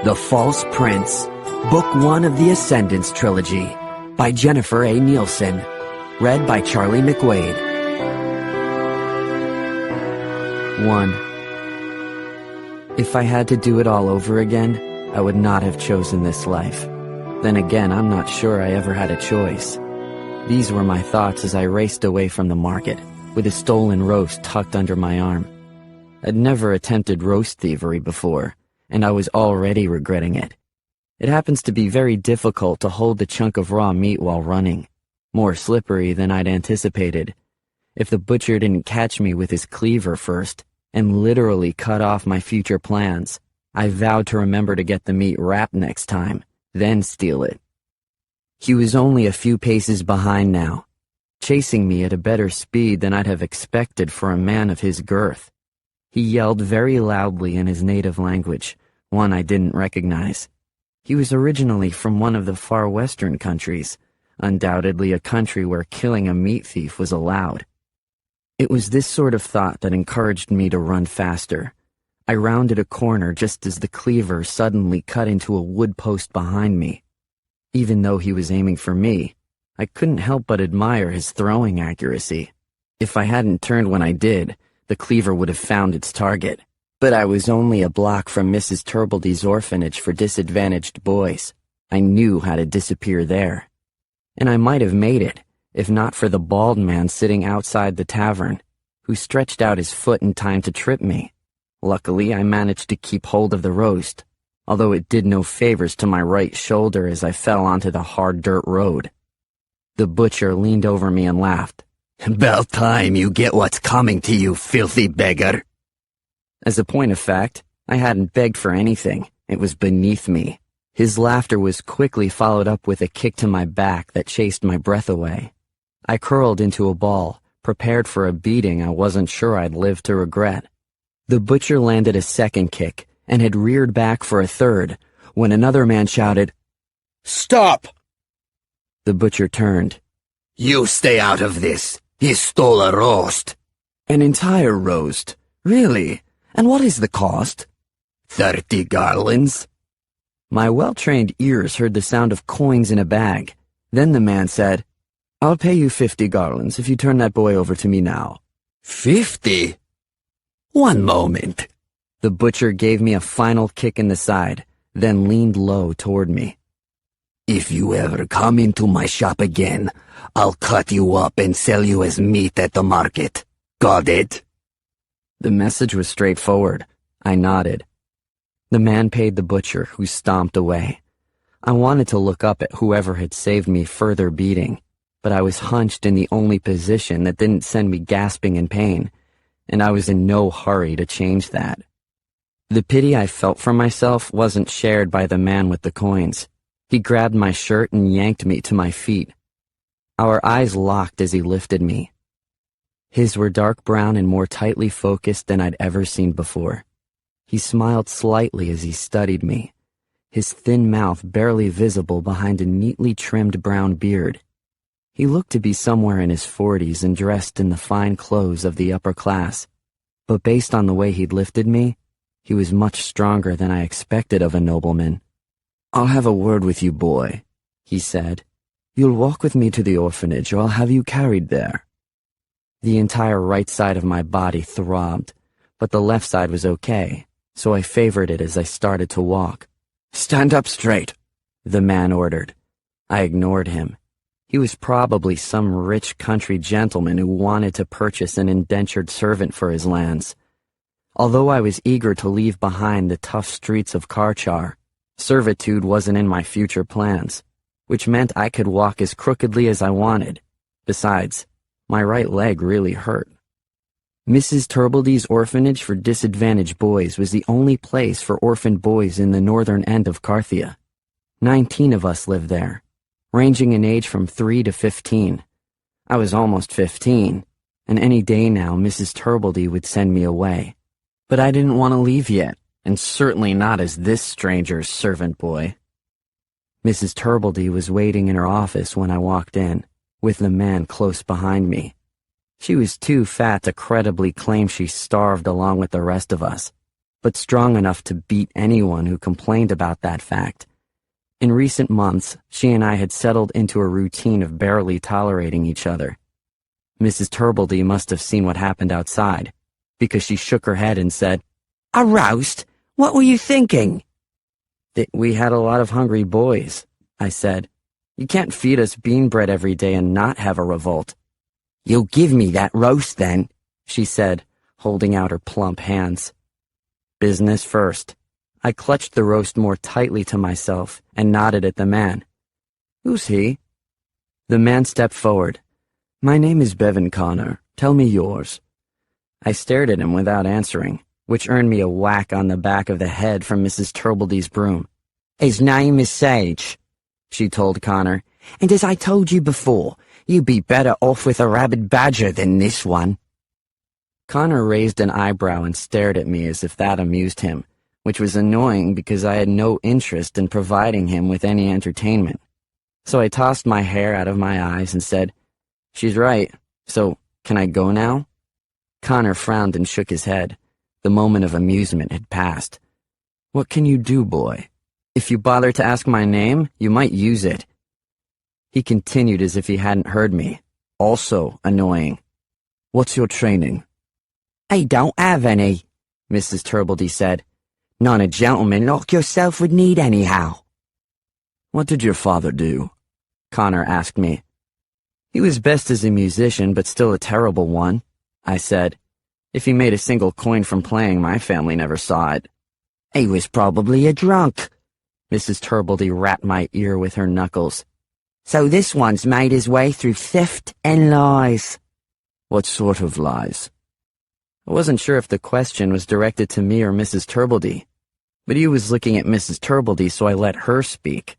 The False Prince, Book 1 of the Ascendance Trilogy, by Jennifer A.Neilson, read by Charlie McWade. 1. If I had to do it all over again, I would not have chosen this life. Then again, I'm not sure I ever had a choice. These were my thoughts as I raced away from the market, with a stolen roast tucked under my arm. I'd never attempted roast thievery before, and I was already regretting it. It happens to be very difficult to hold the chunk of raw meat while running, more slippery than I'd anticipated. If the butcher didn't catch me with his cleaver first, and literally cut off my future plans, I vowed to remember to get the meat wrapped next time, then steal it. He was only a few paces behind now, chasing me at a better speed than I'd have expected for a man of his girth. He yelled very loudly in his native language, one I didn't recognize. He was originally from one of the far western countries, undoubtedly a country where killing a meat thief was allowed. It was this sort of thought that encouraged me to run faster. I rounded a corner just as the cleaver suddenly cut into a wood post behind me. Even though he was aiming for me, I couldn't help but admire his throwing accuracy. If I hadn't turned when I did, the cleaver would have found its target. But I was only a block from Mrs. Turbledy's orphanage for disadvantaged boys. I knew how to disappear there. And I might have made it, if not for the bald man sitting outside the tavern, who stretched out his foot in time to trip me. Luckily, I managed to keep hold of the roast, although it did no favors to my right shoulder as I fell onto the hard dirt road. The butcher leaned over me and laughed. "About time you get what's coming to you, filthy beggar." As a point of fact, I hadn't begged for anything. It was beneath me. His laughter was quickly followed up with a kick to my back that chased my breath away. I curled into a ball, prepared for a beating I wasn't sure I'd live to regret. The butcher landed a second kick and had reared back for a third when another man shouted, "Stop!" The butcher turned. "You stay out of this. He stole a roast." "An entire roast? Really? And what is the cost?" 30 garlands. My well-trained ears heard the sound of coins in a bag. Then the man said, "I'll pay you 50 garlands if you turn that boy over to me now." 50? One moment. The butcher gave me a final kick in the side, then leaned low toward me. "If you ever come into my shop again, I'll cut you up and sell you as meat at the market. Got it?" The message was straightforward. I nodded. The man paid the butcher, who stomped away. I wanted to look up at whoever had saved me further beating, but I was hunched in the only position that didn't send me gasping in pain, and I was in no hurry to change that. The pity I felt for myself wasn't shared by the man with the coins. He grabbed my shirt and yanked me to my feet. Our eyes locked as he lifted me. His were dark brown and more tightly focused than I'd ever seen before. He smiled slightly as he studied me, his thin mouth barely visible behind a neatly trimmed brown beard. He looked to be somewhere in his 40s and dressed in the fine clothes of the upper class, but based on the way he'd lifted me, he was much stronger than I expected of a nobleman. "I'll have a word with you, boy," he said. "You'll walk with me to the orphanage, or I'll have you carried there." The entire right side of my body throbbed, but the left side was okay, so I favored it as I started to walk. "Stand up straight," the man ordered. I ignored him. He was probably some rich country gentleman who wanted to purchase an indentured servant for his lands. Although I was eager to leave behind the tough streets of Karchar, servitude wasn't in my future plans, which meant I could walk as crookedly as I wanted. Besides, my right leg really hurt. Mrs. Turbledy's orphanage for disadvantaged boys was the only place for orphaned boys in the northern end of Carthia. 19 of us lived there, ranging in age from 3 to 15. I was almost 15, and any day now Mrs. Turbledy would send me away. But I didn't want to leave yet, and certainly not as this stranger's servant boy. Mrs. Turbledy was waiting in her office when I walked in, with the man close behind me. She was too fat to credibly claim she starved along with the rest of us. but strong enough to beat anyone who complained about that fact. In recent months, she and I had settled into a routine of barely tolerating each other. Mrs. Turbledy must have seen what happened outside, because she shook her head and said, "A roast? What were you thinking?" "We had a lot of hungry boys," I said. "You can't feed us bean bread every day and not have a revolt." "You'll give me that roast then," she said, holding out her plump hands. Business first. I clutched the roast more tightly to myself and nodded at the man. "Who's he?" The man stepped forward. "My name is Bevan Connor. Tell me yours." I stared at him without answering, which earned me a whack on the back of the head from Mrs. Turbledy's broom. "His name is Sage," she told Connor, "and as I told you before, you'd be better off with a rabid badger than this one." Connor raised an eyebrow and stared at me as if that amused him, which was annoying because I had no interest in providing him with any entertainment. So I tossed my hair out of my eyes and said, "She's right, so can I go now?" Connor frowned and shook his head. The moment of amusement had passed. "What can you do, boy? If you bother to ask my name, you might use it." He continued as if he hadn't heard me, also annoying. "What's your training?" "I don't have any," Mrs. Turbledy said. "None a gentleman like yourself would need anyhow." "What did your father do?" Connor asked me. "He was best as a musician, but still a terrible one," I said. "If he made a single coin from playing, my family never saw it." "He was probably a drunk." Mrs. Turbledy rapped my ear with her knuckles. "So this one's made his way through theft and lies." "What sort of lies?" I wasn't sure if the question was directed to me or Mrs. Turbledy, but he was looking at Mrs. Turbledy, so I let her speak.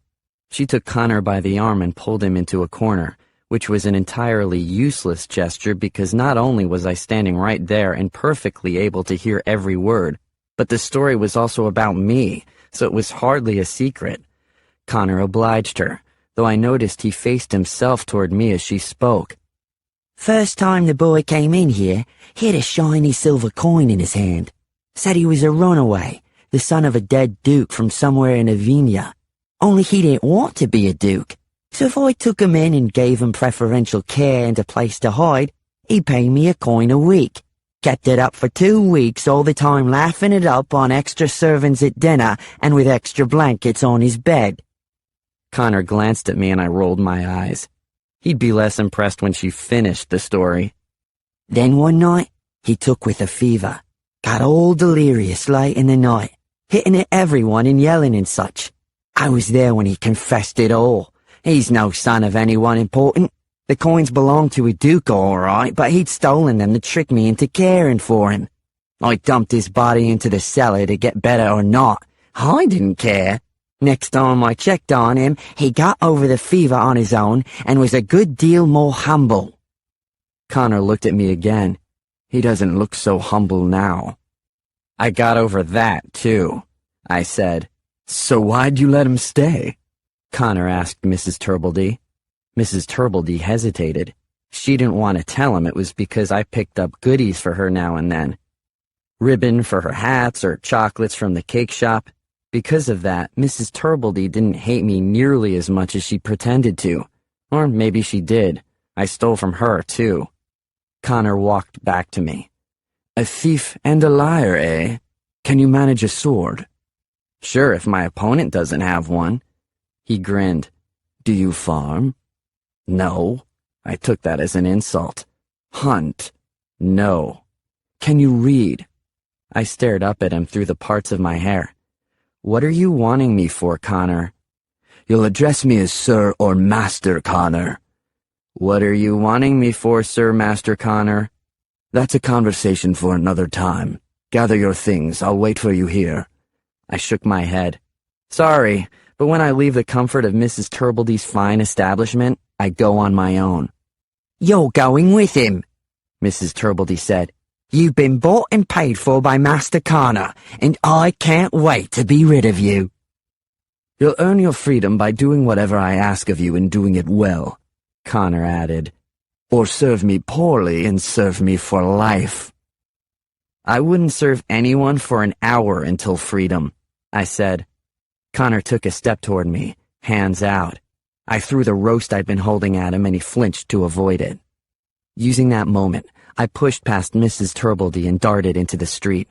She took Connor by the arm and pulled him into a corner, which was an entirely useless gesture because not only was I standing right there and perfectly able to hear every word, but the story was also about me, so it was hardly a secret. Connor obliged her, though I noticed he faced himself toward me as she spoke. "First time the boy came in here, he had a shiny silver coin in his hand. Said he was a runaway, the son of a dead duke from somewhere in Avenia. Only he didn't want to be a duke. So if I took him in and gave him preferential care and a place to hide, he'd pay me a coin a week. Kept it up for 2 weeks, all the time laughing it up on extra servants at dinner and with extra blankets on his bed." Connor glanced at me and I rolled my eyes. He'd be less impressed when she finished the story. "Then one night, he took with a fever. Got all delirious late in the night, hitting at everyone and yelling and such. I was there when he confessed it all. He's no son of anyone important. The coins belonged to a duke all right, but he'd stolen them to trick me into caring for him. I dumped his body into the cellar to get better or not. I didn't care. Next time I checked on him, he got over the fever on his own and was a good deal more humble." Connor looked at me again. "He doesn't look so humble now." "I got over that, too," I said. "So why'd you let him stay?" Connor asked Mrs. Turbledy. Mrs. Turbledy hesitated. She didn't want to tell him it was because I picked up goodies for her now and then. Ribbon for her hats or chocolates from the cake shop. Because of that, Mrs. Turbledy didn't hate me nearly as much as she pretended to. Or maybe she did. I stole from her, too. Connor walked back to me. "A thief and a liar, eh? Can you manage a sword?" "Sure, if my opponent doesn't have one." He grinned. "Do you farm?" "No." I took that as an insult. "Hunt?" "No." "Can you read?" I stared up at him through the parts of my hair. "What are you wanting me for, Connor?" "You'll address me as Sir or Master Connor." "What are you wanting me for, Sir Master Connor?" "That's a conversation for another time. Gather your things, I'll wait for you here." I shook my head. "Sorry, but when I leave the comfort of Mrs. Turbledy's fine establishment, I go on my own." "You're going with him," Mrs. Turbledy said. "You've been bought and paid for by Master Connor, and I can't wait to be rid of you." "You'll earn your freedom by doing whatever I ask of you and doing it well," Connor added. "Or serve me poorly and serve me for life." I wouldn't serve anyone for an hour until freedom, I said. Connor took a step toward me, hands out. I threw the roast I'd been holding at him and he flinched to avoid it. Using that moment, I pushed past Mrs. Turbledy and darted into the street.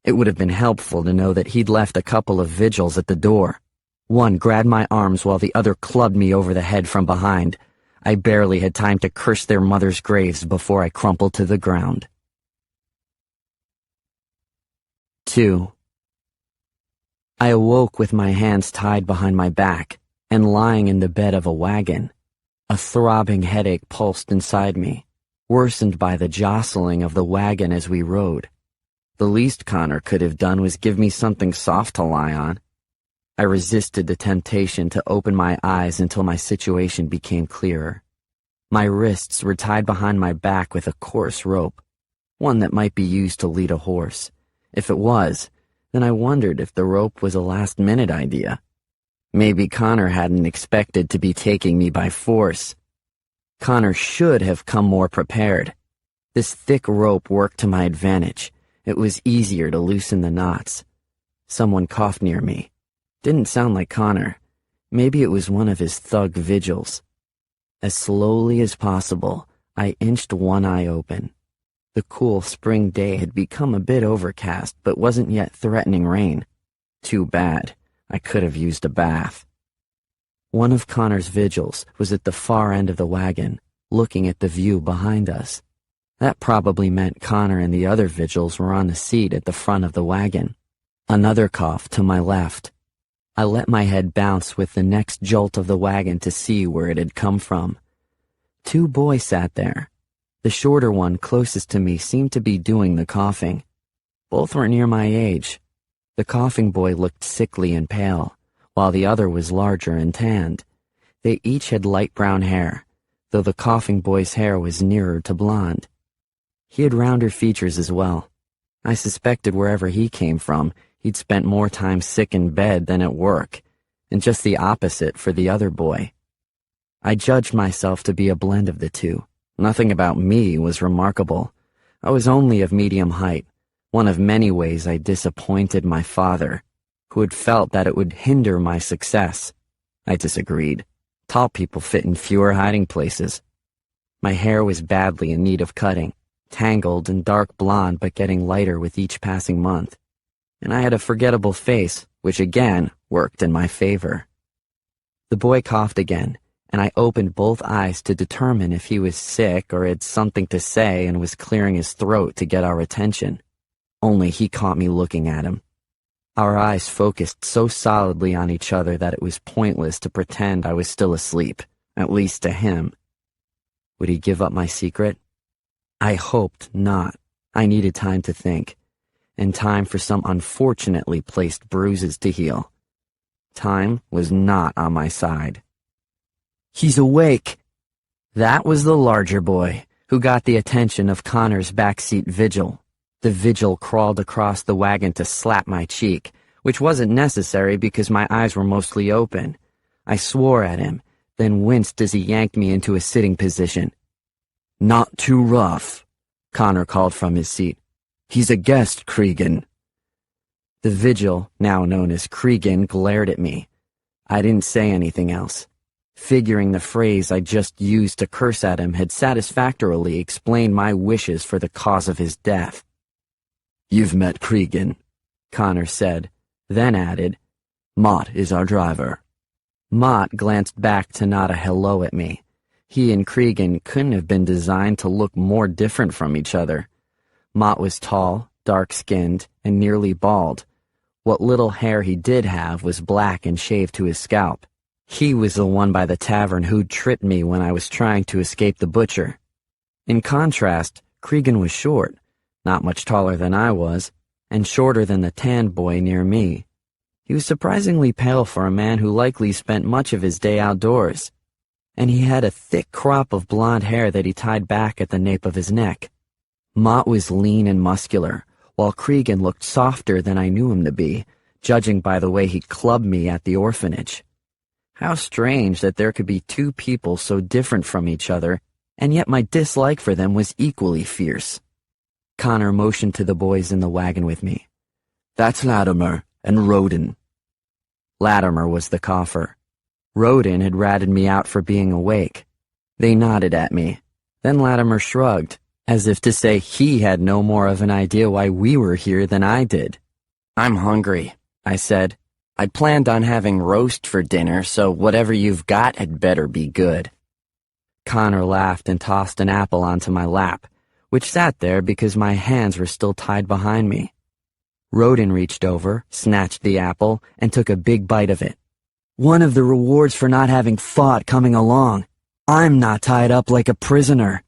It would have been helpful to know that he'd left a couple of vigils at the door. One grabbed my arms while the other clubbed me over the head from behind. I barely had time to curse their mothers' graves before I crumpled to the ground. 2. I awoke with my hands tied behind my back and lying in the bed of a wagon. A throbbing headache pulsed inside me, worsened by the jostling of the wagon as we rode. The least Connor could have done was give me something soft to lie on. I resisted the temptation to open my eyes until my situation became clearer. My wrists were tied behind my back with a coarse rope, one that might be used to lead a horse. If it was, then I wondered if the rope was a last-minute idea. Maybe Connor hadn't expected to be taking me by force. Connor should have come more prepared. This thick rope worked to my advantage. It was easier to loosen the knots. Someone coughed near me. Didn't sound like Connor. Maybe it was one of his thug vigils. As slowly as possible, I inched one eye open. The cool spring day had become a bit overcast, but wasn't yet threatening rain. Too bad. I could have used a bath. One of Connor's vigils was at the far end of the wagon, looking at the view behind us. That probably meant Connor and the other vigils were on the seat at the front of the wagon. Another cough to my left. I let my head bounce with the next jolt of the wagon to see where it had come from. 2 boys sat there. The shorter one closest to me seemed to be doing the coughing. Both were near my age. The coughing boy looked sickly and pale, while the other was larger and tanned. They each had light brown hair, though the coughing boy's hair was nearer to blonde. He had rounder features as well. I suspected wherever he came from, he'd spent more time sick in bed than at work, and just the opposite for the other boy. I judged myself to be a blend of the two. Nothing about me was remarkable. I was only of medium height, one of many ways I disappointed my father, who had felt that it would hinder my success. I disagreed. Tall people fit in fewer hiding places. My hair was badly in need of cutting, tangled and dark blonde but getting lighter with each passing month. And I had a forgettable face, which again worked in my favor. The boy coughed again, and I opened both eyes to determine if he was sick or had something to say and was clearing his throat to get our attention. Only he caught me looking at him. Our eyes focused so solidly on each other that it was pointless to pretend I was still asleep, at least to him. Would he give up my secret? I hoped not. I needed time to think, and time for some unfortunately placed bruises to heal. Time was not on my side. "He's awake!" That was the larger boy, who got the attention of Connor's backseat vigil. The vigil crawled across the wagon to slap my cheek, which wasn't necessary because my eyes were mostly open. I swore at him, then winced as he yanked me into a sitting position. "Not too rough," Connor called from his seat. "He's a guest, Cregan." The vigil, now known as Cregan, glared at me. I didn't say anything else. Figuring the phrase I just used to curse at him had satisfactorily explained my wishes for the cause of his death. "You've met Cregan," Connor said, then added, "Mott is our driver." Mott glanced back to nod a hello at me. He and Cregan couldn't have been designed to look more different from each other. Mott was tall, dark-skinned, and nearly bald. What little hair he did have was black and shaved to his scalp. He was the one by the tavern who'd tripped me when I was trying to escape the butcher. In contrast, Cregan was short, not much taller than I was, and shorter than the tanned boy near me. He was surprisingly pale for a man who likely spent much of his day outdoors, and he had a thick crop of blonde hair that he tied back at the nape of his neck. Mott was lean and muscular, while Cregan looked softer than I knew him to be, judging by the way he clubbed me at the orphanage. How strange that there could be two people so different from each other, and yet my dislike for them was equally fierce. Connor motioned to the boys in the wagon with me. "That's Latimer and Roden." Latimer was the cougher. Roden had ratted me out for being awake. They nodded at me. Then Latimer shrugged, as if to say he had no more of an idea why we were here than I did. "I'm hungry," I said. "I'd planned on having roast for dinner, so whatever you've got had better be good." Connor laughed and tossed an apple onto my lap, which sat there because my hands were still tied behind me. Roden reached over, snatched the apple, and took a big bite of it. "One of the rewards for not having fought coming along. I'm not tied up like a prisoner."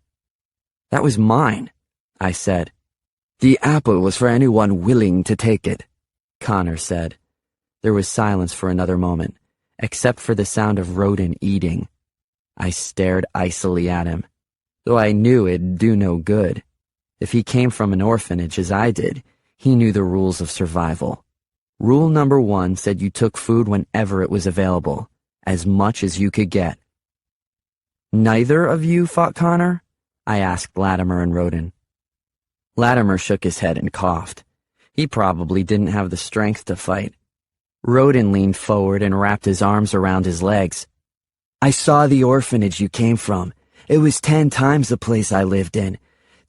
"That was mine," I said. "The apple was for anyone willing to take it," Connor said. There was silence for another moment, except for the sound of Roden eating. I stared icily at him, though I knew it'd do no good. If he came from an orphanage as I did, he knew the rules of survival. Rule number 1 said you took food whenever it was available, as much as you could get. "Neither of you fought Connor?" I asked Latimer and Roden. Latimer shook his head and coughed. He probably didn't have the strength to fight. Roden leaned forward and wrapped his arms around his legs. "I saw the orphanage you came from. It was 10 times the place I lived in.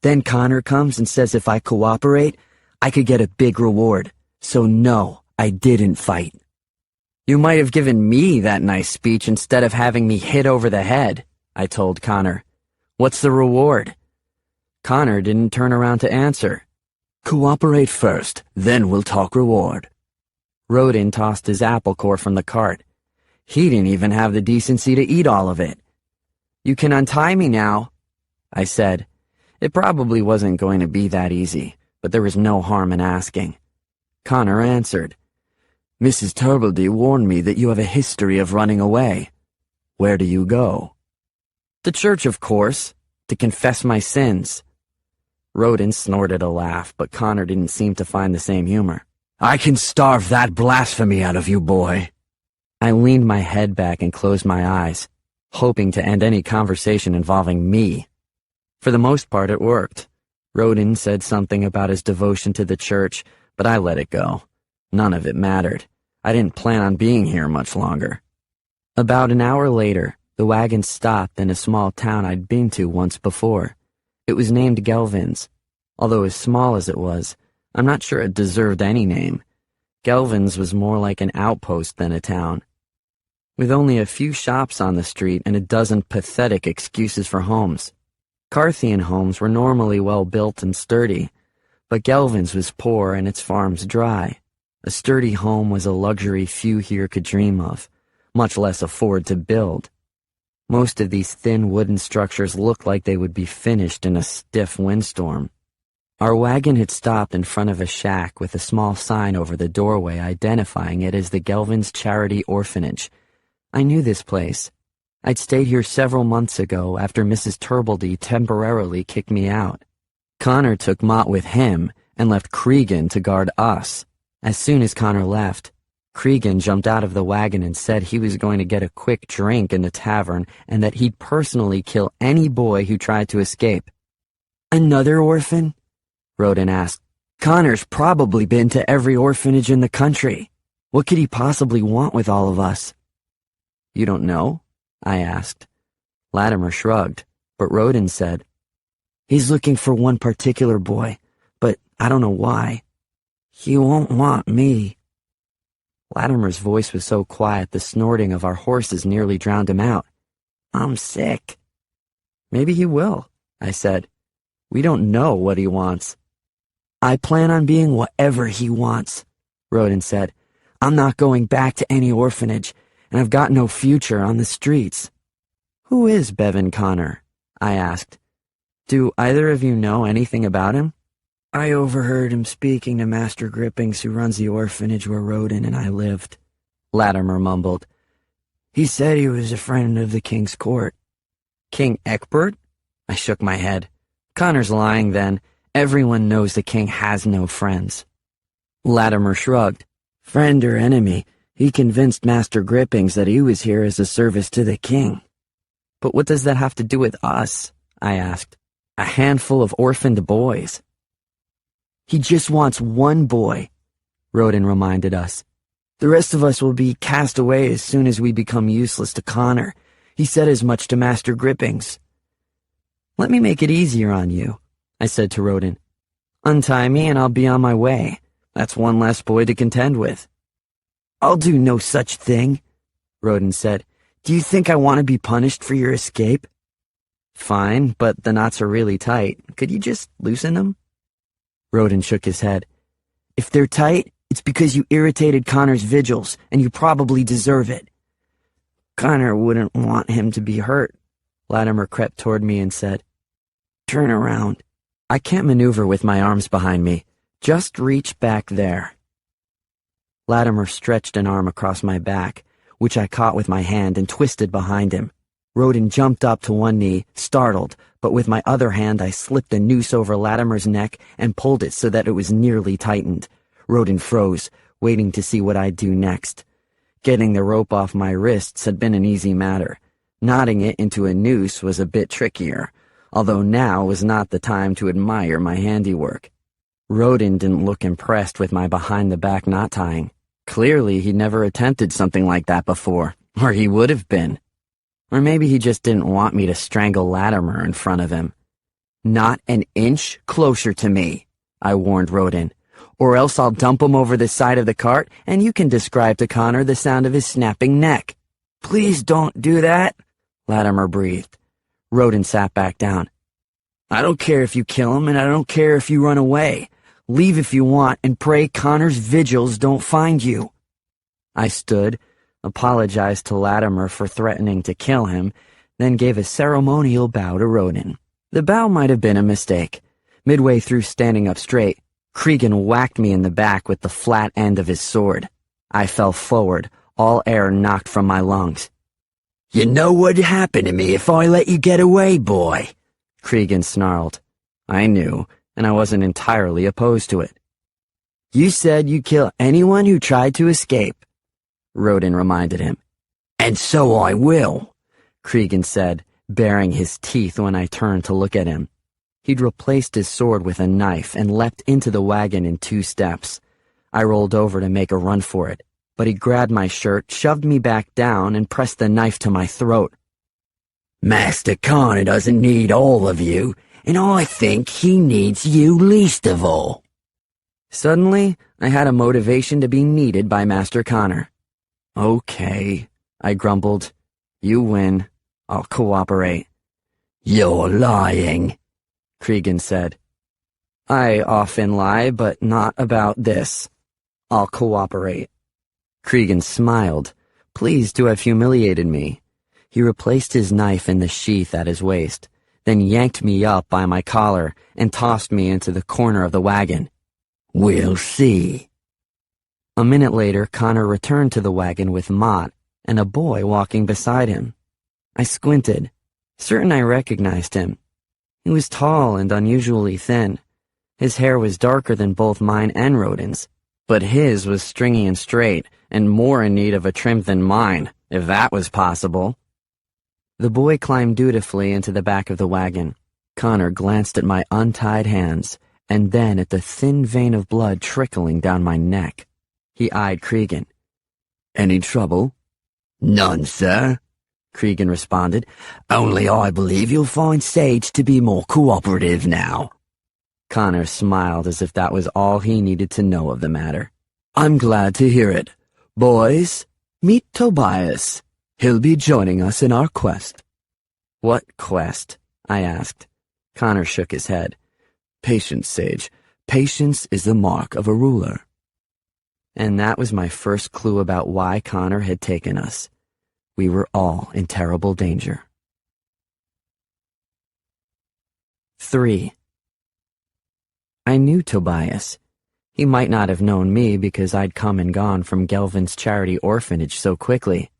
Then Connor comes and says if I cooperate, I could get a big reward. So no, I didn't fight." "You might have given me that nice speech instead of having me hit over the head," I told Connor. "What's the reward?" Connor didn't turn around to answer. "Cooperate first, then we'll talk reward." Roden tossed his apple core from the cart. He didn't even have the decency to eat all of it. "You can untie me now," I said. It probably wasn't going to be that easy, but there was no harm in asking. Connor answered. "Mrs. Turbledy warned me that you have a history of running away. Where do you go?" "To church, of course, to confess my sins." Roden snorted a laugh, but Connor didn't seem to find the same humor. "I can starve that blasphemy out of you, boy." I leaned my head back and closed my eyes, hoping to end any conversation involving me. For the most part, it worked. Roden said something about his devotion to the church, but I let it go. None of it mattered. I didn't plan on being here much longer. About an hour later, the wagon stopped in a small town I'd been to once before. It was named Gelvins. Although as small as it was, I'm not sure it deserved any name. Gelvins was more like an outpost than a town. With only a few shops on the street and a dozen pathetic excuses for homes. Carthian homes were normally well-built and sturdy, but Gelvins was poor and its farms dry. A sturdy home was a luxury few here could dream of, much less afford to build. Most of these thin wooden structures looked like they would be finished in a stiff windstorm. Our wagon had stopped in front of a shack with a small sign over the doorway identifying it as the Gelvins Charity Orphanage. I knew this place. I'd stayed here several months ago after Mrs. Turbledy temporarily kicked me out. Connor took Mott with him and left Cregan to guard us. As soon as Connor left, Cregan jumped out of the wagon and said he was going to get a quick drink in the tavern and that he'd personally kill any boy who tried to escape. "Another orphan?" Roden asked. "Connor's probably been to every orphanage in the country. What could he possibly want with all of us?" "You don't know?" I asked. Latimer shrugged, but Roden said, "He's looking for one particular boy, but I don't know why. He won't want me." Latimer's voice was so quiet the snorting of our horses nearly drowned him out. "I'm sick." "Maybe he will," I said. "We don't know what he wants." "I plan on being whatever he wants," Roden said. "I'm not going back to any orphanage, and I've got no future on the streets." "Who is Bevan Connor?" I asked. "Do either of you know anything about him?" "I overheard him speaking to Master Grippings, who runs the orphanage where Roden and I lived," Latimer mumbled. "He said he was a friend of the king's court." "King Egbert?" I shook my head. "Connor's lying then. Everyone knows the king has no friends." Latimer shrugged. "Friend or enemy, he convinced Master Grippings that he was here as a service to the king." "But what does that have to do with us?" I asked. "A handful of orphaned boys." He just wants one boy, Rodin reminded us. The rest of us will be cast away as soon as we become useless to Connor. He said as much to Master Grippings. Let me make it easier on you, I said to Rodin. Untie me and I'll be on my way. That's one less boy to contend with. I'll do no such thing, Rodin said. Do you think I want to be punished for your escape? Fine, but the knots are really tight. Could you just loosen them? Rodin shook his head. If they're tight, it's because you irritated Connor's vigils, and you probably deserve it. Connor wouldn't want him to be hurt. Latimer crept toward me and said, Turn around. I can't maneuver with my arms behind me. Just reach back there. Latimer stretched an arm across my back, which I caught with my hand and twisted behind him. Rodin jumped up to one knee, startled, but with my other hand I slipped a noose over Latimer's neck and pulled it so that it was nearly tightened. Rodin froze, waiting to see what I'd do next. Getting the rope off my wrists had been an easy matter. Knotting it into a noose was a bit trickier, although now was not the time to admire my handiwork. Rodin didn't look impressed with my behind-the-back knot tying. Clearly he'd never attempted something like that before, or he would have been. Or maybe he just didn't want me to strangle Latimer in front of him. Not an inch closer to me, I warned Rodin, or else I'll dump him over the side of the cart and you can describe to Connor the sound of his snapping neck. Please don't do that, Latimer breathed. Rodin sat back down. I don't care if you kill him and I don't care if you run away. Leave if you want and pray Connor's vigils don't find you. I stood, apologized to Latimer for threatening to kill him, then gave a ceremonial bow to Rodin. The bow might have been a mistake. Midway through standing up straight, Cregan whacked me in the back with the flat end of his sword. I fell forward, all air knocked from my lungs. You know what'd happen to me if I let you get away, boy, Cregan snarled. I knew, and I wasn't entirely opposed to it. You said you'd kill anyone who tried to escape, Rodin reminded him. And so I will, Cregan said, baring his teeth when I turned to look at him. He'd replaced his sword with a knife and leapt into the wagon in 2 steps. I rolled over to make a run for it, but he grabbed my shirt, shoved me back down, and pressed the knife to my throat. Master Connor doesn't need all of you, and I think he needs you least of all. Suddenly, I had a motivation to be needed by Master Connor. Okay, I grumbled. You win. I'll cooperate. You're lying, Cregan said. I often lie, but not about this. I'll cooperate. Cregan smiled, pleased to have humiliated me. He replaced his knife in the sheath at his waist, then yanked me up by my collar and tossed me into the corner of the wagon. We'll see. A minute later, Connor returned to the wagon with Mott and a boy walking beside him. I squinted, certain I recognized him. He was tall and unusually thin. His hair was darker than both mine and Rodin's, but his was stringy and straight, and more in need of a trim than mine, if that was possible. The boy climbed dutifully into the back of the wagon. Connor glanced at my untied hands, and then at the thin vein of blood trickling down my neck. He eyed Cregan. Any trouble? None, sir, Cregan responded. Only I believe you'll find Sage to be more cooperative now. Connor smiled as if that was all he needed to know of the matter. I'm glad to hear it. Boys, meet Tobias. He'll be joining us in our quest. What quest? I asked. Connor shook his head. Patience, Sage. Patience is the mark of a ruler. And that was my first clue about why Connor had taken us. We were all in terrible danger. 3. I knew Tobias. He might not have known me because I'd come and gone from Gelvin's charity orphanage so quickly.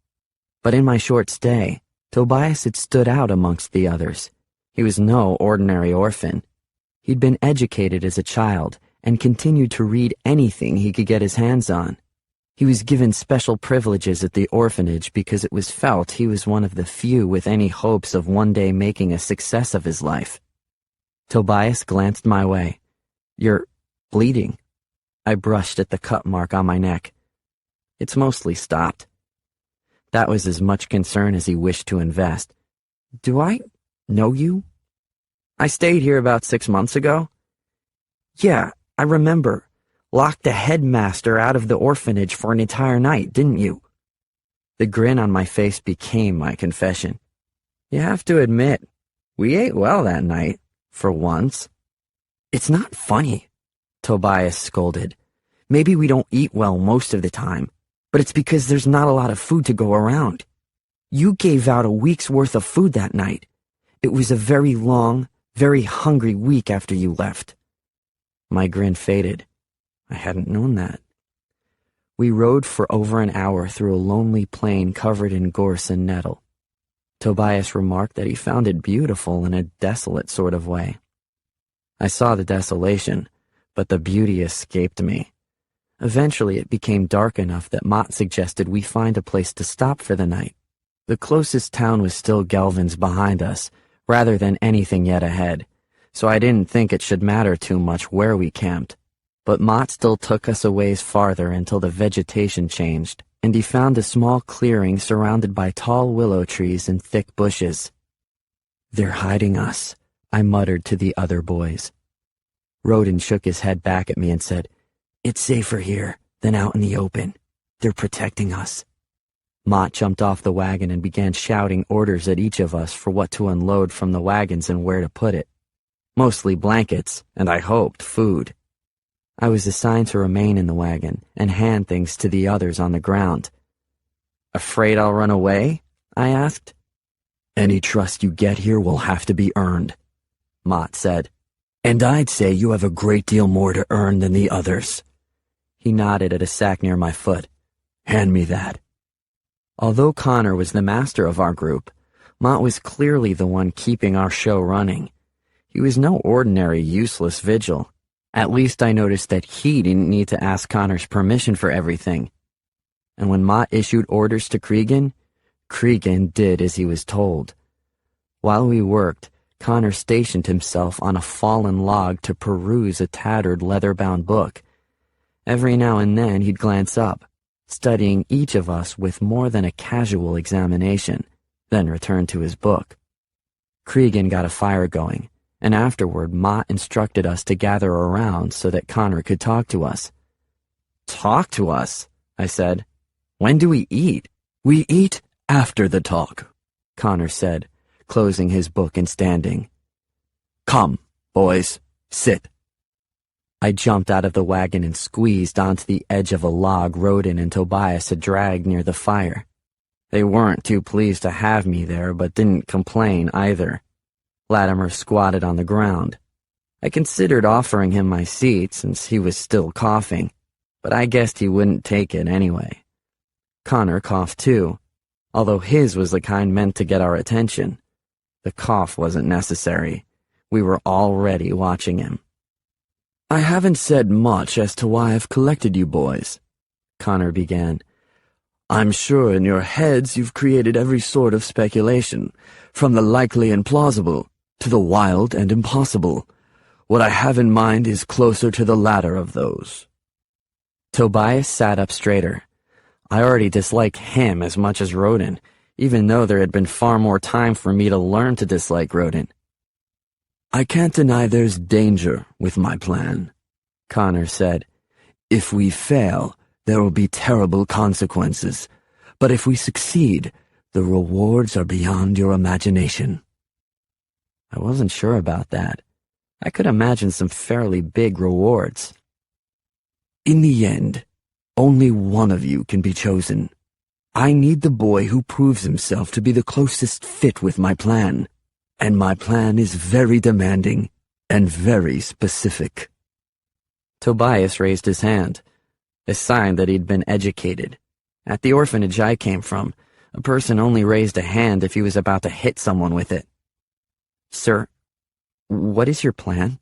But in my short stay, Tobias had stood out amongst the others. He was no ordinary orphan. He'd been educated as a child and continued to read anything he could get his hands on. He was given special privileges at the orphanage because it was felt he was one of the few with any hopes of one day making a success of his life. Tobias glanced my way. You're bleeding. I brushed at the cut mark on my neck. It's mostly stopped. That was as much concern as he wished to invest. Do I know you? I stayed here about 6 months ago. Yeah, I remember. Locked the headmaster out of the orphanage for an entire night, didn't you? The grin on my face became my confession. You have to admit, we ate well that night, for once. It's not funny, Tobias scolded. Maybe we don't eat well most of the time, but it's because there's not a lot of food to go around. You gave out a week's worth of food that night. It was a very long, very hungry week after you left. My grin faded. I hadn't known that. We rode for over an hour through a lonely plain covered in gorse and nettle. Tobias remarked that he found it beautiful in a desolate sort of way. I saw the desolation, but the beauty escaped me. Eventually it became dark enough that Mott suggested we find a place to stop for the night. The closest town was still Gelvin's behind us, rather than anything yet ahead, so I didn't think it should matter too much where we camped. But Mott still took us a ways farther until the vegetation changed, and he found a small clearing surrounded by tall willow trees and thick bushes. They're hiding us, I muttered to the other boys. Roden shook his head back at me and said, It's safer here than out in the open. They're protecting us. Mott jumped off the wagon and began shouting orders at each of us for what to unload from the wagons and where to put it. Mostly blankets, and I hoped food. I was assigned to remain in the wagon and hand things to the others on the ground. Afraid I'll run away? I asked. Any trust you get here will have to be earned, Mott said. And I'd say you have a great deal more to earn than the others. He nodded at a sack near my foot. Hand me that. Although Connor was the master of our group, Mott was clearly the one keeping our show running. He was no ordinary useless vigil. At least I noticed that he didn't need to ask Connor's permission for everything. And when Mott issued orders to Cregan, Cregan did as he was told. While we worked, Connor stationed himself on a fallen log to peruse a tattered leather-bound book. Every now and then he'd glance up, studying each of us with more than a casual examination, then return to his book. Cregan got a fire going, and afterward Mott instructed us to gather around so that Connor could talk to us. Talk to us? I said. When do we eat? We eat after the talk, Connor said, closing his book and standing. Come, boys, sit. I jumped out of the wagon and squeezed onto the edge of a log Roden and Tobias had dragged near the fire. They weren't too pleased to have me there, but didn't complain either. Latimer squatted on the ground. I considered offering him my seat since he was still coughing, but I guessed he wouldn't take it anyway. Connor coughed too, although his was the kind meant to get our attention. The cough wasn't necessary. We were already watching him. I haven't said much as to why I've collected you boys, Connor began. I'm sure in your heads you've created every sort of speculation, from the likely and plausible to the wild and impossible. What I have in mind is closer to the latter of those. Tobias sat up straighter. I already disliked him as much as Roden, even though there had been far more time for me to learn to dislike Roden. I can't deny there's danger with my plan, Connor said. If we fail, there will be terrible consequences, but if we succeed, the rewards are beyond your imagination. I wasn't sure about that. I could imagine some fairly big rewards. In the end, only one of you can be chosen. I need the boy who proves himself to be the closest fit with my plan, and my plan is very demanding and very specific. Tobias raised his hand, a sign that he'd been educated. At the orphanage I came from, a person only raised a hand if he was about to hit someone with it. Sir, what is your plan?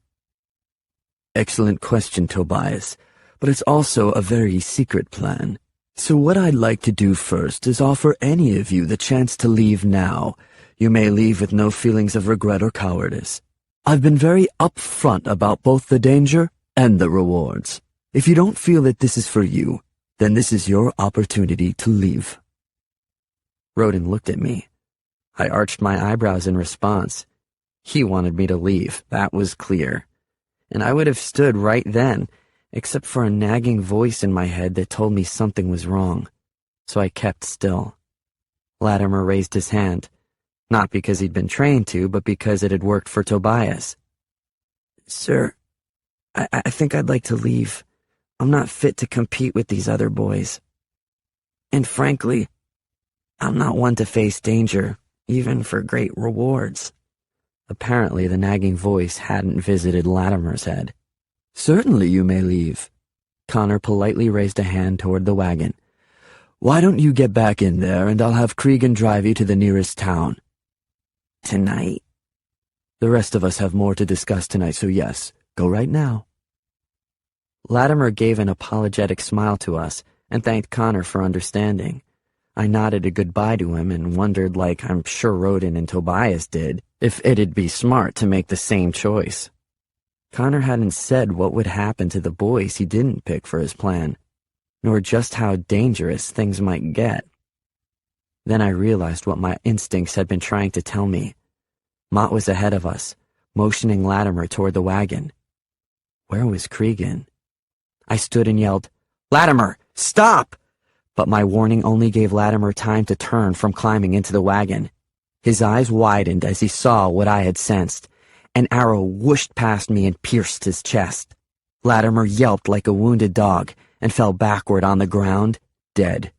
Excellent question, Tobias, but it's also a very secret plan. So what I'd like to do first is offer any of you the chance to leave now. You may leave with no feelings of regret or cowardice. I've been very upfront about both the danger and the rewards. If you don't feel that this is for you, then this is your opportunity to leave. Rodin looked at me. I arched my eyebrows in response. He wanted me to leave, that was clear. And I would have stood right then, except for a nagging voice in my head that told me something was wrong. So I kept still. Latimer raised his hand, not because he'd been trained to, but because it had worked for Tobias. Sir, I think I'd like to leave. I'm not fit to compete with these other boys. And frankly, I'm not one to face danger, even for great rewards. Apparently, the nagging voice hadn't visited Latimer's head. Certainly you may leave. Connor politely raised a hand toward the wagon. Why don't you get back in there and I'll have Cregan drive you to the nearest town. Tonight? The rest of us have more to discuss tonight, so yes, go right now. Latimer gave an apologetic smile to us and thanked Connor for understanding. I nodded a goodbye to him and wondered, like I'm sure Rodin and Tobias did, if it'd be smart to make the same choice. Connor hadn't said what would happen to the boys he didn't pick for his plan, nor just how dangerous things might get. Then I realized what my instincts had been trying to tell me. Mott was ahead of us, motioning Latimer toward the wagon. Where was Cregan? I stood and yelled, "Latimer, stop!" But my warning only gave Latimer time to turn from climbing into the wagon. His eyes widened as he saw what I had sensed. An arrow whooshed past me and pierced his chest. Latimer yelped like a wounded dog and fell backward on the ground, dead.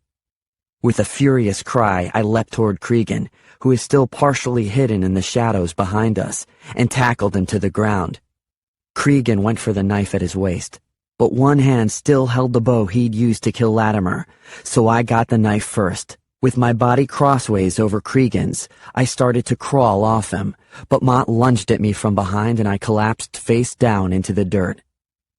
With a furious cry, I leapt toward Cregan, who is still partially hidden in the shadows behind us, and tackled him to the ground. Cregan went for the knife at his waist, but one hand still held the bow he'd used to kill Latimer, so I got the knife first. With my body crossways over Cregan's, I started to crawl off him, but Mott lunged at me from behind and I collapsed face down into the dirt.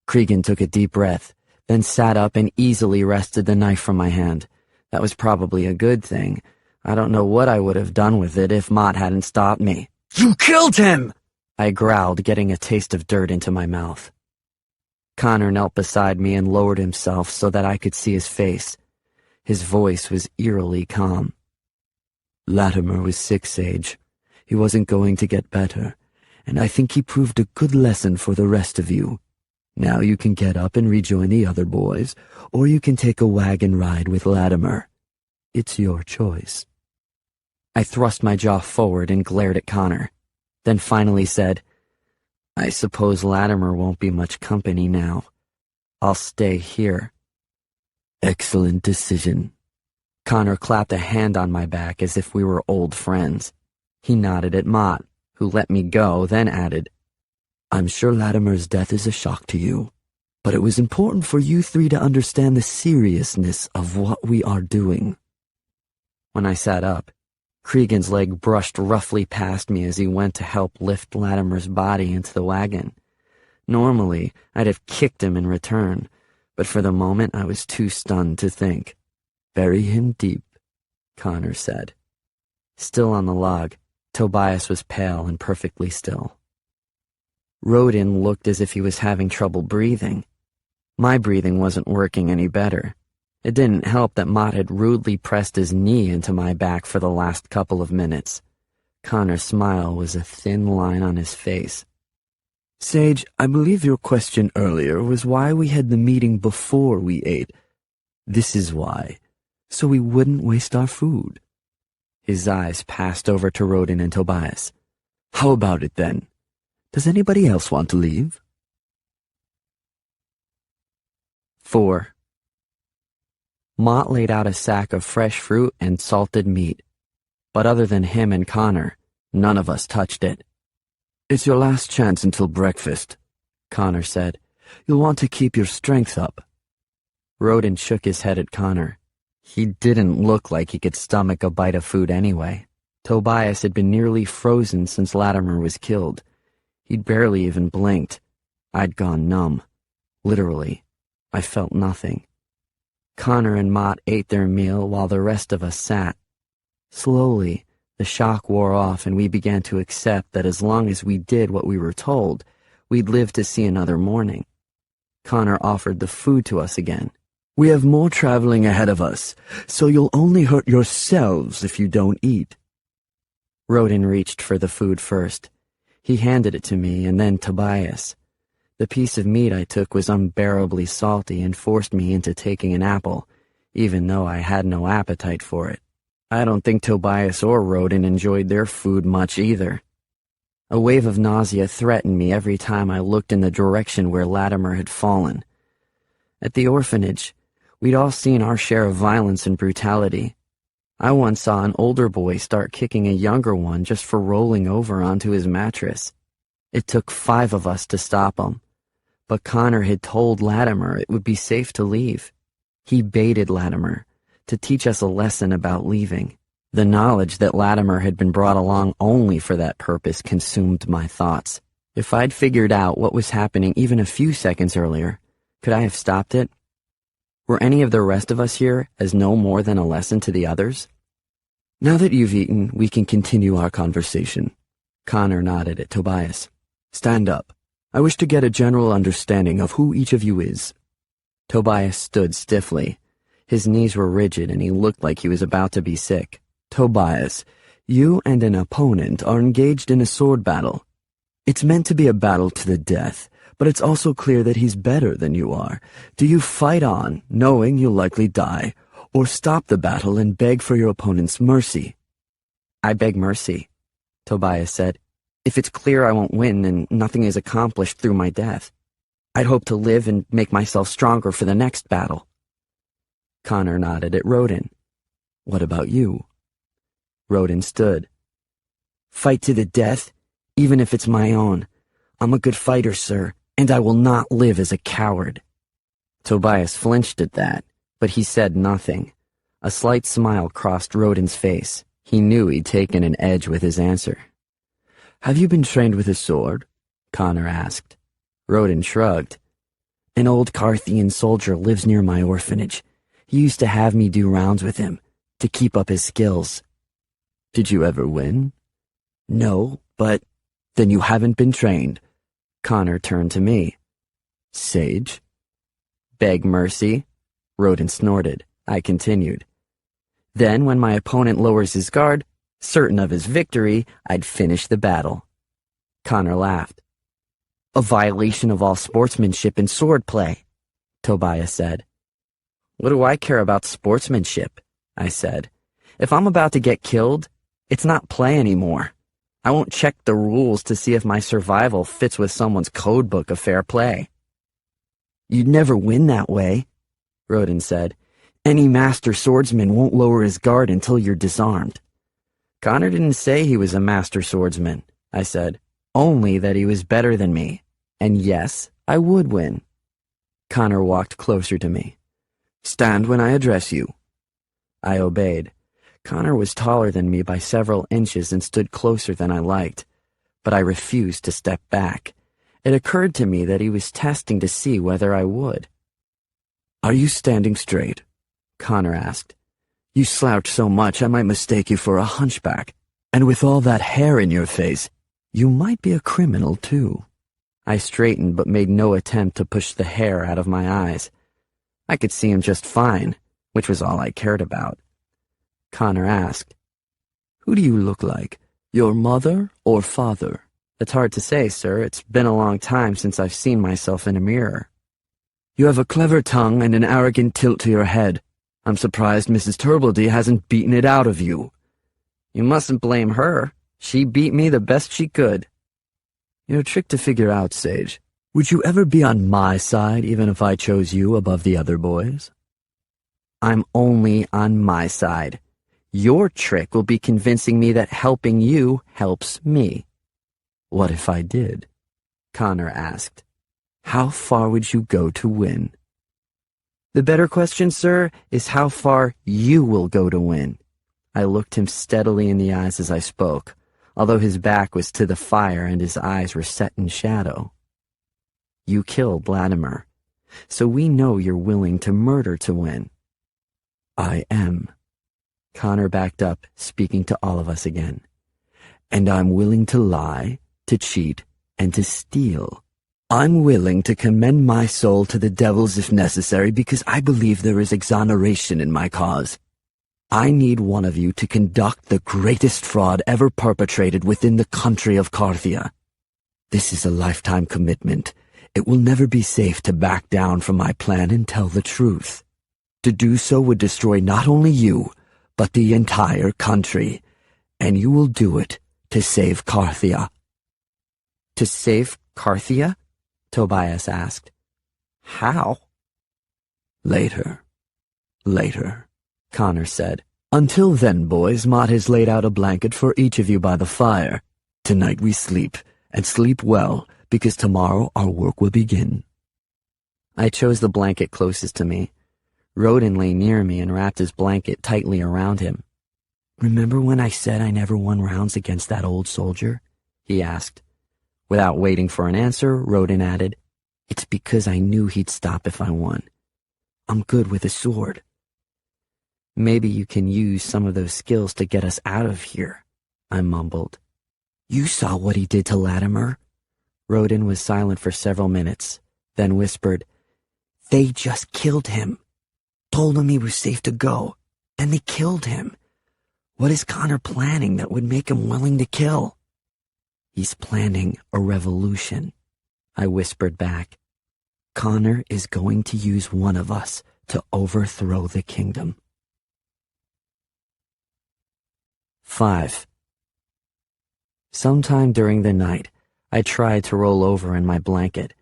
Cregan took a deep breath, then sat up and easily wrested the knife from my hand. That was probably a good thing. I don't know what I would have done with it if Mott hadn't stopped me. "You killed him!" I growled, getting a taste of dirt into my mouth. Connor knelt beside me and lowered himself so that I could see his face. His voice was eerily calm. Latimer was sick, Sage. He wasn't going to get better, and I think he proved a good lesson for the rest of you. Now you can get up and rejoin the other boys, or you can take a wagon ride with Latimer. It's your choice. I thrust my jaw forward and glared at Connor, then finally said, I suppose Latimer won't be much company now. I'll stay here. Excellent decision. Connor clapped a hand on my back as if we were old friends. He nodded at Mott, who let me go, then added, I'm sure Latimer's death is a shock to you, but it was important for you three to understand the seriousness of what we are doing. When I sat up, Cregan's leg brushed roughly past me as he went to help lift Latimer's body into the wagon. Normally, I'd have kicked him in return, but for the moment I was too stunned to think. Bury him deep, Connor said. Still on the log, Tobias was pale and perfectly still. Rodin looked as if he was having trouble breathing. My breathing wasn't working any better. It didn't help that Mott had rudely pressed his knee into my back for the last couple of minutes. Connor's smile was a thin line on his face. Sage, I believe your question earlier was why we had the meeting before we ate. This is why, so we wouldn't waste our food. His eyes passed over to Rodin and Tobias. How about it then? Does anybody else want to leave? 4. Mott laid out a sack of fresh fruit and salted meat, but other than him and Connor, none of us touched it. It's your last chance until breakfast, Connor said. You'll want to keep your strength up. Rodin shook his head at Connor. He didn't look like he could stomach a bite of food anyway. Tobias had been nearly frozen since Latimer was killed. He'd barely even blinked. I'd gone numb. Literally, I felt nothing. Connor and Mott ate their meal while the rest of us sat. Slowly, the shock wore off and we began to accept that as long as we did what we were told, we'd live to see another morning. Connor offered the food to us again. We have more traveling ahead of us, so you'll only hurt yourselves if you don't eat. Rodin reached for the food first. He handed it to me and then Tobias. The piece of meat I took was unbearably salty and forced me into taking an apple, even though I had no appetite for it. I don't think Tobias or Rodin enjoyed their food much either. A wave of nausea threatened me every time I looked in the direction where Latimer had fallen. At the orphanage, we'd all seen our share of violence and brutality. I once saw an older boy start kicking a younger one just for rolling over onto his mattress. It took 5 of us to stop him, but Connor had told Latimer it would be safe to leave. He baited Latimer to teach us a lesson about leaving. The knowledge that Latimer had been brought along only for that purpose consumed my thoughts. If I'd figured out what was happening even a few seconds earlier, could I have stopped it? Were any of the rest of us here as no more than a lesson to the others? Now that you've eaten, we can continue our conversation. Connor nodded at Tobias. Stand up. I wish to get a general understanding of who each of you is. Tobias stood stiffly. His knees were rigid and he looked like he was about to be sick. Tobias, you and an opponent are engaged in a sword battle. It's meant to be a battle to the death, but it's also clear that he's better than you are. Do you fight on, knowing you'll likely die, or stop the battle and beg for your opponent's mercy? I beg mercy, Tobias said. If it's clear I won't win and nothing is accomplished through my death, I'd hope to live and make myself stronger for the next battle. Connor nodded at Rodin. What about you? Rodin stood. Fight to the death, even if it's my own. I'm a good fighter, sir, and I will not live as a coward. Tobias flinched at that, but he said nothing. A slight smile crossed Rodin's face. He knew he'd taken an edge with his answer. Have you been trained with a sword? Connor asked. Rodin shrugged. An old Carthian soldier lives near my orphanage. He used to have me do rounds with him, to keep up his skills. Did you ever win? No, but... Then you haven't been trained. Connor turned to me. Sage? Beg mercy? Rodin snorted. I continued. Then, when my opponent lowers his guard, certain of his victory, I'd finish the battle. Connor laughed. A violation of all sportsmanship and swordplay, Tobias said. What do I care about sportsmanship? I said. If I'm about to get killed, it's not play anymore. I won't check the rules to see if my survival fits with someone's code book of fair play. You'd never win that way, Rodin said. Any master swordsman won't lower his guard until you're disarmed. Connor didn't say he was a master swordsman, I said. Only that he was better than me. And yes, I would win. Connor walked closer to me. Stand when I address you. I obeyed. Connor was taller than me by several inches and stood closer than I liked, but I refused to step back. It occurred to me that he was testing to see whether I would. Are you standing straight? Connor asked. You slouch so much I might mistake you for a hunchback, and with all that hair in your face, you might be a criminal too. I straightened but made no attempt to push the hair out of my eyes. I could see him just fine, which was all I cared about. Connor asked, Who do you look like, your mother or father? It's hard to say, sir. It's been a long time since I've seen myself in a mirror. You have a clever tongue and an arrogant tilt to your head. I'm surprised Mrs. Turbledy hasn't beaten it out of you. You mustn't blame her. She beat me the best she could. You're a trick to figure out, Sage. Would you ever be on my side even if I chose you above the other boys? I'm only on my side. Your trick will be convincing me that helping you helps me. What if I did? Connor asked. How far would you go to win? The better question, sir, is how far you will go to win. I looked him steadily in the eyes as I spoke, although his back was to the fire and his eyes were set in shadow. You killed Latimer, so we know you're willing to murder to win. I am. Connor backed up, speaking to all of us again. And I'm willing to lie, to cheat, and to steal, I'm willing to commend my soul to the devils if necessary because I believe there is exoneration in my cause. I need one of you to conduct the greatest fraud ever perpetrated within the country of Carthia. This is a lifetime commitment. It will never be safe to back down from my plan and tell the truth. To do so would destroy not only you, but the entire country, and you will do it to save Carthia. To save Carthia? Tobias asked. How? Later, Connor said. Until then, boys, Mott has laid out a blanket for each of you by the fire. Tonight we sleep, and sleep well, because tomorrow our work will begin. I chose the blanket closest to me. Rodin lay near me and wrapped his blanket tightly around him. Remember when I said I never won rounds against that old soldier? He asked. Without waiting for an answer, Rodin added, It's because I knew he'd stop if I won. I'm good with a sword. Maybe you can use some of those skills to get us out of here, I mumbled. You saw what he did to Latimer? Rodin was silent for several minutes, then whispered, They just killed him. Told him he was safe to go, and they killed him. What is Connor planning that would make him willing to kill? He's planning a revolution, I whispered back. Connor is going to use one of us to overthrow the kingdom. 5. Sometime during the night, I tried to roll over in my blanket.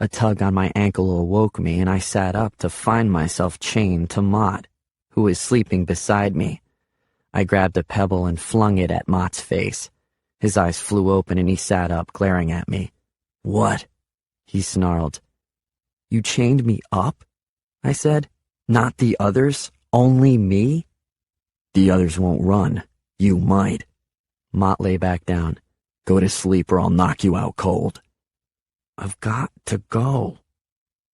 A tug on my ankle awoke me, and I sat up to find myself chained to Mott, who was sleeping beside me. I grabbed a pebble and flung it at Mott's face. His eyes flew open and he sat up, glaring at me. What? He snarled. You chained me up? I said. Not the others, only me? The others won't run. You might. Mott lay back down. Go to sleep or I'll knock you out cold. I've got to go.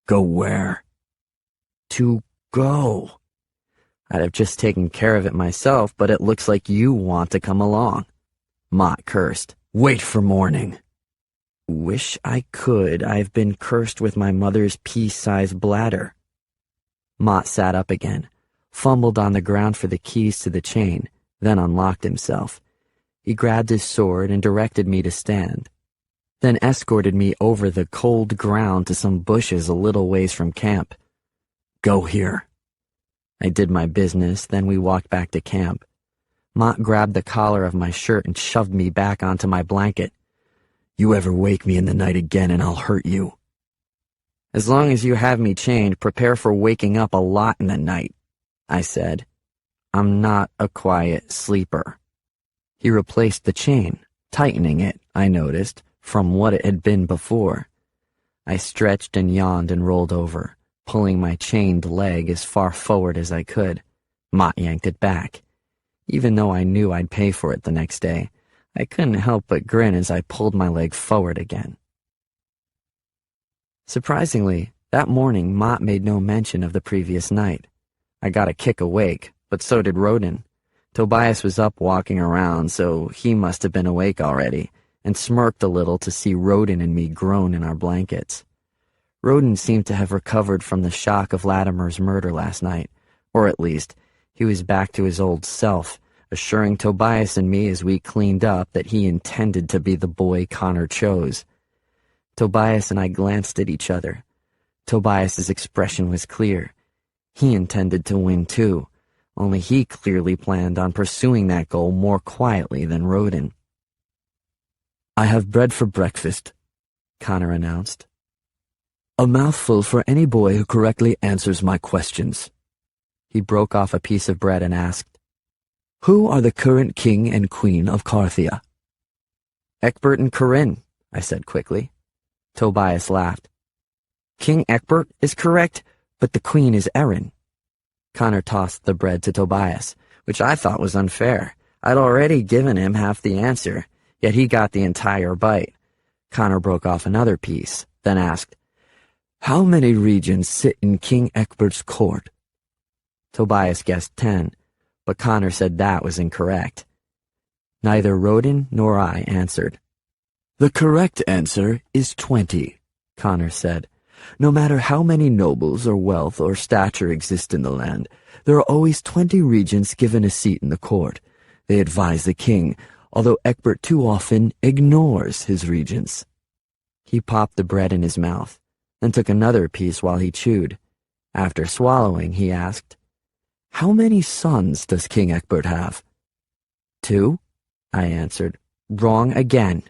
Go where? To go. I'd have just taken care of it myself, but it looks like you want to come along. Mott cursed. Wait for morning. Wish I could. I've been cursed with my mother's pea-sized bladder. Mott sat up again, fumbled on the ground for the keys to the chain, then unlocked himself. He grabbed his sword and directed me to stand, then escorted me over the cold ground to some bushes a little ways from camp. Go here. I did my business, then we walked back to camp. Mott grabbed the collar of my shirt and shoved me back onto my blanket. You ever wake me in the night again and I'll hurt you. As long as you have me chained, prepare for waking up a lot in the night, I said. I'm not a quiet sleeper. He replaced the chain, tightening it, I noticed, from what it had been before. I stretched and yawned and rolled over, pulling my chained leg as far forward as I could. Mott yanked it back. Even though I knew I'd pay for it the next day, I couldn't help but grin as I pulled my leg forward again. Surprisingly, that morning Mott made no mention of the previous night. I got a kick awake, but so did Rodin. Tobias was up walking around, so he must have been awake already, and smirked a little to see Rodin and me groan in our blankets. Rodin seemed to have recovered from the shock of Latimer's murder last night, or at least, he was back to his old self, assuring Tobias and me as we cleaned up that he intended to be the boy Connor chose. Tobias and I glanced at each other. Tobias's expression was clear. He intended to win too, only he clearly planned on pursuing that goal more quietly than Rodin. I have bread for breakfast, Connor announced. A mouthful for any boy who correctly answers my questions. He broke off a piece of bread and asked, Who are the current king and queen of Carthia? Egbert and Corinne, I said quickly. Tobias laughed. King Egbert is correct, but the queen is Erin. Connor tossed the bread to Tobias, which I thought was unfair. I'd already given him half the answer, yet he got the entire bite. Connor broke off another piece, then asked, How many regions sit in King Egbert's court? Tobias guessed 10, but Connor said that was incorrect. Neither Rodin nor I answered. The correct answer is 20, Connor said. No matter how many nobles or wealth or stature exist in the land, there are always 20 regents given a seat in the court. They advise the king, although Egbert too often ignores his regents. He popped the bread in his mouth, then took another piece while he chewed. After swallowing, he asked, "How many sons does King Egbert have?" "2," I answered. "Wrong again,"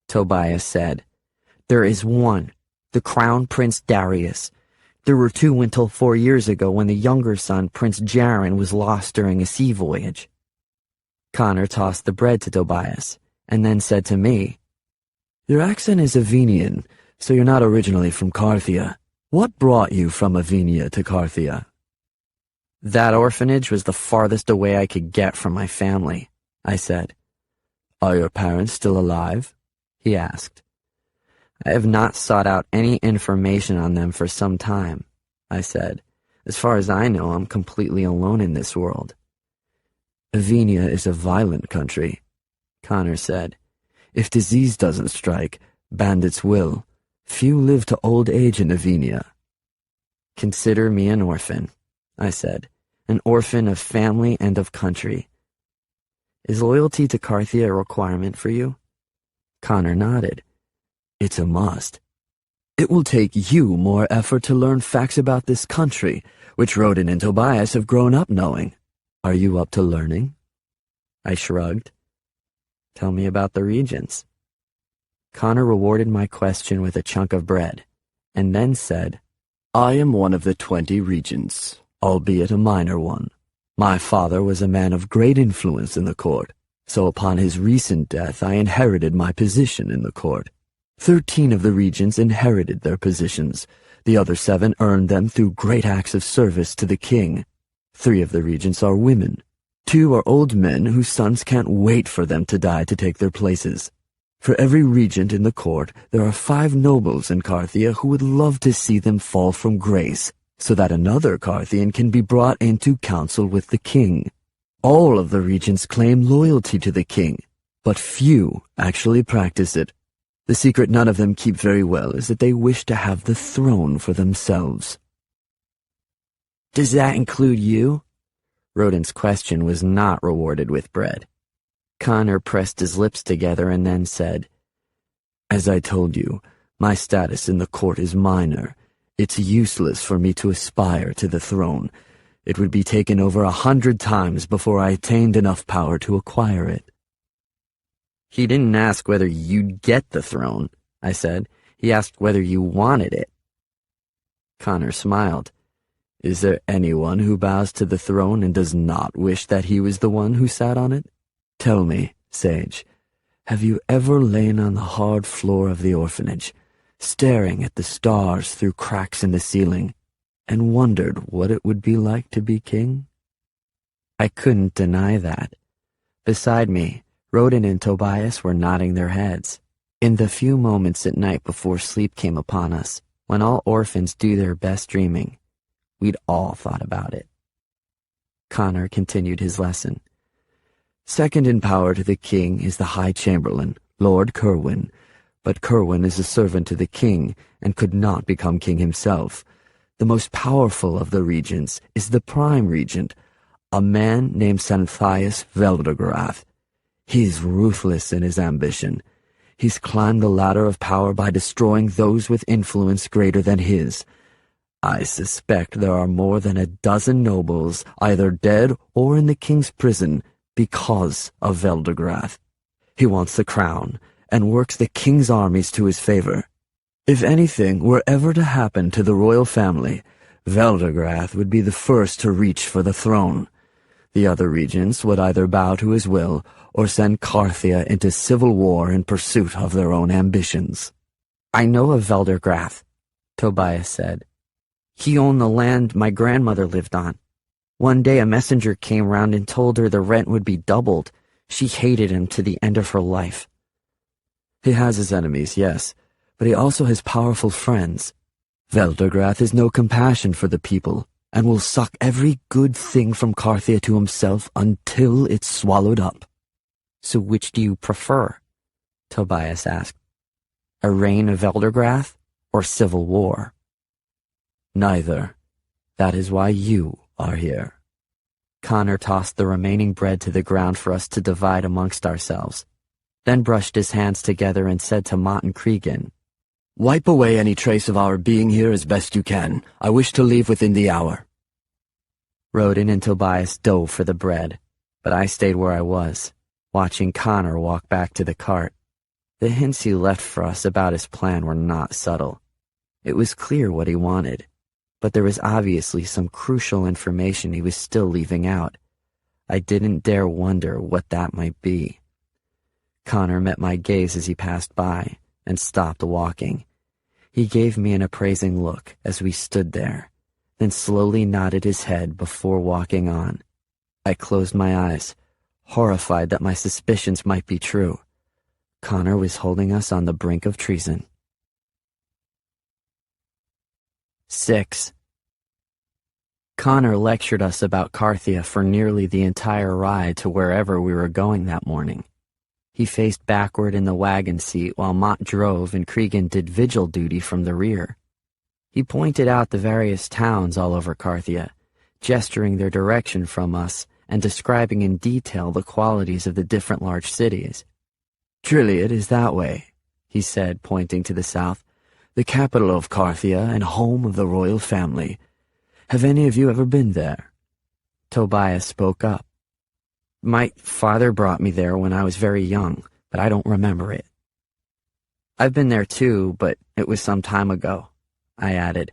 Tobias said. "There is one, the Crown Prince Darius. There were 2 until 4 years ago when the younger son, Prince Jaron, was lost during a sea voyage." Connor tossed the bread to Tobias, and then said to me, "Your accent is Avenian, so you're not originally from Carthia. What brought you from Avenia to Carthia?" "That orphanage was the farthest away I could get from my family," I said. "Are your parents still alive?" he asked. "I have not sought out any information on them for some time," I said. "As far as I know, I'm completely alone in this world." "Avenia is a violent country," Connor said. "If disease doesn't strike, bandits will. Few live to old age in Avenia." "Consider me an orphan," I said. "An orphan of family and of country. Is loyalty to Carthia a requirement for you?" Connor nodded. "It's a must. It will take you more effort to learn facts about this country, which Roden and Tobias have grown up knowing. Are you up to learning?" I shrugged. "Tell me about the regents." Connor rewarded my question with a chunk of bread, and then said, "I am one of the 20 regents, albeit a minor one. My father was a man of great influence in the court, so upon his recent death I inherited my position in the court. 13 of the regents inherited their positions. The other 7 earned them through great acts of service to the king. 3 of the regents are women. 2 are old men whose sons can't wait for them to die to take their places. For every regent in the court, there are 5 nobles in Carthia who would love to see them fall from grace, so that another Carthian can be brought into council with the king. All of the regents claim loyalty to the king, but few actually practice it. The secret none of them keep very well is that they wish to have the throne for themselves." "Does that include you?" Roden's question was not rewarded with bread. Connor pressed his lips together and then said, "As I told you, my status in the court is minor. It's useless for me to aspire to the throne. It would be taken over 100 times before I attained enough power to acquire it." "He didn't ask whether you'd get the throne," I said. "He asked whether you wanted it." Connor smiled. "Is there anyone who bows to the throne and does not wish that he was the one who sat on it? Tell me, Sage, have you ever lain on the hard floor of the orphanage, staring at the stars through cracks in the ceiling, and wondered what it would be like to be king?" I couldn't deny that. Beside me, Roden and Tobias were nodding their heads. In the few moments at night before sleep came upon us, when all orphans do their best dreaming, we'd all thought about it. Connor continued his lesson. "Second in power to the king is the High Chamberlain, Lord Kerwin, but Kerwin is a servant to the king and could not become king himself. The most powerful of the regents is the prime regent, a man named Santhias Veldegrath. He is ruthless in his ambition. He's climbed the ladder of power by destroying those with influence greater than his. I suspect there are more than a dozen nobles either dead or in the king's prison because of Veldegrath. He wants the crown and works the king's armies to his favor. If anything were ever to happen to the royal family, Veldegrath would be the first to reach for the throne. The other regents would either bow to his will or send Carthia into civil war in pursuit of their own ambitions." "I know of Veldegrath," Tobias said. "He owned the land my grandmother lived on. One day a messenger came round and told her the rent would be doubled. She hated him to the end of her life." "He has his enemies, yes, but he also has powerful friends. Veldegrath has no compassion for the people, and will suck every good thing from Carthia to himself until it's swallowed up." "So which do you prefer?" Tobias asked. "A reign of Veldegrath, or civil war? Neither. That is why you are here. Connor tossed the remaining bread to the ground for us to divide amongst ourselves, then brushed his hands together and said to Mott and Cregan, "Wipe away any trace of our being here as best you can. I wish to leave within the hour." Roden and Tobias dove for the bread, but I stayed where I was, watching Connor walk back to the cart. The hints he left for us about his plan were not subtle. It was clear what he wanted, but there was obviously some crucial information he was still leaving out. I didn't dare wonder what that might be. Connor met my gaze as he passed by and stopped walking. He gave me an appraising look as we stood there, then slowly nodded his head before walking on. I closed my eyes, horrified that my suspicions might be true. Connor was holding us on the brink of treason. 6. Connor lectured us about Carthia for nearly the entire ride to wherever we were going that morning. He faced backward in the wagon seat while Mott drove and Cregan did vigil duty from the rear. He pointed out the various towns all over Carthia, gesturing their direction from us and describing in detail the qualities of the different large cities. "Triliad is that way," he said, pointing to the south, "the capital of Carthia and home of the royal family. Have any of you ever been there?" Tobias spoke up. "My father brought me there when I was very young, but I don't remember it." "I've been there too, but it was some time ago," I added.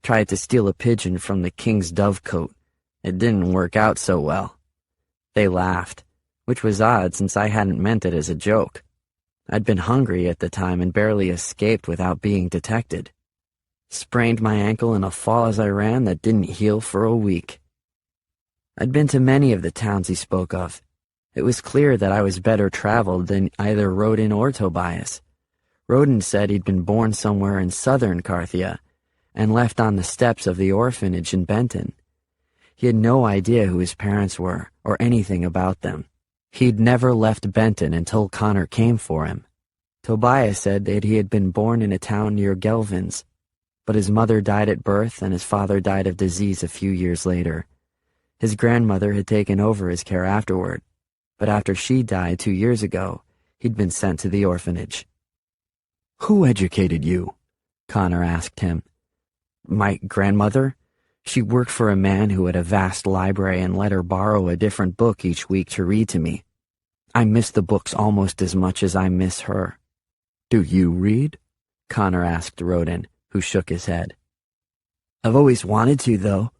"Tried to steal a pigeon from the king's dovecote. It didn't work out so well." They laughed, which was odd since I hadn't meant it as a joke. I'd been hungry at the time and barely escaped without being detected. Sprained my ankle in a fall as I ran that didn't heal for a week. I'd been to many of the towns he spoke of. It was clear that I was better traveled than either Roden or Tobias. Roden said he'd been born somewhere in southern Carthia and left on the steps of the orphanage in Benton. He had no idea who his parents were or anything about them. He'd never left Benton until Connor came for him. Tobias said that he had been born in a town near Gelvins, but his mother died at birth and his father died of disease a few years later. His grandmother had taken over his care afterward, but after she died 2 years ago, he'd been sent to the orphanage. "Who educated you?" Connor asked him. "My grandmother? She worked for a man who had a vast library and let her borrow a different book each week to read to me. I miss the books almost as much as I miss her." "Do you read?" Connor asked Roden, who shook his head. "I've always wanted to, though,"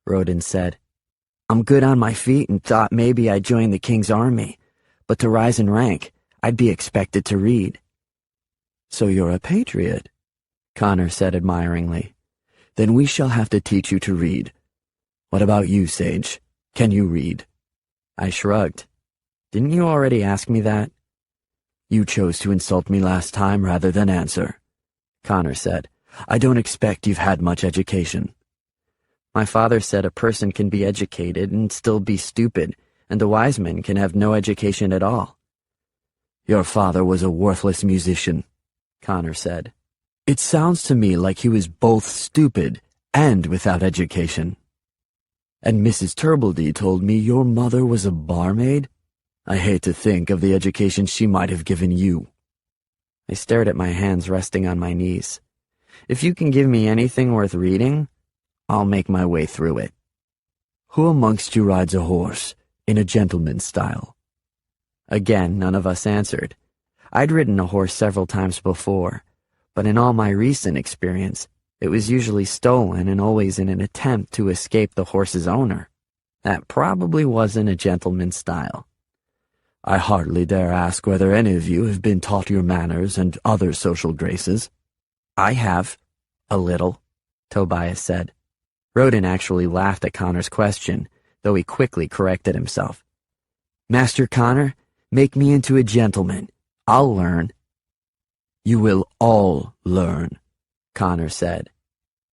Roden said. "I'm good on my feet and thought maybe I'd join the king's army, but to rise in rank, I'd be expected to read." "So you're a patriot," Connor said admiringly. "Then we shall have to teach you to read. What about you, Sage? Can you read?" I shrugged. "Didn't you already ask me that?" "You chose to insult me last time rather than answer," Connor said. "I don't expect you've had much education." "My father said a person can be educated and still be stupid, and a wise man can have no education at all." "Your father was a worthless musician," Connor said. "It sounds to me like he was both stupid and without education." "And Mrs. Turbledy told me your mother was a barmaid? I hate to think of the education she might have given you." I stared at my hands resting on my knees. "If you can give me anything worth reading, I'll make my way through it." "Who amongst you rides a horse, in a gentleman's style?" Again, none of us answered. I'd ridden a horse several times before, but in all my recent experience, it was usually stolen and always in an attempt to escape the horse's owner. That probably wasn't a gentleman's style. "I hardly dare ask whether any of you have been taught your manners and other social graces." "I have. A little," Tobias said. Roden actually laughed at Connor's question, though he quickly corrected himself. "Master Connor, make me into a gentleman. I'll learn." "You will all learn," Connor said.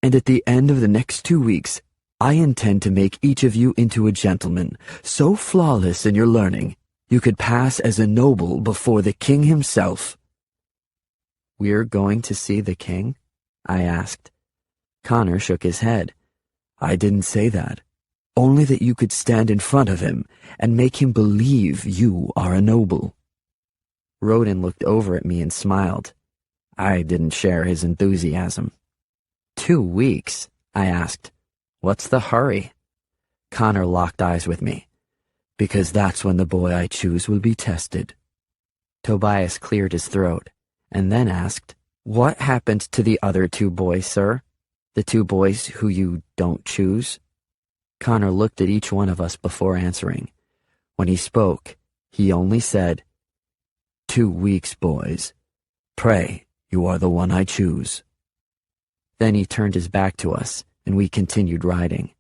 "And at the end of the next 2 weeks, I intend to make each of you into a gentleman, so flawless in your learning, you could pass as a noble before the king himself." "We're going to see the king?" I asked. Connor shook his head. I didn't say that. Only that you could stand in front of him and make him believe you are a noble. Roden looked over at me and smiled. I didn't share his enthusiasm. 2 weeks? I asked. What's the hurry? Connor locked eyes with me. Because that's when the boy I choose will be tested. Tobias cleared his throat, and then asked, What happened to the other 2 boys, sir? The 2 boys who you don't choose? Connor looked at each one of us before answering. When he spoke, he only said, 2 weeks, boys. Pray you are the one I choose. Then he turned his back to us, and we continued riding.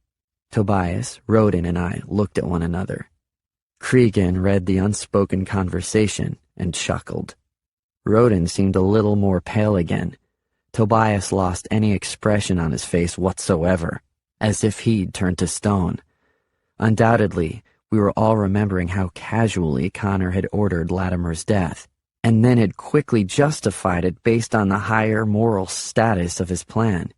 Tobias, Roden, and I looked at one another. Cregan read the unspoken conversation and chuckled. Roden seemed a little more pale again. Tobias lost any expression on his face whatsoever, as if he'd turned to stone. Undoubtedly, we were all remembering how casually Connor had ordered Latimer's death, and then had quickly justified it based on the higher moral status of his plan.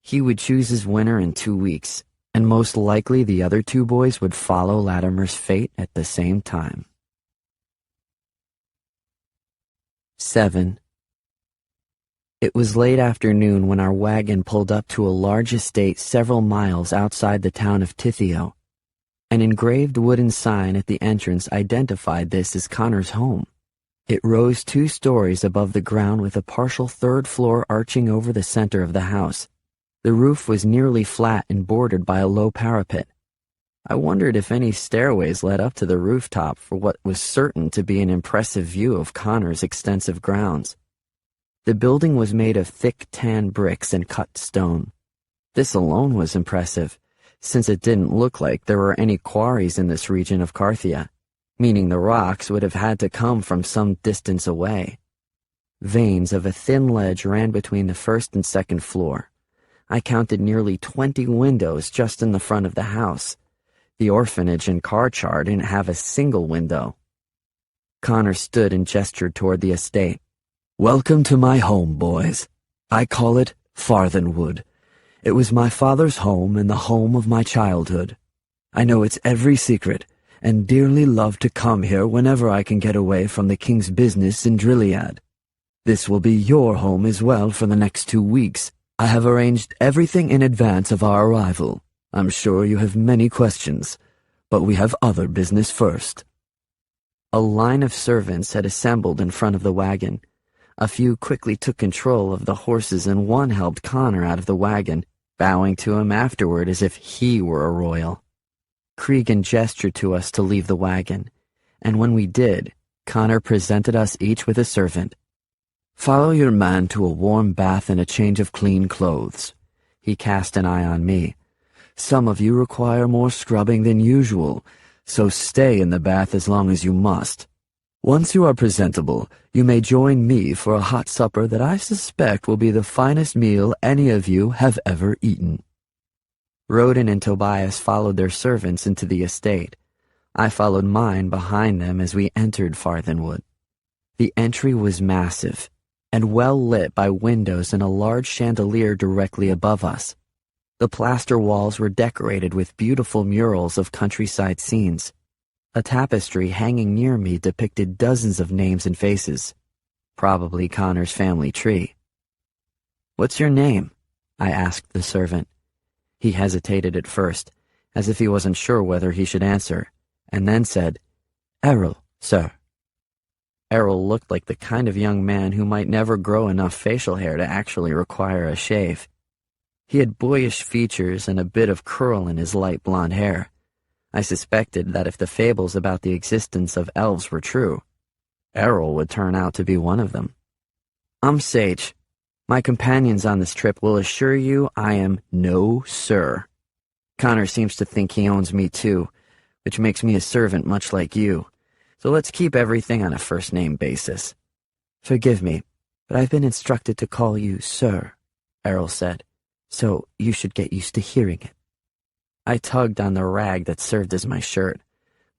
He would choose his winner in 2 weeks, and most likely the other 2 boys would follow Latimer's fate at the same time. 7. It was late afternoon when our wagon pulled up to a large estate several miles outside the town of Tithio. An engraved wooden sign at the entrance identified this as Connor's home. It rose 2 stories above the ground with a partial 3rd floor arching over the center of the house. The roof was nearly flat and bordered by a low parapet. I wondered if any stairways led up to the rooftop for what was certain to be an impressive view of Connor's extensive grounds. The building was made of thick tan bricks and cut stone. This alone was impressive, since it didn't look like there were any quarries in this region of Carthia, meaning the rocks would have had to come from some distance away. Veins of a thin ledge ran between the 1st and 2nd floor. I counted nearly 20 windows just in the front of the house. The orphanage in Carchar didn't have a single window. Connor stood and gestured toward the estate. Welcome to my home, boys. I call it Farthenwood. It was my father's home and the home of my childhood. I know its every secret, and dearly love to come here whenever I can get away from the king's business in Drilliad. This will be your home as well for the next 2 weeks. I have arranged everything in advance of our arrival. I'm sure you have many questions, but we have other business first. A line of servants had assembled in front of the wagon. A few quickly took control of the horses, and one helped Connor out of the wagon, bowing to him afterward as if he were a royal. Cregan gestured to us to leave the wagon, and when we did, Connor presented us each with a servant. Follow your man to a warm bath and a change of clean clothes. He cast an eye on me. Some of you require more scrubbing than usual, so stay in the bath as long as you must. Once you are presentable, you may join me for a hot supper that I suspect will be the finest meal any of you have ever eaten. Roden and Tobias followed their servants into the estate. I followed mine behind them as we entered Farthenwood. The entry was massive, and well lit by windows and a large chandelier directly above us. The plaster walls were decorated with beautiful murals of countryside scenes. A tapestry hanging near me depicted dozens of names and faces, probably Connor's family tree. "What's your name?" I asked the servant. He hesitated at first, as if he wasn't sure whether he should answer, and then said, "Errol, sir." Errol looked like the kind of young man who might never grow enough facial hair to actually require a shave. He had boyish features and a bit of curl in his light blonde hair. I suspected that if the fables about the existence of elves were true, Errol would turn out to be one of them. "I'm Sage. My companions on this trip will assure you I am no sir. Connor seems to think he owns me too, which makes me a servant much like you. So let's keep everything on a first-name basis." "Forgive me, but I've been instructed to call you sir," Errol said, "so you should get used to hearing it." I tugged on the rag that served as my shirt.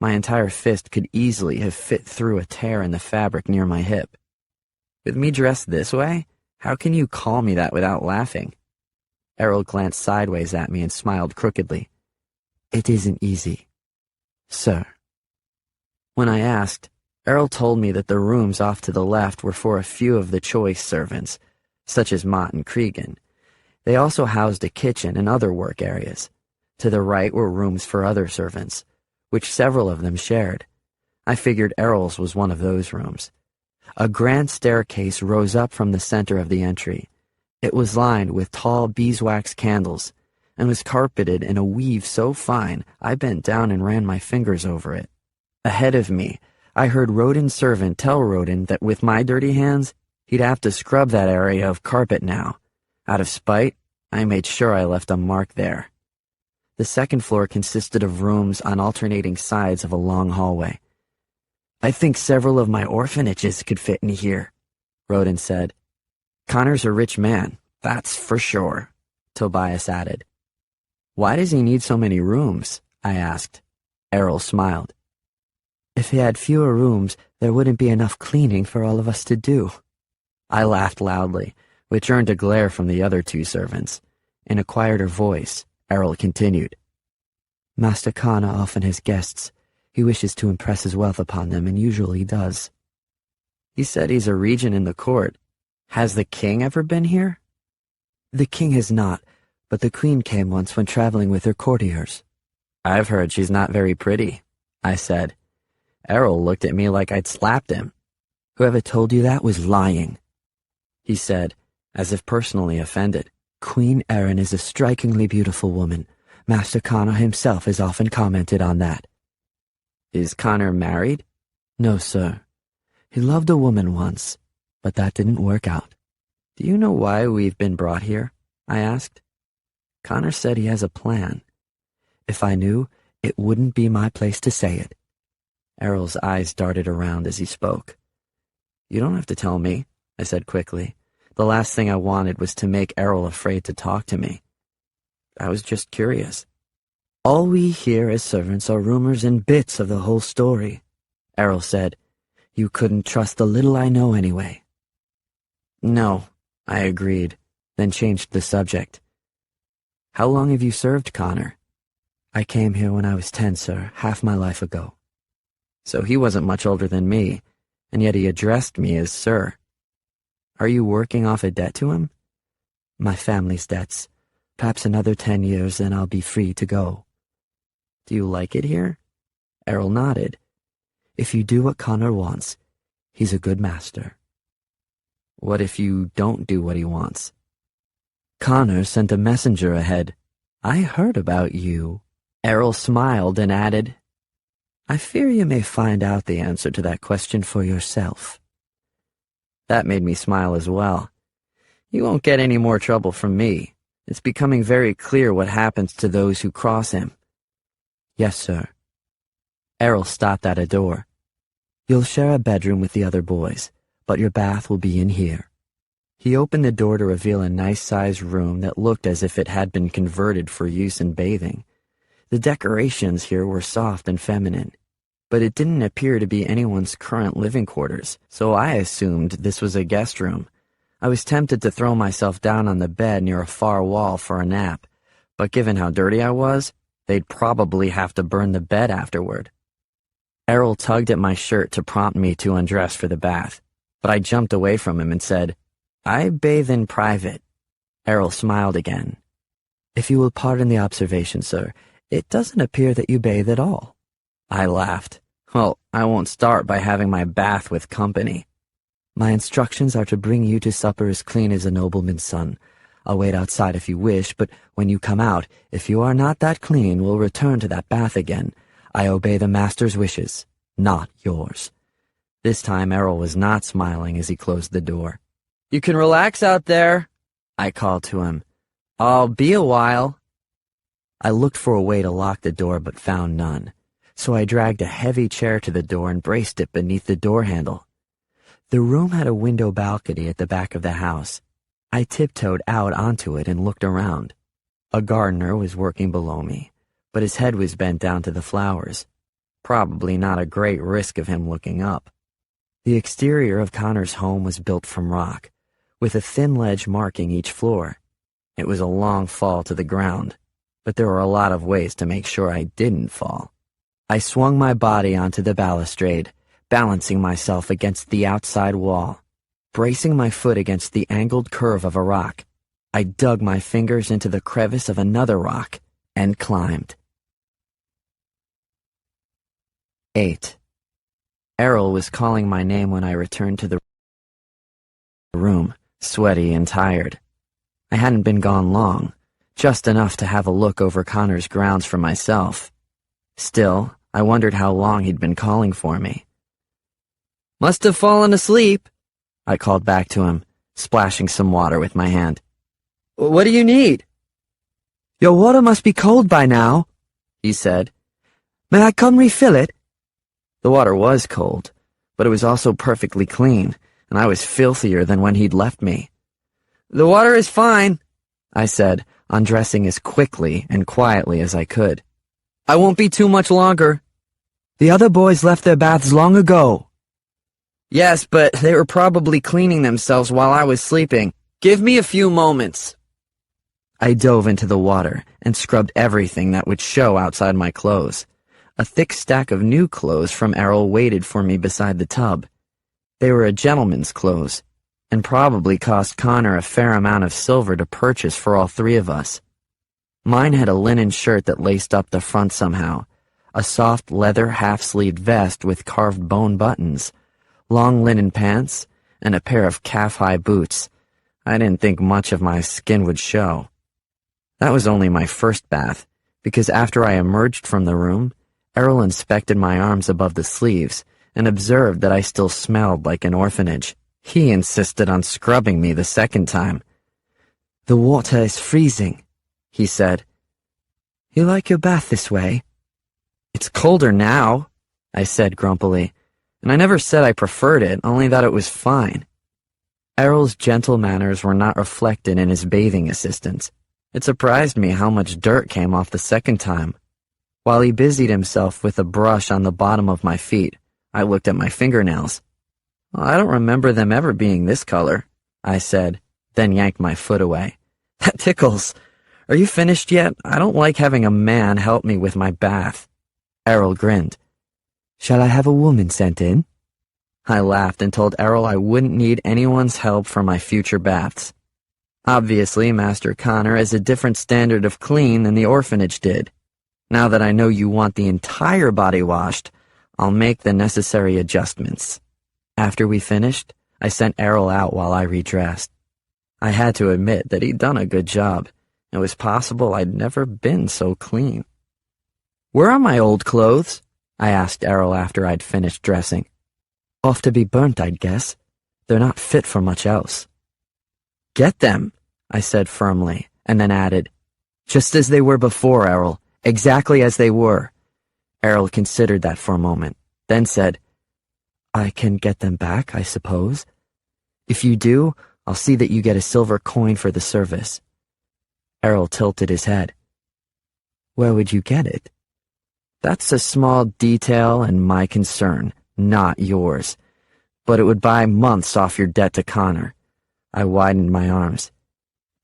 My entire fist could easily have fit through a tear in the fabric near my hip. "With me dressed this way, How can you call me that without laughing? Errol glanced sideways at me and smiled crookedly. It isn't easy, sir. When I asked, Errol told me that the rooms off to the left were for a few of the choice servants, such as Mott and Cregan. They also housed a kitchen and other work areas. To the right were rooms for other servants, which several of them shared. I figured Errol's was one of those rooms. A grand staircase rose up from the center of the entry. It was lined with tall beeswax candles and was carpeted in a weave so fine I bent down and ran my fingers over it. Ahead of me, I heard Rodin's servant tell Rodin that with my dirty hands, he'd have to scrub that area of carpet now. Out of spite, I made sure I left a mark there. The second floor consisted of rooms on alternating sides of a long hallway. I think several of my orphanages could fit in here, Rodin said. Connor's a rich man, that's for sure, Tobias added. Why does he need so many rooms? I asked. Errol smiled. If he had fewer rooms, there wouldn't be enough cleaning for all of us to do. I laughed loudly, which earned a glare from the other two servants. In a quieter voice, Errol continued. Master Connor often has guests. He wishes to impress his wealth upon them, and usually does. He said he's a regent in the court. Has the king ever been here? The king has not, but the queen came once when traveling with her courtiers. I've heard she's not very pretty, I said. Errol looked at me like I'd slapped him. Whoever told you that was lying, he said, as if personally offended. Queen Erin is a strikingly beautiful woman. Master Connor himself has often commented on that. Is Connor married? No, sir. He loved a woman once, but that didn't work out. Do you know why we've been brought here? I asked. Connor said he has a plan. If I knew, it wouldn't be my place to say it. Errol's eyes darted around as he spoke. You don't have to tell me, I said quickly. The last thing I wanted was to make Errol afraid to talk to me. I was just curious. All we hear as servants are rumors and bits of the whole story, Errol said. You couldn't trust the little I know anyway. No, I agreed, then changed the subject. How long have you served Connor? I came here when I was 10, sir, half my life ago. So he wasn't much older than me, and yet he addressed me as sir. Are you working off a debt to him? My family's debts. Perhaps another 10 years, then I'll be free to go. Do you like it here? Errol nodded. If you do what Connor wants, he's a good master. What if you don't do what he wants? Connor sent a messenger ahead. I heard about you. Errol smiled and added, I fear you may find out the answer to that question for yourself. That made me smile as well. You won't get any more trouble from me. It's becoming very clear what happens to those who cross him. Yes, sir. Errol stopped at a door. You'll share a bedroom with the other boys, but your bath will be in here. He opened the door to reveal a nice-sized room that looked as if it had been converted for use in bathing. The decorations here were soft and feminine, but it didn't appear to be anyone's current living quarters, so I assumed this was a guest room. I was tempted to throw myself down on the bed near a far wall for a nap, but given how dirty I was, they'd probably have to burn the bed afterward. Errol tugged at my shirt to prompt me to undress for the bath, but I jumped away from him and said, I bathe in private. Errol smiled again. If you will pardon the observation, sir, it doesn't appear that you bathe at all. I laughed. Well, I won't start by having my bath with company. My instructions are to bring you to supper as clean as a nobleman's son. I'll wait outside if you wish, but when you come out, if you are not that clean, we'll return to that bath again. I obey the master's wishes, not yours. This time Errol was not smiling as he closed the door. You can relax out there, I called to him. I'll be a while. I looked for a way to lock the door but found none, so I dragged a heavy chair to the door and braced it beneath the door handle. The room had a window balcony at the back of the house. I tiptoed out onto it and looked around. A gardener was working below me, but his head was bent down to the flowers. Probably not a great risk of him looking up. The exterior of Connor's home was built from rock, with a thin ledge marking each floor. It was a long fall to the ground, but there were a lot of ways to make sure I didn't fall. I swung my body onto the balustrade, balancing myself against the outside wall. Bracing my foot against the angled curve of a rock, I dug my fingers into the crevice of another rock and climbed. 8. Errol was calling my name when I returned to the room, sweaty and tired. I hadn't been gone long, just enough to have a look over Connor's grounds for myself. Still, I wondered how long he'd been calling for me. "Must have fallen asleep," I called back to him, splashing some water with my hand. "What do you need?" "Your water must be cold by now," he said. "May I come refill it?" The water was cold, but it was also perfectly clean, and I was filthier than when he'd left me. "The water is fine," I said, undressing as quickly and quietly as I could. "I won't be too much longer." "The other boys left their baths long ago." "Yes, but they were probably cleaning themselves while I was sleeping. Give me a few moments." I dove into the water and scrubbed everything that would show outside my clothes. A thick stack of new clothes from Errol waited for me beside the tub. They were a gentleman's clothes, and probably cost Connor a fair amount of silver to purchase for all three of us. Mine had a linen shirt that laced up the front somehow, a soft leather half-sleeved vest with carved bone buttons, long linen pants, and a pair of calf-high boots. I didn't think much of my skin would show. That was only my first bath, because after I emerged from the room, Errol inspected my arms above the sleeves and observed that I still smelled like an orphanage. He insisted on scrubbing me the second time. "The water is freezing," he said. "You like your bath this way?" "It's colder now," I said grumpily, and I never said I preferred it, only that it was fine. Errol's gentle manners were not reflected in his bathing assistants. It surprised me how much dirt came off the second time. While he busied himself with a brush on the bottom of my feet, I looked at my fingernails. "I don't remember them ever being this color," I said, then yanked my foot away. "That tickles. Are you finished yet? I don't like having a man help me with my bath." Errol grinned. "Shall I have a woman sent in?" I laughed and told Errol I wouldn't need anyone's help for my future baths. Obviously, Master Connor has a different standard of clean than the orphanage did. Now that I know you want the entire body washed, I'll make the necessary adjustments. After we finished, I sent Errol out while I redressed. I had to admit that he'd done a good job. It was possible I'd never been so clean. "Where are my old clothes?" I asked Errol after I'd finished dressing. "Off to be burnt, I'd guess. They're not fit for much else." "Get them," I said firmly, and then added, "Just as they were before, Errol. Exactly as they were." Errol considered that for a moment, then said, "I can get them back, I suppose." "If you do, I'll see that you get a silver coin for the service." Errol tilted his head. "Where would you get it?" "That's a small detail and my concern, not yours. But it would buy months off your debt to Connor." I widened my arms.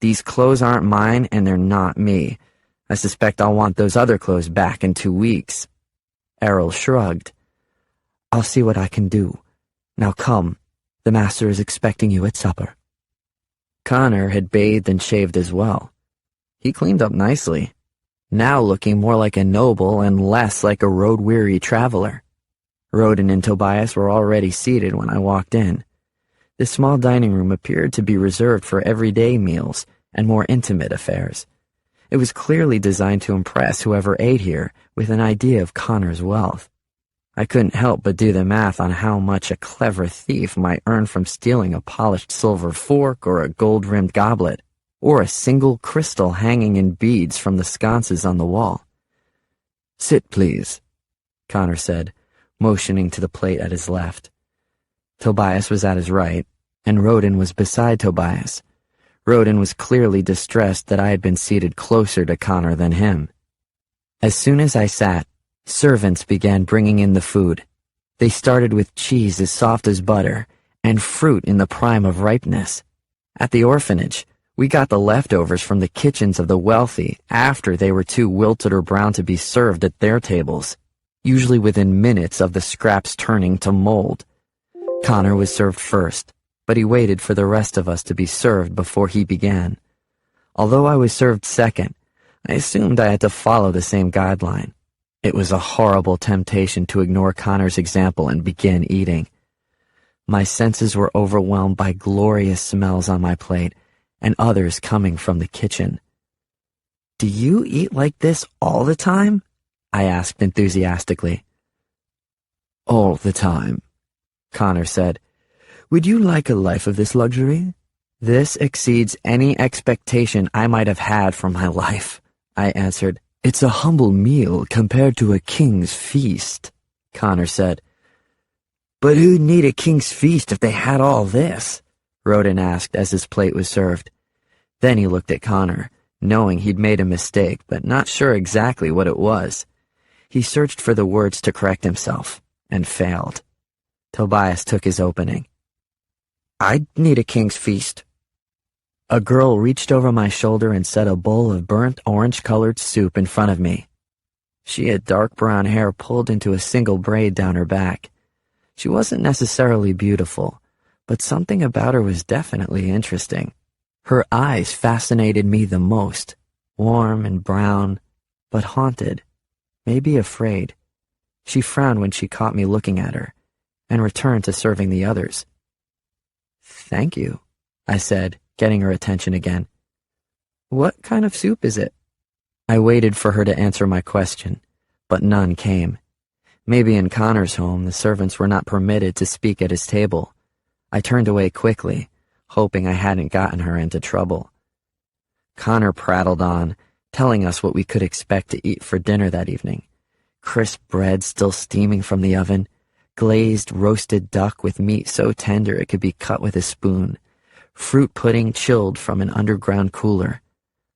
"These clothes aren't mine and they're not me. I suspect I'll want those other clothes back in 2 weeks." Errol shrugged. "I'll see what I can do. Now come, the master is expecting you at supper." Connor had bathed and shaved as well. He cleaned up nicely, now looking more like a noble and less like a road-weary traveler. Roden and Tobias were already seated when I walked in. The small dining room appeared to be reserved for everyday meals and more intimate affairs. It was clearly designed to impress whoever ate here with an idea of Connor's wealth. I couldn't help but do the math on how much a clever thief might earn from stealing a polished silver fork or a gold-rimmed goblet, or a single crystal hanging in beads from the sconces on the wall. "Sit, please," Connor said, motioning to the plate at his left. Tobias was at his right, and Roden was beside Tobias. Roden was clearly distressed that I had been seated closer to Connor than him. As soon as I sat, servants began bringing in the food. They started with cheese as soft as butter and fruit in the prime of ripeness. At the orphanage, we got the leftovers from the kitchens of the wealthy after they were too wilted or brown to be served at their tables, usually within minutes of the scraps turning to mold. Connor was served first, but he waited for the rest of us to be served before he began. Although I was served second, I assumed I had to follow the same guideline. It was a horrible temptation to ignore Connor's example and begin eating. My senses were overwhelmed by glorious smells on my plate and others coming from the kitchen. "Do you eat like this all the time?" I asked enthusiastically. "All the time," Connor said. "Would you like a life of this luxury?" "This exceeds any expectation I might have had for my life," I answered. "It's a humble meal compared to a king's feast," Connor said. "But who'd need a king's feast if they had all this?" Rodin asked as his plate was served. Then he looked at Connor, knowing he'd made a mistake, but not sure exactly what it was. He searched for the words to correct himself, and failed. Tobias took his opening. "I'd need a king's feast." A girl reached over my shoulder and set a bowl of burnt orange-colored soup in front of me. She had dark brown hair pulled into a single braid down her back. She wasn't necessarily beautiful, but something about her was definitely interesting. Her eyes fascinated me the most, warm and brown, but haunted, maybe afraid. She frowned when she caught me looking at her, and returned to serving the others. "Thank you," I said, getting her attention again. "What kind of soup is it?" I waited for her to answer my question, but none came. Maybe in Connor's home the servants were not permitted to speak at his table. I turned away quickly, hoping I hadn't gotten her into trouble. Connor prattled on, telling us what we could expect to eat for dinner that evening. Crisp bread still steaming from the oven, glazed roasted duck with meat so tender it could be cut with a spoon, fruit pudding chilled from an underground cooler.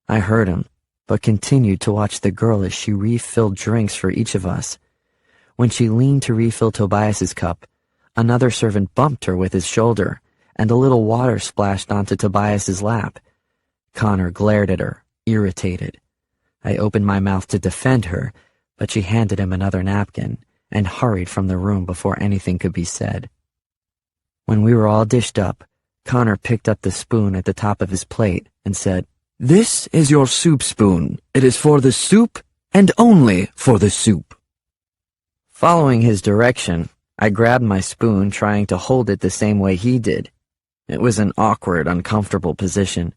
I heard him, but continued to watch the girl as she refilled drinks for each of us. When she leaned to refill Tobias's cup, another servant bumped her with his shoulder, and a little water splashed onto Tobias's lap. Connor glared at her, irritated. I opened my mouth to defend her, but she handed him another napkin and hurried from the room before anything could be said. When we were all dished up, Connor picked up the spoon at the top of his plate and said, "This is your soup spoon. It is for the soup and only for the soup." Following his direction, I grabbed my spoon, trying to hold it the same way he did. It was an awkward, uncomfortable position.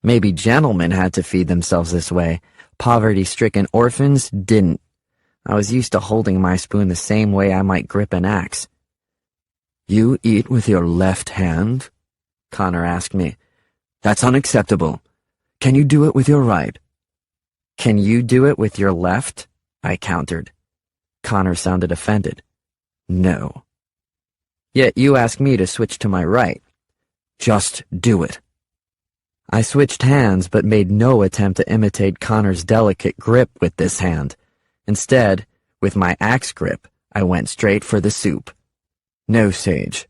Maybe gentlemen had to feed themselves this way. Poverty-stricken orphans didn't. I was used to holding my spoon the same way I might grip an axe. "You eat with your left hand?" Connor asked me. "That's unacceptable. Can you do it with your right?" "Can you do it with your left?" I countered. Connor sounded offended. "No." "Yet you asked me to switch to my right." "Just do it." I switched hands but made no attempt to imitate Connor's delicate grip with this hand. Instead, with my axe grip, I went straight for the soup. "No, Sage,"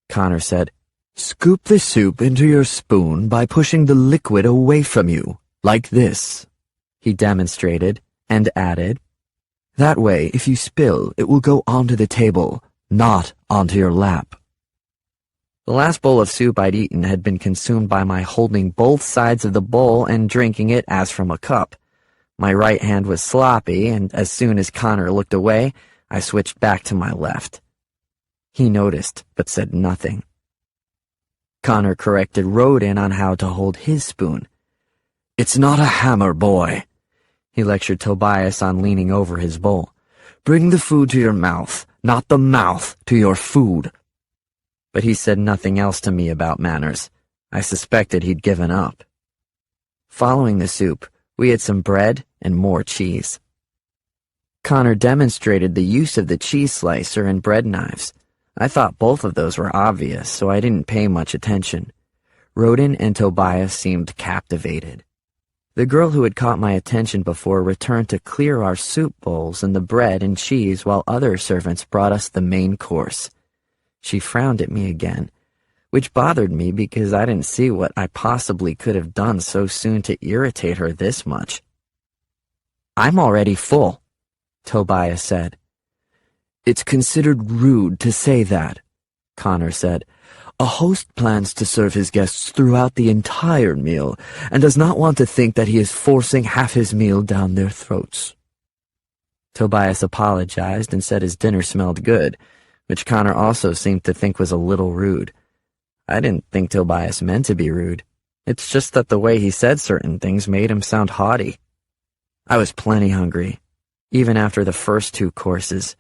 Connor said. "Scoop the soup into your spoon by pushing the liquid away from you, like this." He demonstrated, and added, "That way, if you spill, it will go onto the table, not onto your lap." The last bowl of soup I'd eaten had been consumed by my holding both sides of the bowl and drinking it as from a cup. My right hand was sloppy, and as soon as Connor looked away, I switched back to my left. He noticed, but said nothing. Connor corrected Rodin on how to hold his spoon. "It's not a hammer, boy," he lectured Tobias on leaning over his bowl. "Bring the food to your mouth, not the mouth to your food." But he said nothing else to me about manners. I suspected he'd given up. Following the soup, we had some bread and more cheese. Connor demonstrated the use of the cheese slicer and bread knives. I thought both of those were obvious, so I didn't pay much attention. Rodin and Tobias seemed captivated. The girl who had caught my attention before returned to clear our soup bowls and the bread and cheese while other servants brought us the main course. She frowned at me again, which bothered me because I didn't see what I possibly could have done so soon to irritate her this much. "I'm already full," Tobias said. "It's considered rude to say that," Connor said. "A host plans to serve his guests throughout the entire meal and does not want to think that he is forcing half his meal down their throats." Tobias apologized and said his dinner smelled good, which Connor also seemed to think was a little rude. I didn't think Tobias meant to be rude. It's just that the way he said certain things made him sound haughty. I was plenty hungry, even after the first 2 courses.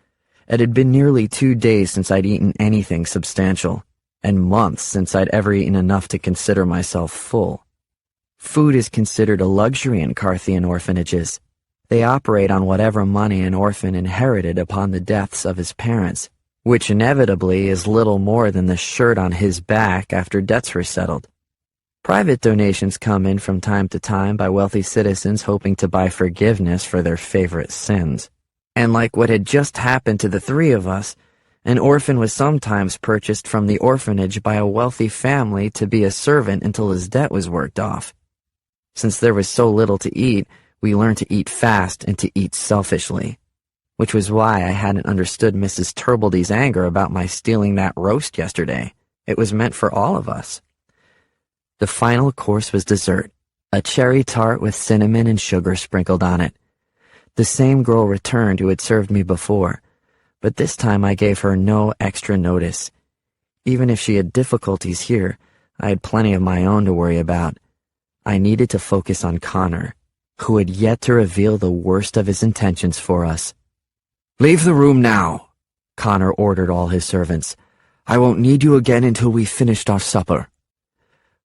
It had been nearly 2 days since I'd eaten anything substantial, and months since I'd ever eaten enough to consider myself full. Food is considered a luxury in Carthian orphanages. They operate on whatever money an orphan inherited upon the deaths of his parents, which inevitably is little more than the shirt on his back after debts were settled. Private donations come in from time to time by wealthy citizens hoping to buy forgiveness for their favorite sins. And like what had just happened to the 3 of us, an orphan was sometimes purchased from the orphanage by a wealthy family to be a servant until his debt was worked off. Since there was so little to eat, we learned to eat fast and to eat selfishly, which was why I hadn't understood Mrs. Turbledy's anger about my stealing that roast yesterday. It was meant for all of us. The final course was dessert, a cherry tart with cinnamon and sugar sprinkled on it. The same girl returned who had served me before, but this time I gave her no extra notice. Even if she had difficulties here, I had plenty of my own to worry about. I needed to focus on Connor, who had yet to reveal the worst of his intentions for us. "Leave the room now," Connor ordered all his servants. "I won't need you again until we've finished our supper."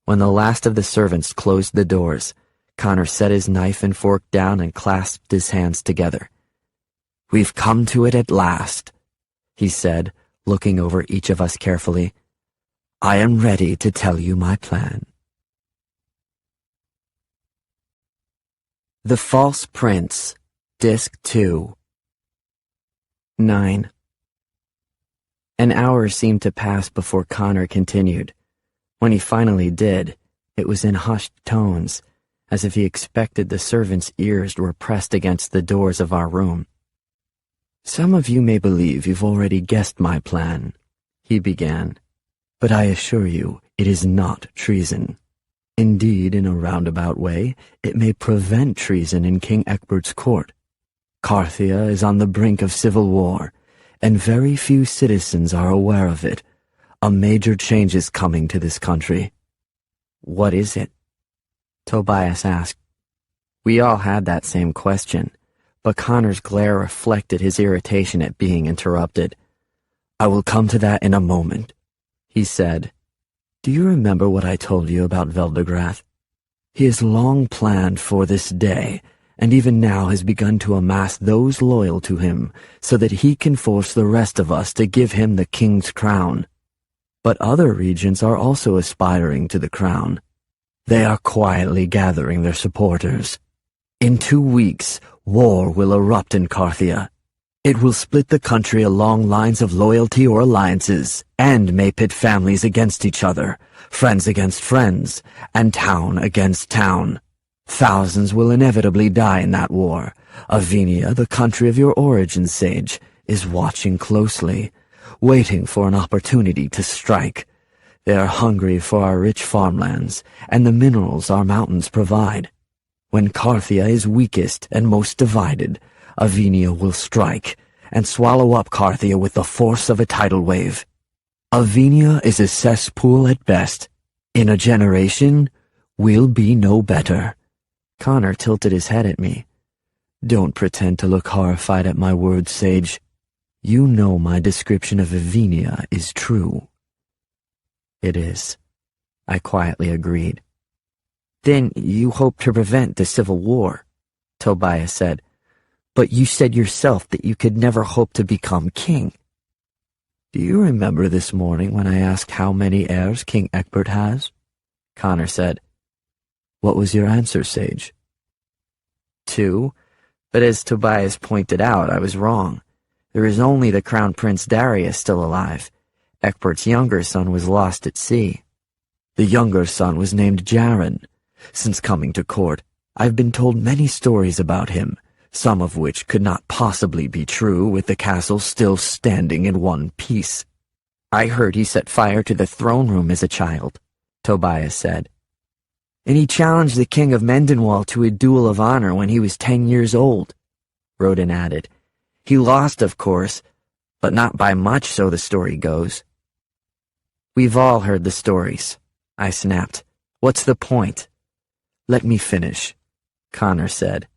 When the last of the servants closed the doors, Connor set his knife and fork down and clasped his hands together. "We've come to it at last," he said, looking over each of us carefully. "I am ready to tell you my plan." The False Prince, Disc 2. 9. An hour seemed to pass before Connor continued. When he finally did, it was in hushed tones, as if he expected the servants' ears were pressed against the doors of our room. "Some of you may believe you've already guessed my plan," he began, "but I assure you it is not treason. Indeed, in a roundabout way, it may prevent treason in King Ecbert's court. Carthia is on the brink of civil war, and very few citizens are aware of it. A major change is coming to this country." "What is it?" Tobias asked. We all had that same question, but Connor's glare reflected his irritation at being interrupted. "I will come to that in a moment," he said. "Do you remember what I told you about Veldegrath? He has long planned for this day, and even now has begun to amass those loyal to him so that he can force the rest of us to give him the king's crown. But other regions are also aspiring to the crown. They are quietly gathering their supporters. In 2 weeks, war will erupt in Carthia. It will split the country along lines of loyalty or alliances, and may pit families against each other, friends against friends, and town against town. Thousands will inevitably die in that war. Avenia, the country of your origin, Sage, is watching closely, waiting for an opportunity to strike. They are hungry for our rich farmlands, and the minerals our mountains provide. When Carthia is weakest and most divided, Avenia will strike, and swallow up Carthia with the force of a tidal wave. Avenia is a cesspool at best. In a generation, we'll be no better." Connor tilted his head at me. "Don't pretend to look horrified at my words, Sage. You know my description of Avenia is true." "It is," I quietly agreed. "Then you hope to prevent the civil war," Tobias said. "But you said yourself that you could never hope to become king." "Do you remember this morning when I asked how many heirs King Ecbert has?" Connor said. "What was your answer, Sage?" 2, but as Tobias pointed out, I was wrong. There is only the Crown Prince Darius still alive, Ecbert's younger son was lost at sea. The younger son was named Jaren. Since coming to court, I've been told many stories about him, some of which could not possibly be true with the castle still standing in one piece. I heard he set fire to the throne room as a child, Tobias said. And he challenged the king of Mendenwall to a duel of honor when he was 10 years old, Rodin added. He lost, of course, but not by much, so the story goes. We've all heard the stories, I snapped. What's the point? Let me finish, Connor said.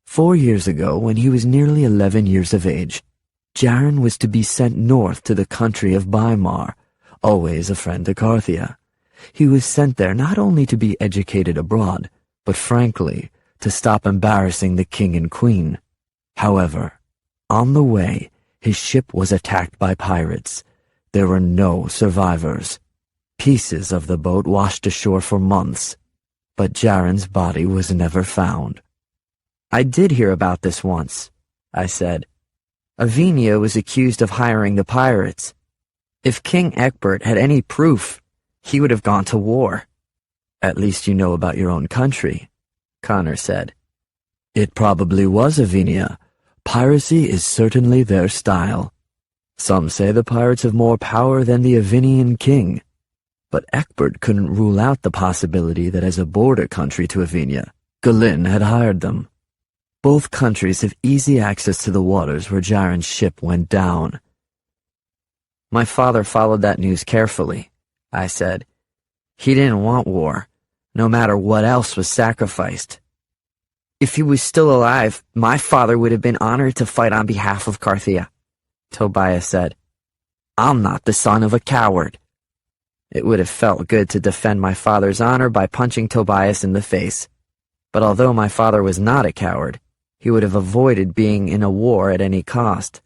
4 years ago, when he was nearly 11 years of age, Jaren was to be sent north to the country of Bymar, always a friend to Carthia. He was sent there not only to be educated abroad, but frankly, to stop embarrassing the king and queen. However, on the way, his ship was attacked by pirates. There were no survivors. Pieces of the boat washed ashore for months, but Jaren's body was never found. I did hear about this once, I said. Avenia was accused of hiring the pirates. If King Ecbert had any proof, he would have gone to war. At least you know about your own country, Connor said. It probably was Avenia. Piracy is certainly their style. Some say the pirates have more power than the Avenian king. But Ecbert couldn't rule out the possibility that as a border country to Avenia, Galin had hired them. Both countries have easy access to the waters where Jaren's ship went down. My father followed that news carefully, I said. He didn't want war, no matter what else was sacrificed. If he was still alive, my father would have been honored to fight on behalf of Carthia, Tobias said. I'm not the son of a coward. It would have felt good to defend my father's honor by punching Tobias in the face. But although my father was not a coward, he would have avoided being in a war at any cost.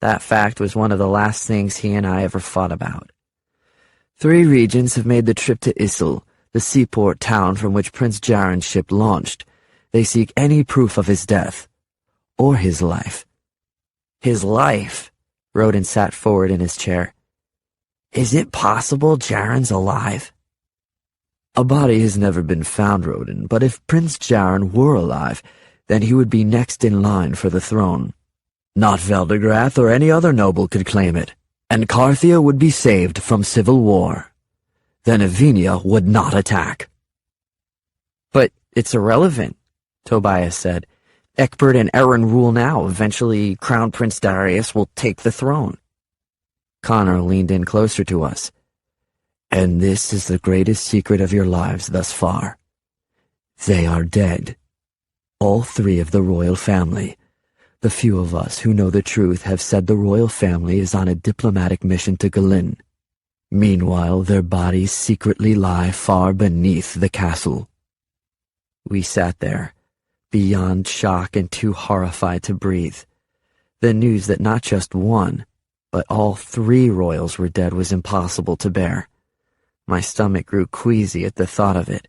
That fact was one of the last things he and I ever fought about. 3 regents have made the trip to Issel, the seaport town from which Prince Jaren's ship launched. They seek any proof of his death, or his life. His life? Rodin sat forward in his chair. Is it possible Jaren's alive? A body has never been found, Rodin, but if Prince Jaren were alive, then he would be next in line for the throne. Not Veldegrath or any other noble could claim it, and Carthia would be saved from civil war. Then Avenia would not attack. But it's irrelevant, Tobias said. Ecbert and Eren rule now. Eventually, Crown Prince Darius will take the throne. Connor leaned in closer to us. And this is the greatest secret of your lives thus far. They are dead. All 3 of the royal family. The few of us who know the truth have said the royal family is on a diplomatic mission to Galin. Meanwhile, their bodies secretly lie far beneath the castle. We sat there, beyond shock and too horrified to breathe. The news that not just one, but all 3 royals were dead was impossible to bear. My stomach grew queasy at the thought of it,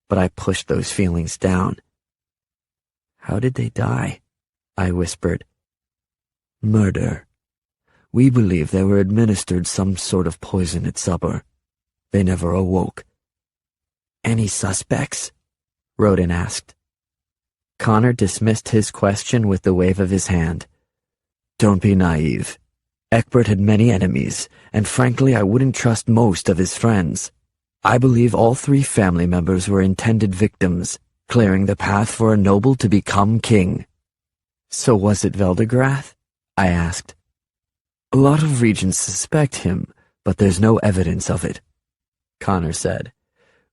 but I pushed those feelings down. How did they die? I whispered. Murder. We believe they were administered some sort of poison at supper. They never awoke. Any suspects? Rodin asked. Connor dismissed his question with the wave of his hand. Don't be naive. Ecbert had many enemies, and frankly I wouldn't trust most of his friends. I believe all 3 family members were intended victims, clearing the path for a noble to become king. So was it Veldegrath? I asked. A lot of regents suspect him, but there's no evidence of it, Connor said.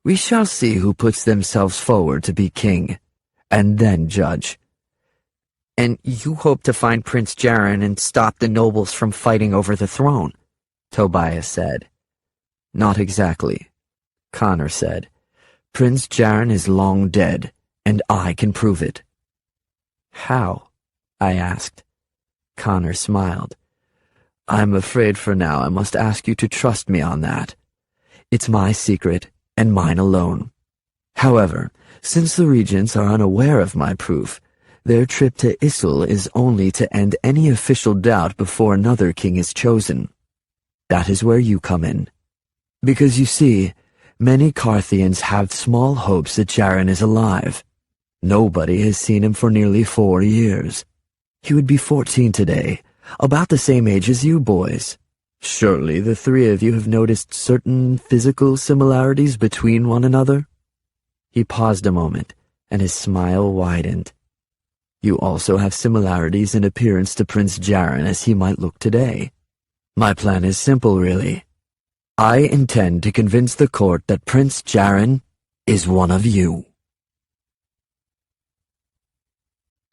We shall see who puts themselves forward to be king, and then judge. And you hope to find Prince Jaren and stop the nobles from fighting over the throne, Tobias said. Not exactly, Connor said. Prince Jaren is long dead, and I can prove it. How? I asked. Connor smiled. I'm afraid for now I must ask you to trust me on that. It's my secret, and mine alone. However, since the regents are unaware of my proof, their trip to Issel is only to end any official doubt before another king is chosen. That is where you come in. Because you see, many Carthians have small hopes that Jaren is alive. Nobody has seen him for nearly 4 years. He would be 14 today, about the same age as you boys. Surely the three of you have noticed certain physical similarities between one another? He paused a moment, and his smile widened. You also have similarities in appearance to Prince Jaren as he might look today. My plan is simple, really. I intend to convince the court that Prince Jaren is one of you.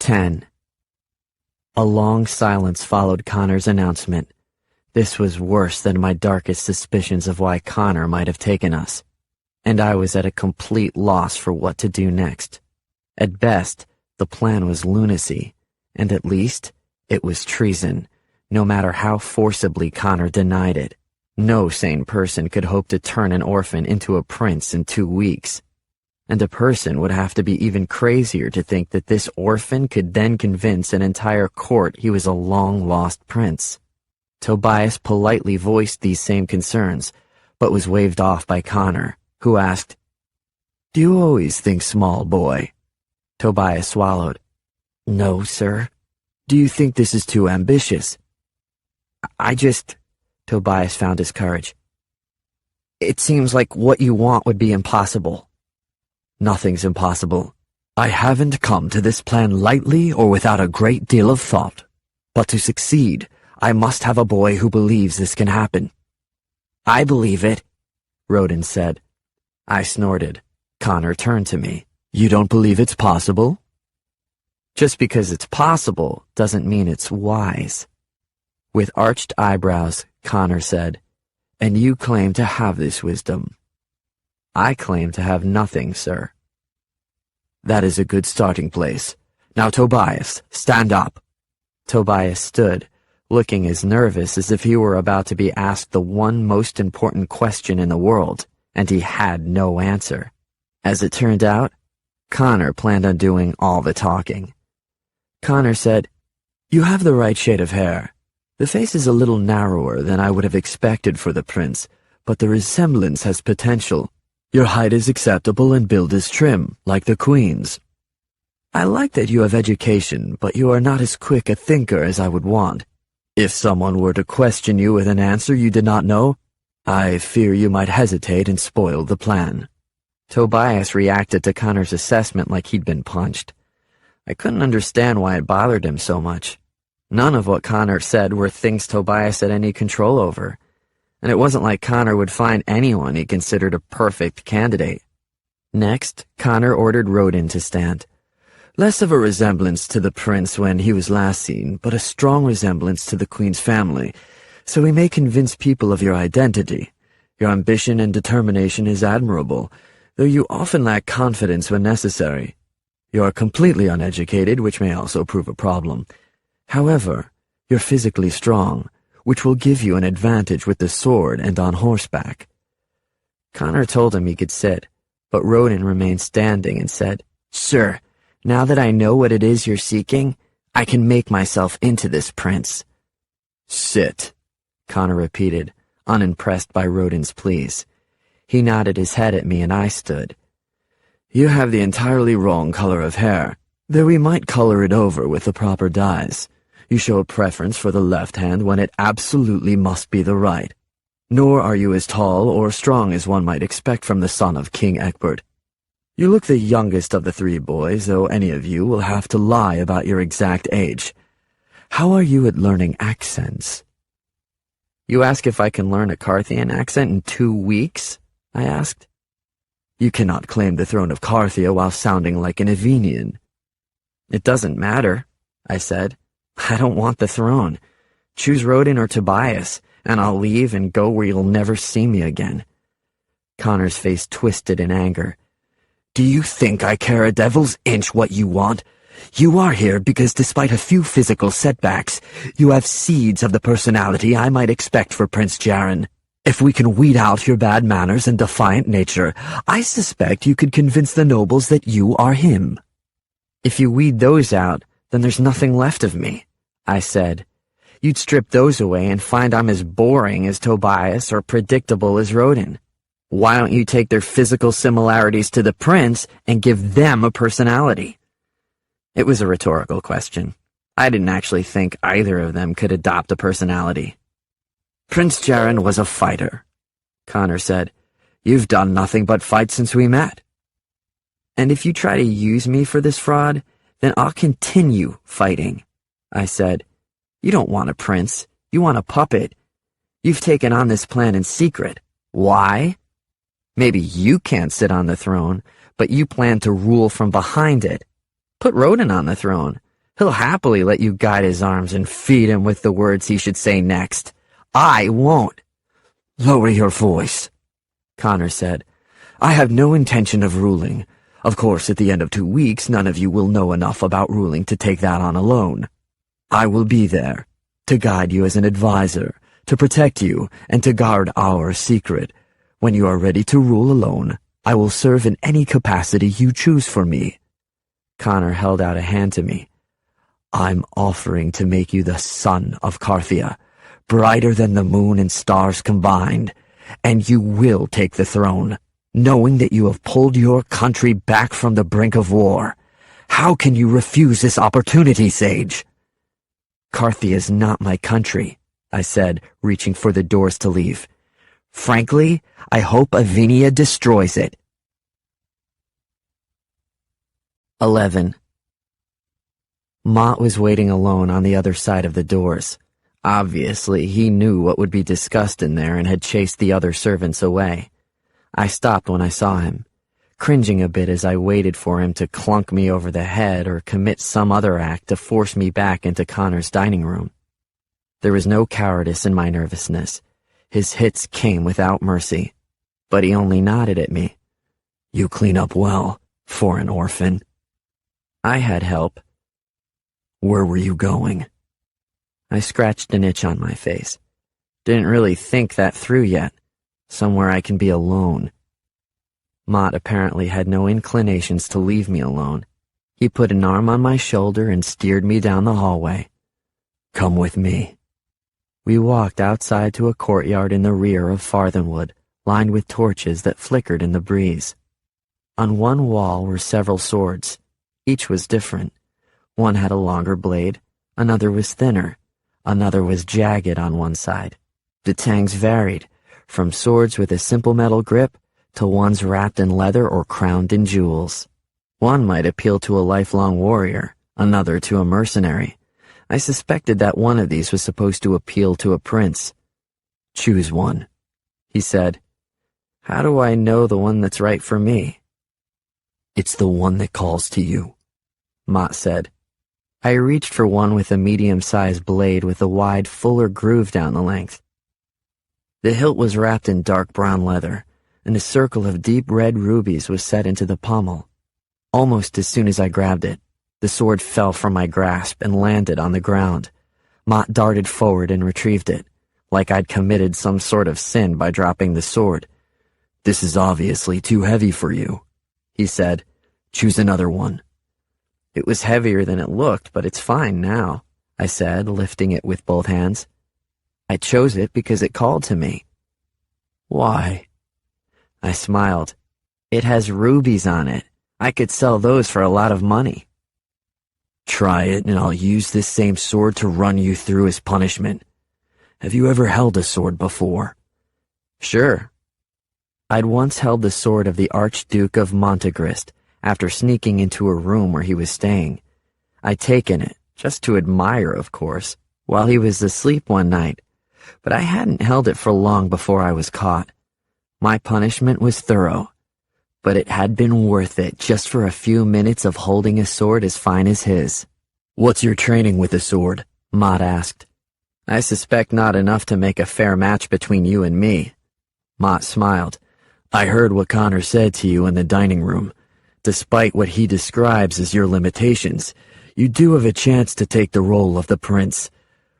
10. A long silence followed Connor's announcement. This was worse than my darkest suspicions of why Connor might have taken us, and I was at a complete loss for what to do next. At best, the plan was lunacy, and at least, it was treason, no matter how forcibly Connor denied it. No sane person could hope to turn an orphan into a prince in 2 weeks. And a person would have to be even crazier to think that this orphan could then convince an entire court he was a long-lost prince. Tobias politely voiced these same concerns, but was waved off by Connor, who asked, Do you always think small, boy? Tobias swallowed. No, sir. Do you think this is too ambitious? Tobias found his courage. It seems like what you want would be impossible. Nothing's impossible. I haven't come to this plan lightly or without a great deal of thought. But to succeed, I must have a boy who believes this can happen. I believe it, Rodin said. I snorted. Connor turned to me. You don't believe it's possible? Just because it's possible doesn't mean it's wise. With arched eyebrows, Connor said, And you claim to have this wisdom. I claim to have nothing, sir. That is a good starting place. Now, Tobias, stand up. Tobias stood, looking as nervous as if he were about to be asked the one most important question in the world, and he had no answer. As it turned out, Connor planned on doing all the talking. Connor said, You have the right shade of hair. The face is a little narrower than I would have expected for the prince, but the resemblance has potential. Your height is acceptable and build is trim, like the queen's. I like that you have education, but you are not as quick a thinker as I would want. If someone were to question you with an answer you did not know, I fear you might hesitate and spoil the plan. Tobias reacted to Connor's assessment like he'd been punched. I couldn't understand why it bothered him so much. None of what Connor said were things Tobias had any control over, and it wasn't like Connor would find anyone he considered a perfect candidate. Next, Connor ordered Rodin to stand. Less of a resemblance to the prince when he was last seen, but a strong resemblance to the queen's family, so we may convince people of your identity. Your ambition and determination is admirable, though you often lack confidence when necessary. You are completely uneducated, which may also prove a problem. However, you're physically strong, which will give you an advantage with the sword and on horseback. Connor told him he could sit, but Rodin remained standing and said, Sir, now that I know what it is you're seeking, I can make myself into this prince. Sit, Connor repeated, unimpressed by Rodin's pleas. He nodded his head at me and I stood. You have the entirely wrong color of hair, though we might color it over with the proper dyes. You show a preference for the left hand when it absolutely must be the right. Nor are you as tall or strong as one might expect from the son of King Egbert. You look the youngest of the three boys, though any of you will have to lie about your exact age. How are you at learning accents? You ask if I can learn a Carthian accent in 2 weeks? I asked. You cannot claim the throne of Carthia while sounding like an Evenian. It doesn't matter, I said. I don't want the throne. Choose Rodin or Tobias, and I'll leave and go where you'll never see me again. Connor's face twisted in anger. Do you think I care a devil's inch what you want? You are here because despite a few physical setbacks, you have seeds of the personality I might expect for Prince Jaren. If we can weed out your bad manners and defiant nature, I suspect you could convince the nobles that you are him. If you weed those out, then there's nothing left of me, I said. you'd strip those away and find I'm as boring as Tobias or predictable as Rodin. Why don't you take their physical similarities to the prince and give them a personality? It was a rhetorical question. I didn't actually think either of them could adopt a personality. Prince Jaren was a fighter, Connor said. You've done nothing but fight since we met. And if you try to use me for this fraud, then I'll continue fighting, I said. You don't want a prince. You want a puppet. You've taken on this plan in secret. Why? Maybe you can't sit on the throne, but you plan to rule from behind it. Put Rodin on the throne. He'll happily let you guide his arms and feed him with the words he should say next. I won't. Lower your voice, Connor said. I have no intention of ruling. Of course, at the end of 2 weeks, none of you will know enough about ruling to take that on alone. I will be there, to guide you as an advisor, to protect you, and to guard our secret. When you are ready to rule alone, I will serve in any capacity you choose for me. Connor held out a hand to me. I'm offering to make you the sun of Carthia, brighter than the moon and stars combined, and you will take the throne, knowing that you have pulled your country back from the brink of war. How can you refuse this opportunity, Sage? Carthia is not my country, I said, reaching for the doors to leave. Frankly, I hope Avinia destroys it. 11. Mott was waiting alone on the other side of the doors. Obviously, he knew what would be discussed in there and had chased the other servants away. I stopped when I saw him, cringing a bit as I waited for him to clunk me over the head or commit some other act to force me back into Connor's dining room. There was no cowardice in my nervousness. His hits came without mercy, but he only nodded at me. You clean up well, for an orphan. I had help. Where were you going? I scratched an itch on my face. Didn't really think that through yet. Somewhere I can be alone. Mott apparently had no inclinations to leave me alone. He put an arm on my shoulder and steered me down the hallway. Come with me. We walked outside to a courtyard in the rear of Farthenwood, lined with torches that flickered in the breeze. On one wall were several swords. Each was different. One had a longer blade, another was thinner, another was jagged on one side. The tangs varied, from swords with a simple metal grip to ones wrapped in leather or crowned in jewels. One might appeal to a lifelong warrior, another to a mercenary. I suspected that one of these was supposed to appeal to a prince. Choose one, he said. How do I know the one that's right for me? It's the one that calls to you, Mott said. I reached for one with a medium-sized blade with a wide, fuller groove down the length. The hilt was wrapped in dark brown leather, and a circle of deep red rubies was set into the pommel. Almost as soon as I grabbed it, the sword fell from my grasp and landed on the ground. Mott darted forward and retrieved it, like I'd committed some sort of sin by dropping the sword. This is obviously too heavy for you, he said. Choose another one. It was heavier than it looked, but it's fine now, I said, lifting it with both hands. I chose it because it called to me. Why? I smiled. It has rubies on it. I could sell those for a lot of money. Try it, and I'll use this same sword to run you through as punishment. Have you ever held a sword before? Sure. I'd once held the sword of the Archduke of Montegrist after sneaking into a room where he was staying. I'd taken it, just to admire, of course, while he was asleep one night, but I hadn't held it for long before I was caught. My punishment was thorough, but it had been worth it just for a few minutes of holding a sword as fine as his. What's your training with a sword? Mott asked. I suspect not enough to make a fair match between you and me. Mott smiled. I heard what Connor said to you in the dining room. Despite what he describes as your limitations, you do have a chance to take the role of the prince.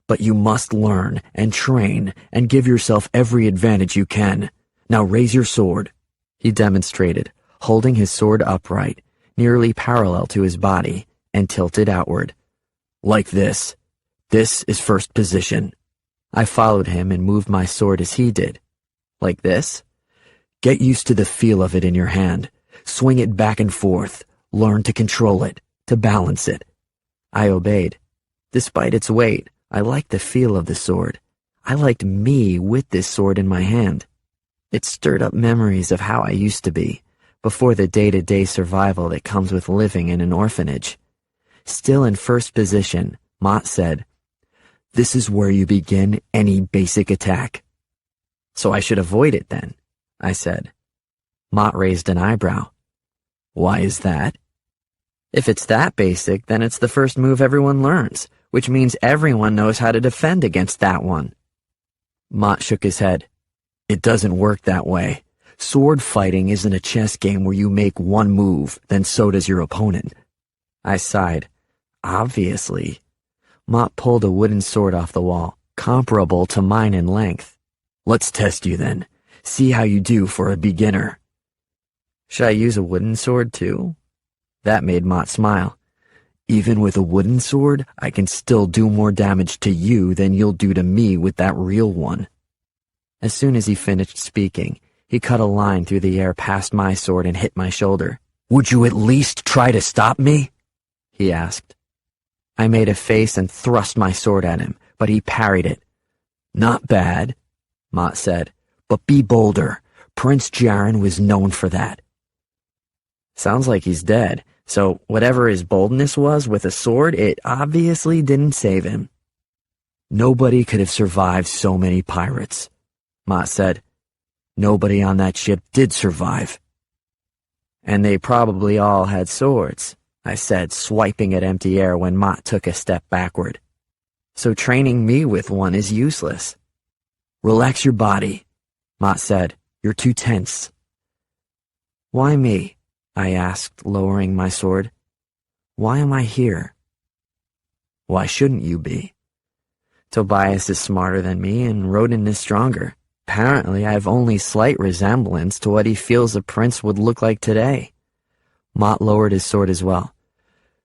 But you must learn and train and give yourself every advantage you can. Now raise your sword. He demonstrated, holding his sword upright, nearly parallel to his body, and tilted outward. Like this. This is first position. I followed him and moved my sword as he did. Like this? Get used to the feel of it in your hand. Swing it back and forth. Learn to control it, to balance it. I obeyed. Despite its weight, I liked the feel of the sword. I liked me with this sword in my hand. It stirred up memories of how I used to be, before the day-to-day survival that comes with living in an orphanage. Still in first position, Mott said, "This is where you begin any basic attack." "So I should avoid it then," I said. Mott raised an eyebrow. "Why is that?" "If it's that basic, then it's the first move everyone learns, which means everyone knows how to defend against that one." Mott shook his head. "It doesn't work that way. Sword fighting isn't a chess game where you make one move, then so does your opponent." I sighed. Obviously. Mott pulled a wooden sword off the wall, comparable to mine in length. "Let's test you then. See how you do for a beginner." "Should I use a wooden sword too?" That made Mott smile. "Even with a wooden sword, I can still do more damage to you than you'll do to me with that real one." As soon as he finished speaking, he cut a line through the air past my sword and hit my shoulder. "Would you at least try to stop me?" he asked. I made a face and thrust my sword at him, but he parried it. "Not bad," Mott said, "but be bolder. Prince Jaren was known for that." Sounds like he's dead, so whatever his boldness was with a sword, it obviously didn't save him. "Nobody could have survived so many pirates," Mott said. "Nobody on that ship did survive." "And they probably all had swords," I said, swiping at empty air when Mott took a step backward. "So training me with one is useless." "Relax your body," Mott said. "You're too tense." "Why me?" I asked, lowering my sword. "Why am I here?" "Why shouldn't you be? Tobias is smarter than me, and Roden is stronger. Apparently, I have only slight resemblance to what he feels a prince would look like today." Mott lowered his sword as well.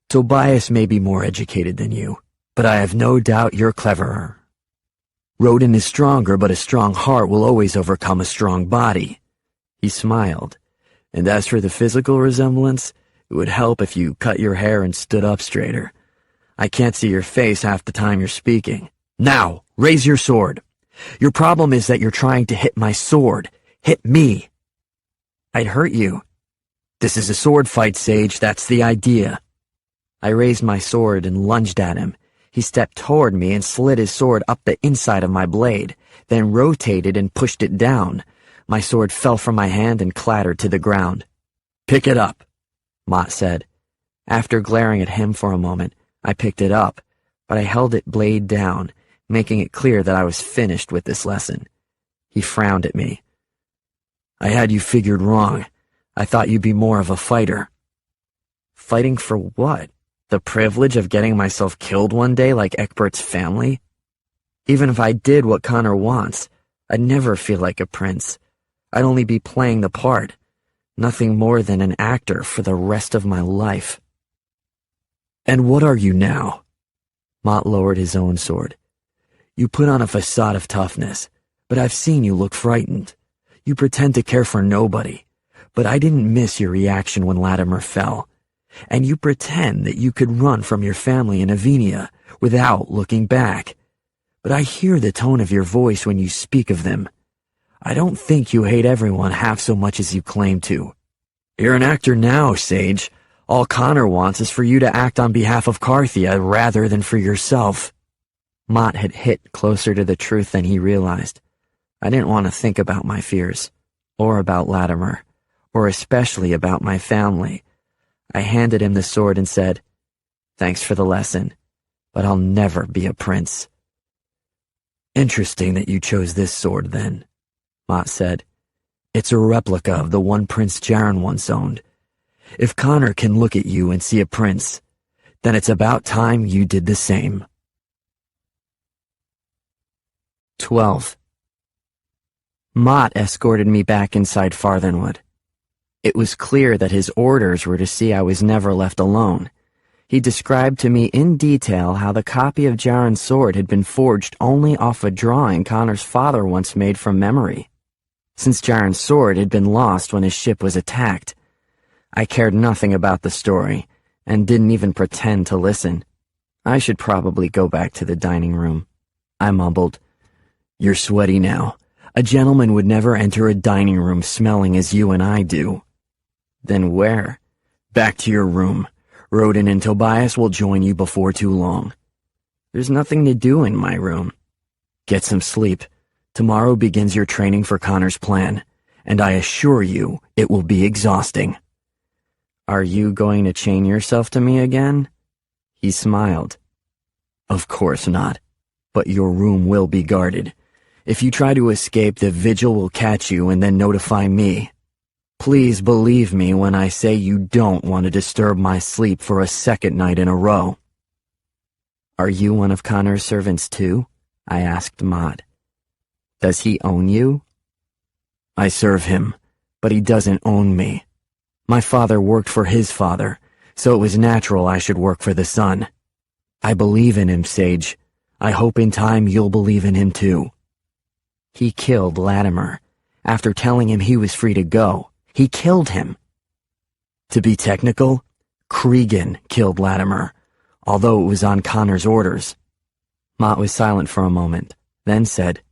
"Tobias may be more educated than you, but I have no doubt you're cleverer. Roden is stronger, but a strong heart will always overcome a strong body." He smiled. "And as for the physical resemblance, it would help if you cut your hair and stood up straighter. I can't see your face half the time you're speaking. Now, raise your sword. Your problem is that you're trying to hit my sword. Hit me." "I'd hurt you." "This is a sword fight, Sage. That's the idea." I raised my sword and lunged at him. He stepped toward me and slid his sword up the inside of my blade, then rotated and pushed it down. My sword fell from my hand and clattered to the ground. "Pick it up," Mott said. After glaring at him for a moment, I picked it up, but I held it blade down, making it clear that I was finished with this lesson. He frowned at me. "I had you figured wrong. I thought you'd be more of a fighter." "Fighting for what? The privilege of getting myself killed one day like Eckbert's family? Even if I did what Connor wants, I'd never feel like a prince. I'd only be playing the part, nothing more than an actor for the rest of my life." "And what are you now?" Mott lowered his own sword. "You put on a facade of toughness, but I've seen you look frightened. You pretend to care for nobody, but I didn't miss your reaction when Latimer fell. And you pretend that you could run from your family in Avenia without looking back. But I hear the tone of your voice when you speak of them. I don't think you hate everyone half so much as you claim to. You're an actor now, Sage. All Connor wants is for you to act on behalf of Carthia rather than for yourself." Mott had hit closer to the truth than he realized. I didn't want to think about my fears, or about Latimer, or especially about my family. I handed him the sword and said, "Thanks for the lesson, but I'll never be a prince." "Interesting that you chose this sword, then," Mott said. "It's a replica of the one Prince Jaren once owned. If Connor can look at you and see a prince, then it's about time you did the same." 12. Mott escorted me back inside Farthenwood. It was clear that his orders were to see I was never left alone. He described to me in detail how the copy of Jaren's sword had been forged only off a drawing Connor's father once made from memory. Since Jaren's sword had been lost when his ship was attacked, I cared nothing about the story and didn't even pretend to listen. I should probably go back to the dining room. I mumbled, "You're sweaty now. A gentleman would never enter a dining room smelling as you and I do." "Then where?" "Back to your room. Rodin and Tobias will join you before too long." "There's nothing to do in my room." "Get some sleep. Tomorrow begins your training for Connor's plan, and I assure you it will be exhausting." "Are you going to chain yourself to me again?" He smiled. "Of course not, but your room will be guarded. If you try to escape, the vigil will catch you and then notify me. Please believe me when I say you don't want to disturb my sleep for a second night in a row." "Are you one of Connor's servants too?" I asked Mott. "Does he own you?" "I serve him, but he doesn't own me. My father worked for his father, so it was natural I should work for the son. I believe in him, Sage. I hope in time you'll believe in him too." "He killed Latimer. After telling him he was free to go, he killed him." "To be technical, Cregan killed Latimer, although it was on Connor's orders." Mott was silent for a moment, then said,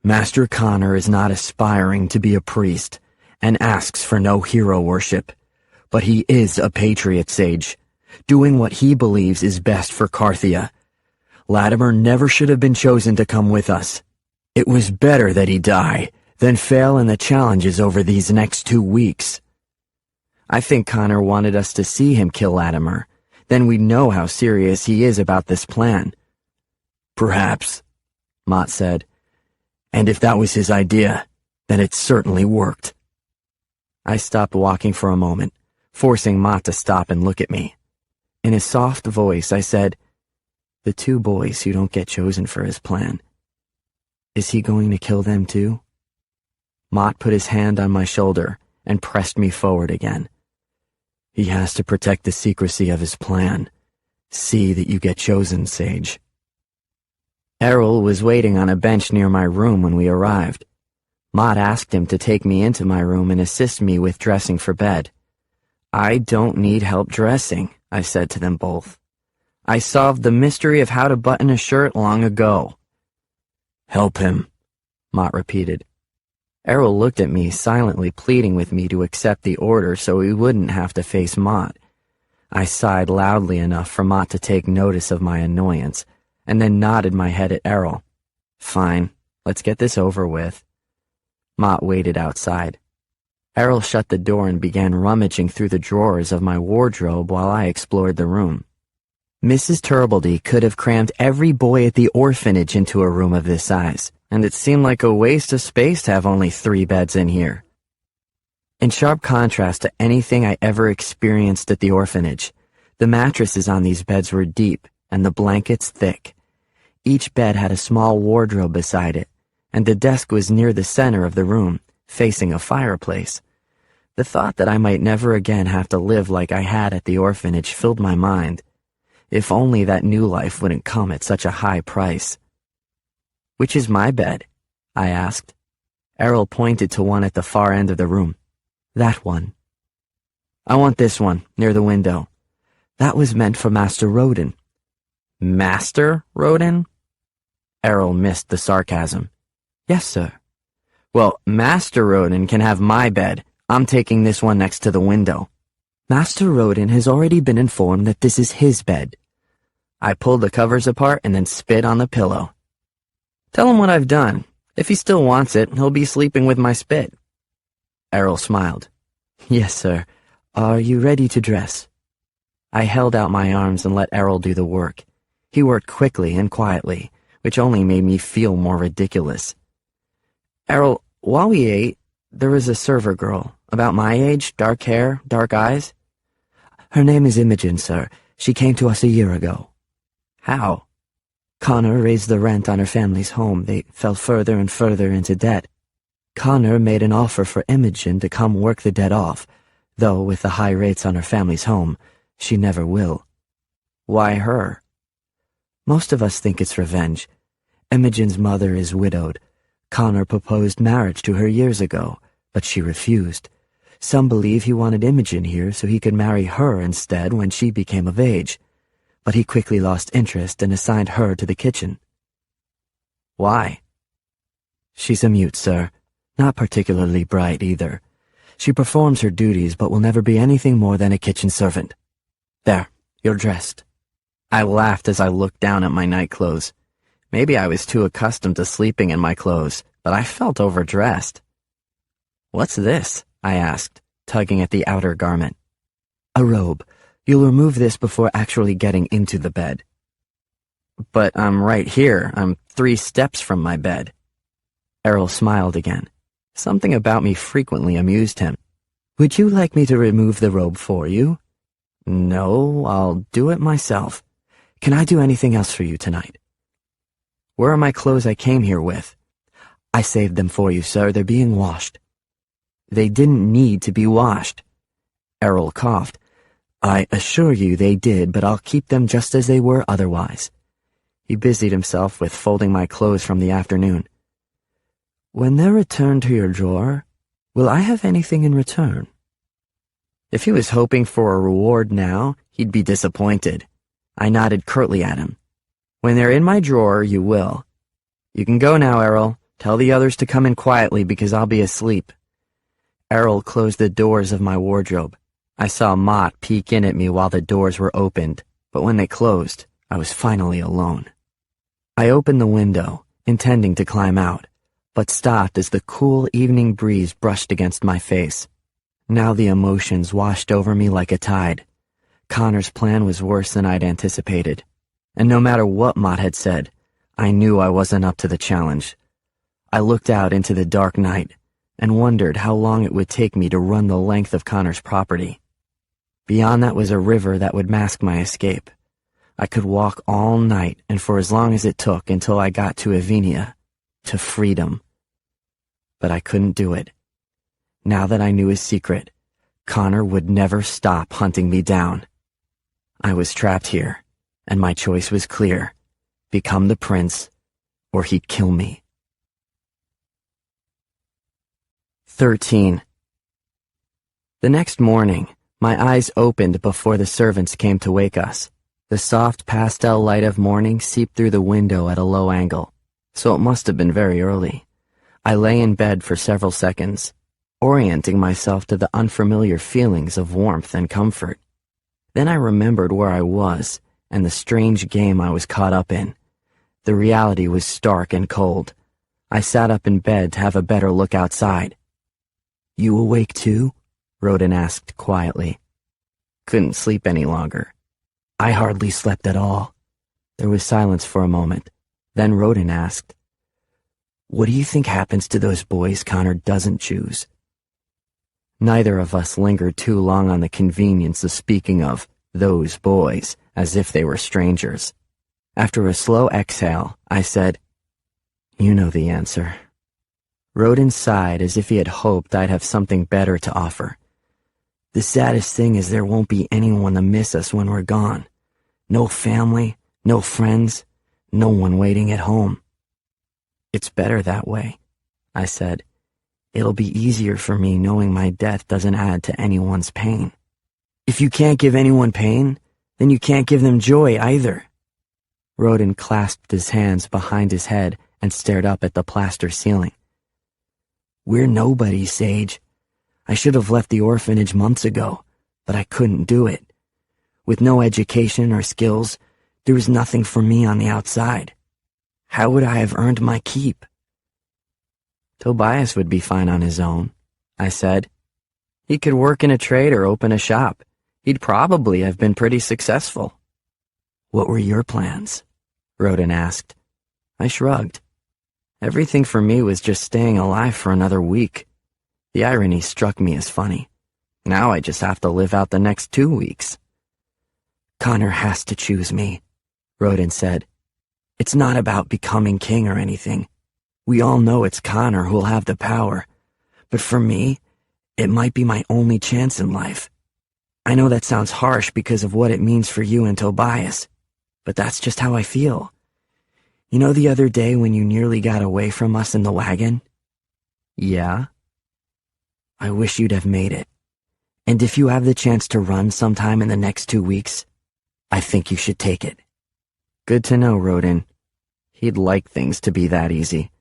"Master Connor is not aspiring to be a priest and asks for no hero worship, but he is a patriot, Sage, doing what he believes is best for Carthia. Latimer never should have been chosen to come with us. It was better that he die than fail in the challenges over these next 2 weeks." "I think Connor wanted us to see him kill Latimer. Then we'd know how serious he is about this plan." "Perhaps," Mott said. "And if that was his idea, then it certainly worked." I stopped walking for a moment, forcing Mott to stop and look at me. In a soft voice, I said, "The 2 boys who don't get chosen for his plan, is he going to kill them too?" Mott put his hand on my shoulder and pressed me forward again. "He has to protect the secrecy of his plan. See that you get chosen, Sage." Errol was waiting on a bench near my room when we arrived. Mott asked him to take me into my room and assist me with dressing for bed. "I don't need help dressing," I said to them both. "I solved the mystery of how to button a shirt long ago." "Help him," Mott repeated. Errol looked at me, silently pleading with me to accept the order so he wouldn't have to face Mott. I sighed loudly enough for Mott to take notice of my annoyance, and then nodded my head at Errol. "Fine, let's get this over with." Mott waited outside. Errol shut the door and began rummaging through the drawers of my wardrobe while I explored the room. Mrs. Turbledy could have crammed every boy at the orphanage into a room of this size, and it seemed like a waste of space to have only 3 beds in here. In sharp contrast to anything I ever experienced at the orphanage, the mattresses on these beds were deep and the blankets thick. Each bed had a small wardrobe beside it, and the desk was near the center of the room, facing a fireplace. The thought that I might never again have to live like I had at the orphanage filled my mind. If only that new life wouldn't come at such a high price. "Which is my bed?" I asked. Errol pointed to one at the far end of the room. "That one." "I want this one, near the window." "That was meant for Master Rodin." "Master Rodin?" Errol missed the sarcasm. "Yes, sir." "Well, Master Rodin can have my bed. I'm taking this one next to the window." "Master Rodin has already been informed that this is his bed." I pulled the covers apart and then spit on the pillow. "Tell him what I've done. If he still wants it, he'll be sleeping with my spit." Errol smiled. "Yes, sir. Are you ready to dress?" I held out my arms and let Errol do the work. He worked quickly and quietly, which only made me feel more ridiculous. "Errol, while we ate, there was a server girl, about my age, dark hair, dark eyes." "Her name is Imogen, sir. She came to us a year ago." "How?" "Connor raised the rent on her family's home. They fell further and further into debt. Connor made an offer for Imogen to come work the debt off, though with the high rates on her family's home, she never will. Why her? Most of us think it's revenge. Imogen's mother is widowed. Connor proposed marriage to her years ago, but she refused. Some believe he wanted Imogen here so he could marry her instead when she became of age. But he quickly lost interest and assigned her to the kitchen. Why? She's a mute, sir. Not particularly bright, either. She performs her duties, but will never be anything more than a kitchen servant. There, you're dressed. I laughed as I looked down at my nightclothes. Maybe I was too accustomed to sleeping in my clothes, but I felt overdressed. What's this? I asked, tugging at the outer garment. A robe. You'll remove this before actually getting into the bed. But I'm right here. I'm 3 steps from my bed. Errol smiled again. Something about me frequently amused him. Would you like me to remove the robe for you? No, I'll do it myself. Can I do anything else for you tonight? Where are my clothes I came here with? I saved them for you, sir. They're being washed. They didn't need to be washed. Errol coughed. I assure you they did, but I'll keep them just as they were otherwise. He busied himself with folding my clothes from the afternoon. When they're returned to your drawer, will I have anything in return? If he was hoping for a reward now, he'd be disappointed. I nodded curtly at him. When they're in my drawer, you will. You can go now, Errol. Tell the others to come in quietly because I'll be asleep. Errol closed the doors of my wardrobe. I saw Mott peek in at me while the doors were opened, but when they closed, I was finally alone. I opened the window, intending to climb out, but stopped as the cool evening breeze brushed against my face. Now the emotions washed over me like a tide. Connor's plan was worse than I'd anticipated, and no matter what Mott had said, I knew I wasn't up to the challenge. I looked out into the dark night and wondered how long it would take me to run the length of Connor's property. Beyond that was a river that would mask my escape. I could walk all night and for as long as it took until I got to Evenia, to freedom. But I couldn't do it. Now that I knew his secret, Connor would never stop hunting me down. I was trapped here, and my choice was clear. Become the prince, or he'd kill me. 13. The next morning, my eyes opened before the servants came to wake us. The soft pastel light of morning seeped through the window at a low angle, so it must have been very early. I lay in bed for several seconds, orienting myself to the unfamiliar feelings of warmth and comfort. Then I remembered where I was and the strange game I was caught up in. The reality was stark and cold. I sat up in bed to have a better look outside. You awake too? Rodin asked quietly. Couldn't sleep any longer. I hardly slept at all. There was silence for a moment. Then Rodin asked, What do you think happens to those boys Connor doesn't choose? Neither of us lingered too long on the convenience of speaking of those boys as if they were strangers. After a slow exhale, I said, You know the answer. Rodin sighed as if he had hoped I'd have something better to offer. The saddest thing is there won't be anyone to miss us when we're gone. No family, no friends, no one waiting at home. It's better that way, I said. It'll be easier for me knowing my death doesn't add to anyone's pain. If you can't give anyone pain, then you can't give them joy either. Rodin clasped his hands behind his head and stared up at the plaster ceiling. We're nobodies, Sage. I should have left the orphanage months ago, but I couldn't do it. With no education or skills, there was nothing for me on the outside. How would I have earned my keep? Tobias would be fine on his own, I said. He could work in a trade or open a shop. He'd probably have been pretty successful. What were your plans? Rodin asked. I shrugged. Everything for me was just staying alive for another week. The irony struck me as funny. Now I just have to live out the next 2 weeks. Connor has to choose me, Rodin said. It's not about becoming king or anything. We all know it's Connor who'll have the power. But for me, it might be my only chance in life. I know that sounds harsh because of what it means for you and Tobias, but that's just how I feel. You know the other day when you nearly got away from us in the wagon? Yeah? I wish you'd have made it. And if you have the chance to run sometime in the next 2 weeks, I think you should take it. Good to know, Rodin. He'd like things to be that easy.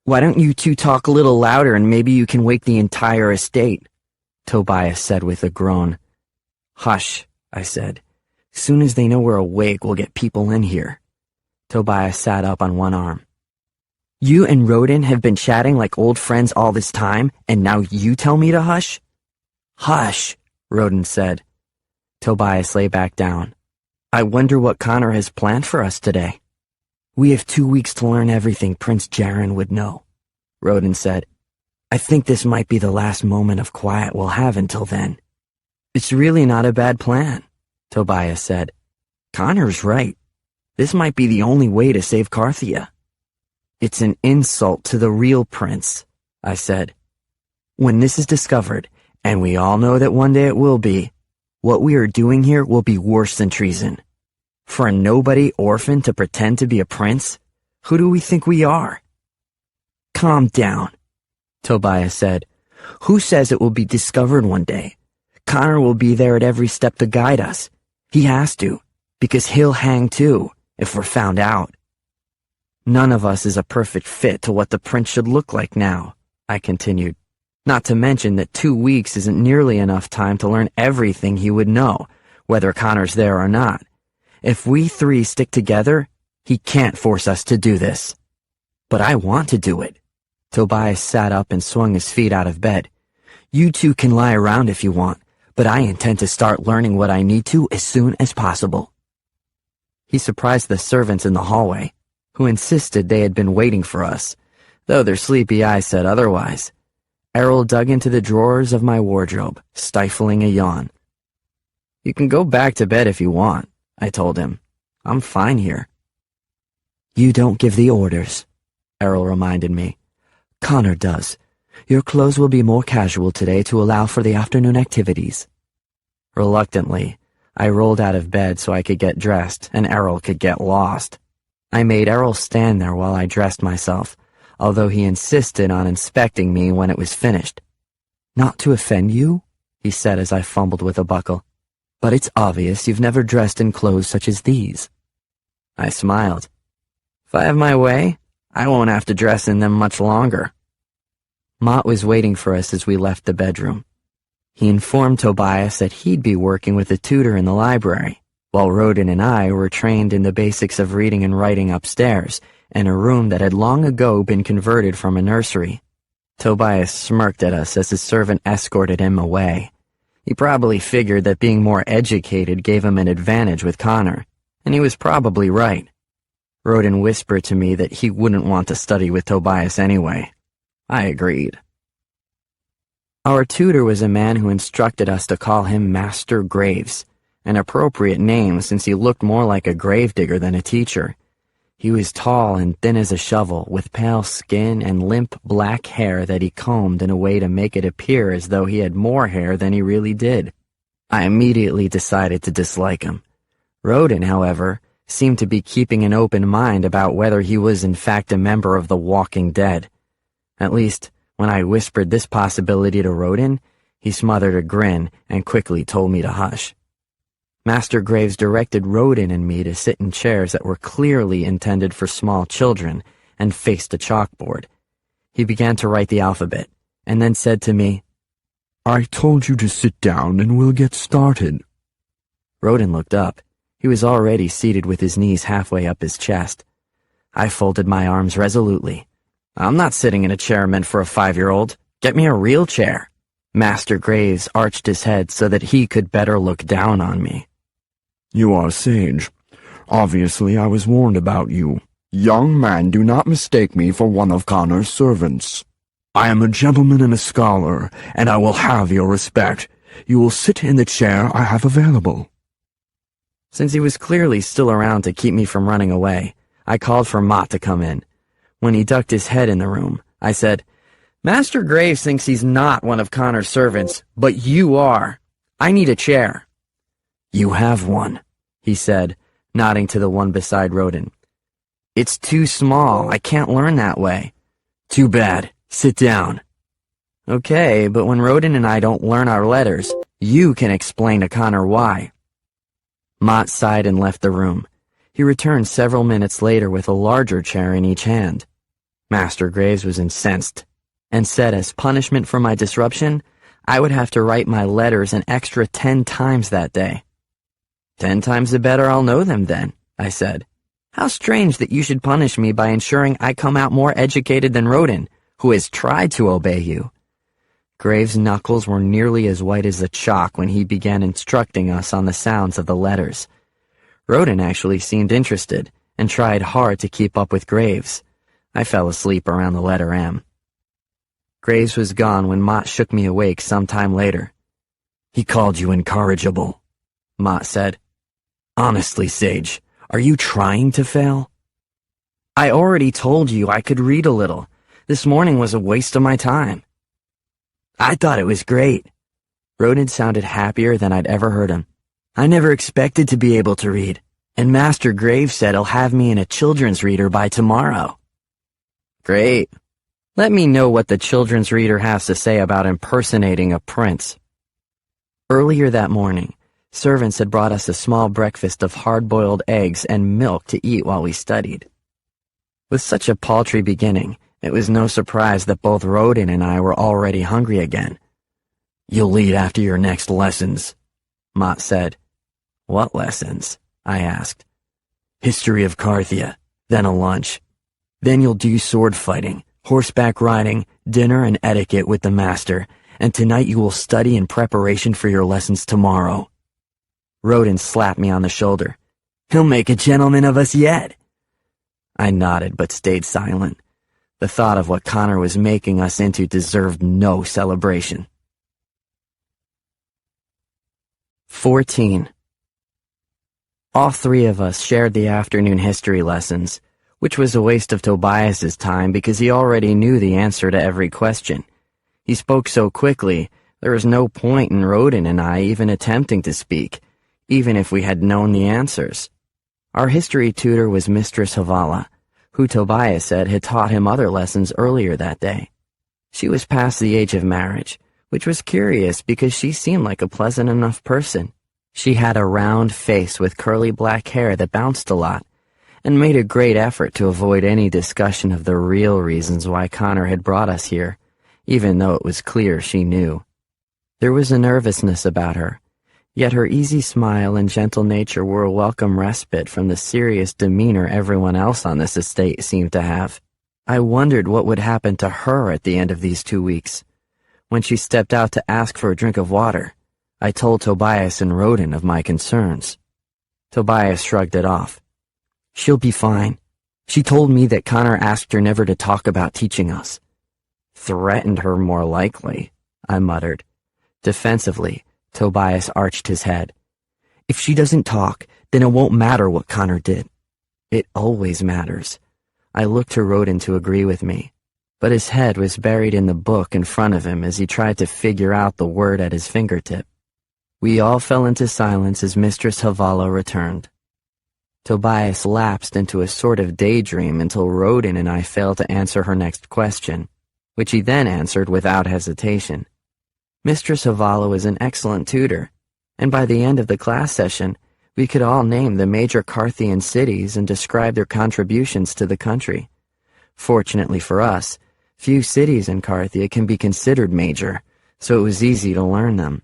Why don't you two talk a little louder and maybe you can wake the entire estate? Tobias said with a groan. Hush, I said. Soon as they know we're awake, we'll get people in here. Tobias sat up on one arm. You and Rodin have been chatting like old friends all this time, and now you tell me to hush? Hush, Rodin said. Tobias lay back down. I wonder what Connor has planned for us today. We have 2 weeks to learn everything Prince Jaren would know, Rodin said. I think this might be the last moment of quiet we'll have until then. It's really not a bad plan, Tobias said. Connor's right. This might be the only way to save Carthia. It's an insult to the real prince, I said. When this is discovered, and we all know that one day it will be, what we are doing here will be worse than treason. For a nobody orphan to pretend to be a prince? Who do we think we are? Calm down, Tobias said. Who says it will be discovered one day? Connor will be there at every step to guide us. He has to, because he'll hang too, if we're found out. None of us is a perfect fit to what the prince should look like now, I continued. Not to mention that 2 weeks isn't nearly enough time to learn everything he would know, whether Connor's there or not. If we three stick together, he can't force us to do this. But I want to do it. Tobias sat up and swung his feet out of bed. You two can lie around if you want, but I intend to start learning what I need to as soon as possible. He surprised the servants in the hallway, who insisted they had been waiting for us, though their sleepy eyes said otherwise. Errol dug into the drawers of my wardrobe, stifling a yawn. You can go back to bed if you want, I told him. I'm fine here. You don't give the orders, Errol reminded me. Connor does. Your clothes will be more casual today to allow for the afternoon activities. Reluctantly, I rolled out of bed so I could get dressed and Errol could get lost. I made Errol stand there while I dressed myself, although he insisted on inspecting me when it was finished. Not to offend you, he said as I fumbled with a buckle, but it's obvious you've never dressed in clothes such as these. I smiled. If I have my way, I won't have to dress in them much longer. Mott was waiting for us as we left the bedroom. He informed Tobias that he'd be working with a tutor in the library, while Rodin and I were trained in the basics of reading and writing upstairs, in a room that had long ago been converted from a nursery. Tobias smirked at us as his servant escorted him away. He probably figured that being more educated gave him an advantage with Connor, and he was probably right. Rodin whispered to me that he wouldn't want to study with Tobias anyway. I agreed. Our tutor was a man who instructed us to call him Master Graves, an appropriate name since he looked more like a gravedigger than a teacher. He was tall and thin as a shovel, with pale skin and limp black hair that he combed in a way to make it appear as though he had more hair than he really did. I immediately decided to dislike him. Rodin, however, seemed to be keeping an open mind about whether he was in fact a member of the Walking Dead. At least, when I whispered this possibility to Rodin, he smothered a grin and quickly told me to hush. Master Graves directed Rodin and me to sit in chairs that were clearly intended for small children and faced a chalkboard. He began to write the alphabet, and then said to me, I told you to sit down and we'll get started. Rodin looked up. He was already seated with his knees halfway up his chest. I folded my arms resolutely. I'm not sitting in a chair meant for a 5-year-old. Get me a real chair. Master Graves arched his head so that he could better look down on me. You are sage. Obviously, I was warned about you. Young man, do not mistake me for one of Connor's servants. I am a gentleman and a scholar, and I will have your respect. You will sit in the chair I have available. Since he was clearly still around to keep me from running away, I called for Mott to come in. When he ducked his head in the room, I said, Master Graves thinks he's not one of Connor's servants, but you are. I need a chair." "You have one," he said, nodding to the one beside Rodin. "It's too small. I can't learn that way." "Too bad. Sit down." "Okay, but when Rodin and I don't learn our letters, you can explain to Connor why." Mott sighed and left the room. He returned several minutes later with a larger chair in each hand. Master Graves was incensed, and said as punishment for my disruption, I would have to write my letters an extra 10 times that day. 10 times the better I'll know them then, I said. How strange that you should punish me by ensuring I come out more educated than Rodin, who has tried to obey you. Graves' knuckles were nearly as white as the chalk when he began instructing us on the sounds of the letters. Rodin actually seemed interested, and tried hard to keep up with Graves. I fell asleep around the letter M. Graves was gone when Mott shook me awake some time later. "He called you incorrigible," Mott said. "Honestly, Sage, are you trying to fail?" I already told you I could read a little. This morning was a waste of my time. I thought it was great. Rodin sounded happier than I'd ever heard him. I never expected to be able to read, and Master Graves said he'll have me in a children's reader by tomorrow. Great. Let me know what the children's reader has to say about impersonating a prince. Earlier that morning, servants had brought us a small breakfast of hard-boiled eggs and milk to eat while we studied. With such a paltry beginning, it was no surprise that both Rodin and I were already hungry again. "You'll lead after your next lessons," Mott said. "What lessons?" I asked. "History of Carthia, then a lunch. Then you'll do sword fighting, horseback riding, dinner and etiquette with the master, and tonight you will study in preparation for your lessons tomorrow." Rodin slapped me on the shoulder. "He'll make a gentleman of us yet." I nodded but stayed silent. The thought of what Connor was making us into deserved no celebration. 14. All three of us shared the afternoon history lessons, which was a waste of Tobias's time because he already knew the answer to every question. He spoke so quickly, there was no point in Rodin and I even attempting to speak, even if we had known the answers. Our history tutor was Mistress Havala, who Tobias said had taught him other lessons earlier that day. She was past the age of marriage, which was curious because she seemed like a pleasant enough person. She had a round face with curly black hair that bounced a lot, and made a great effort to avoid any discussion of the real reasons why Connor had brought us here, even though it was clear she knew. There was a nervousness about her, yet her easy smile and gentle nature were a welcome respite from the serious demeanor everyone else on this estate seemed to have. I wondered what would happen to her at the end of these 2 weeks. When she stepped out to ask for a drink of water, I told Tobias and Rodin of my concerns. Tobias shrugged it off. "She'll be fine. She told me that Connor asked her never to talk about teaching us." "Threatened her more likely," I muttered. Defensively, Tobias arched his head. "If she doesn't talk, then it won't matter what Connor did." "It always matters." I looked to Rodin to agree with me, but his head was buried in the book in front of him as he tried to figure out the word at his fingertip. We all fell into silence as Mistress Havala returned. Tobias lapsed into a sort of daydream until Rodin and I failed to answer her next question, which he then answered without hesitation. Mistress Havala was an excellent tutor, and by the end of the class session, we could all name the major Carthian cities and describe their contributions to the country. Fortunately for us, few cities in Carthia can be considered major, so it was easy to learn them.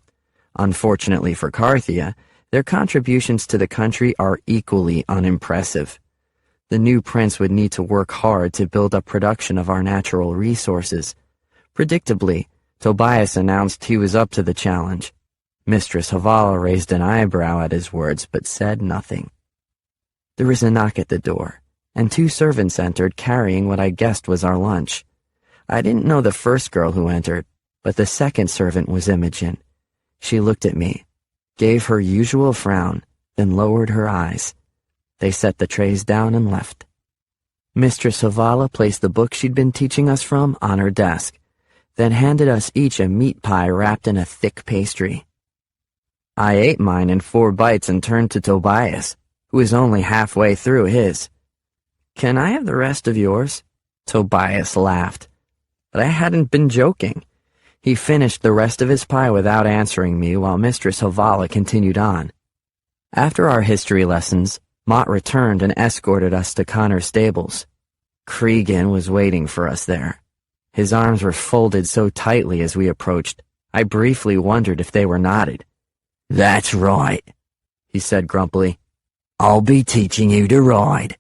Unfortunately for Carthia, their contributions to the country are equally unimpressive. The new prince would need to work hard to build up production of our natural resources. Predictably, Tobias announced he was up to the challenge. Mistress Havala raised an eyebrow at his words, but said nothing. There was a knock at the door, and 2 servants entered carrying what I guessed was our lunch. I didn't know the first girl who entered, but the second servant was Imogen. She looked at me, gave her usual frown, then lowered her eyes. They set the trays down and left. Mistress Havala placed the book she'd been teaching us from on her desk, then handed us each a meat pie wrapped in a thick pastry. I ate mine in 4 bites and turned to Tobias, who was only halfway through his. "Can I have the rest of yours?" Tobias laughed. But I hadn't been joking. He finished the rest of his pie without answering me while Mistress Havala continued on. After our history lessons, Mott returned and escorted us to Connor's stables. Cregan was waiting for us there. His arms were folded so tightly as we approached, I briefly wondered if they were knotted. "That's right," he said grumpily. "I'll be teaching you to ride."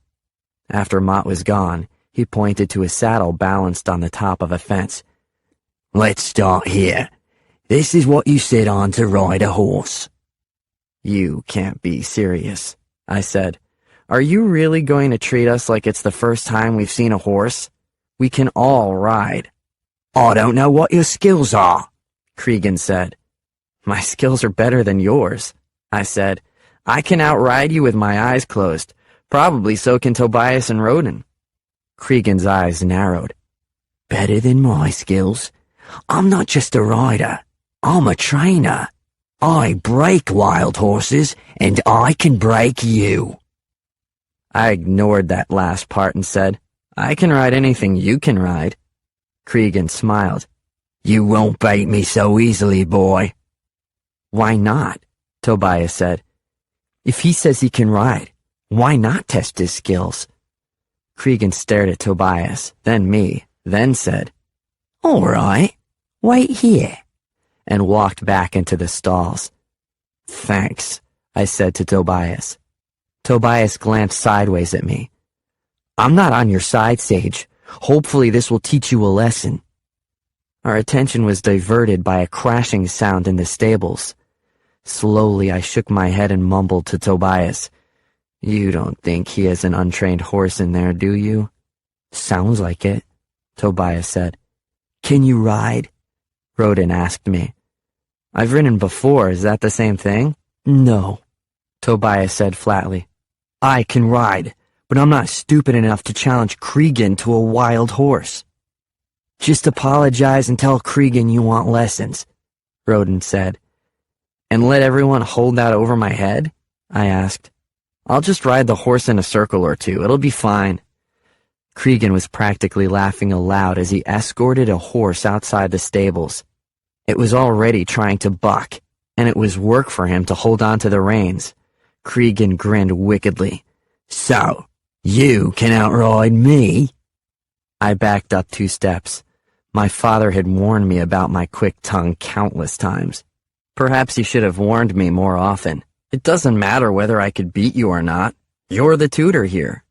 After Mott was gone, he pointed to a saddle balanced on the top of a fence. "Let's start here. This is what you sit on to ride a horse." "You can't be serious," I said. "Are you really going to treat us like it's the first time we've seen a horse? We can all ride." "I don't know what your skills are," Cregan said. "My skills are better than yours," I said. "I can outride you with my eyes closed. Probably so can Tobias and Roden." Cregan's eyes narrowed. "Better than my skills? I'm not just a rider. I'm a trainer. I break wild horses, and I can break you." I ignored that last part and said, "I can ride anything you can ride." Cregan smiled. "You won't bait me so easily, boy." "Why not?" Tobias said. "If he says he can ride, why not test his skills?" Cregan stared at Tobias, then me, then said, "All right, wait here," and walked back into the stalls. "Thanks," I said to Tobias. Tobias glanced sideways at me. "I'm not on your side, Sage. Hopefully this will teach you a lesson." Our attention was diverted by a crashing sound in the stables. Slowly I shook my head and mumbled to Tobias, "You don't think he has an untrained horse in there, do you?" "Sounds like it," Tobias said. "Can you ride?" Roden asked me. "I've ridden before, is that the same thing?" "No," Tobias said flatly. "I can ride, but I'm not stupid enough to challenge Cregan to a wild horse." "Just apologize and tell Cregan you want lessons," Roden said. "And let everyone hold that over my head?" I asked. "I'll just ride the horse in a circle or two. It'll be fine." Cregan was practically laughing aloud as he escorted a horse outside the stables. It was already trying to buck, and it was work for him to hold on to the reins. Cregan grinned wickedly. "So, you can outride me?" I backed up 2 steps. My father had warned me about my quick tongue countless times. Perhaps he should have warned me more often. It doesn't matter whether I could beat you or not. You're the tutor here.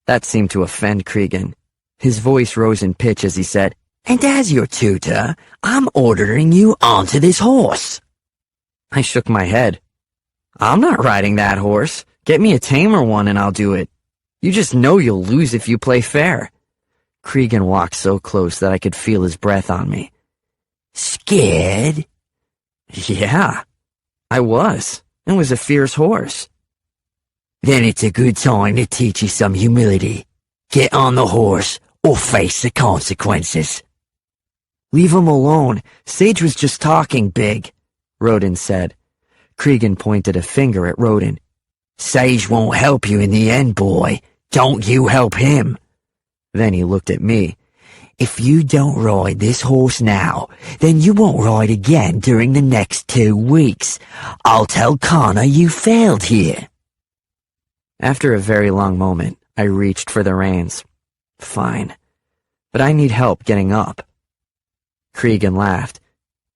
That seemed to offend Cregan. His voice rose in pitch as he said, "And as your tutor, I'm ordering you onto this horse." I shook my head. "I'm not riding that horse. Get me a tamer one and I'll do it. You just know you'll lose if you play fair." Cregan walked so close that I could feel his breath on me. "Scared?" "Yeah, I was. It was a fierce horse." "Then it's a good time to teach you some humility. Get on the horse or face the consequences." "Leave him alone. Sage was just talking big," Roden said. Cregan pointed a finger at Roden. "Sage won't help you in the end, boy. Don't you help him." Then he looked at me. "If you don't ride this horse now, then you won't ride again during the next 2 weeks. I'll tell Connor you failed here." After a very long moment, I reached for the reins. "Fine, but I need help getting up." Cregan laughed.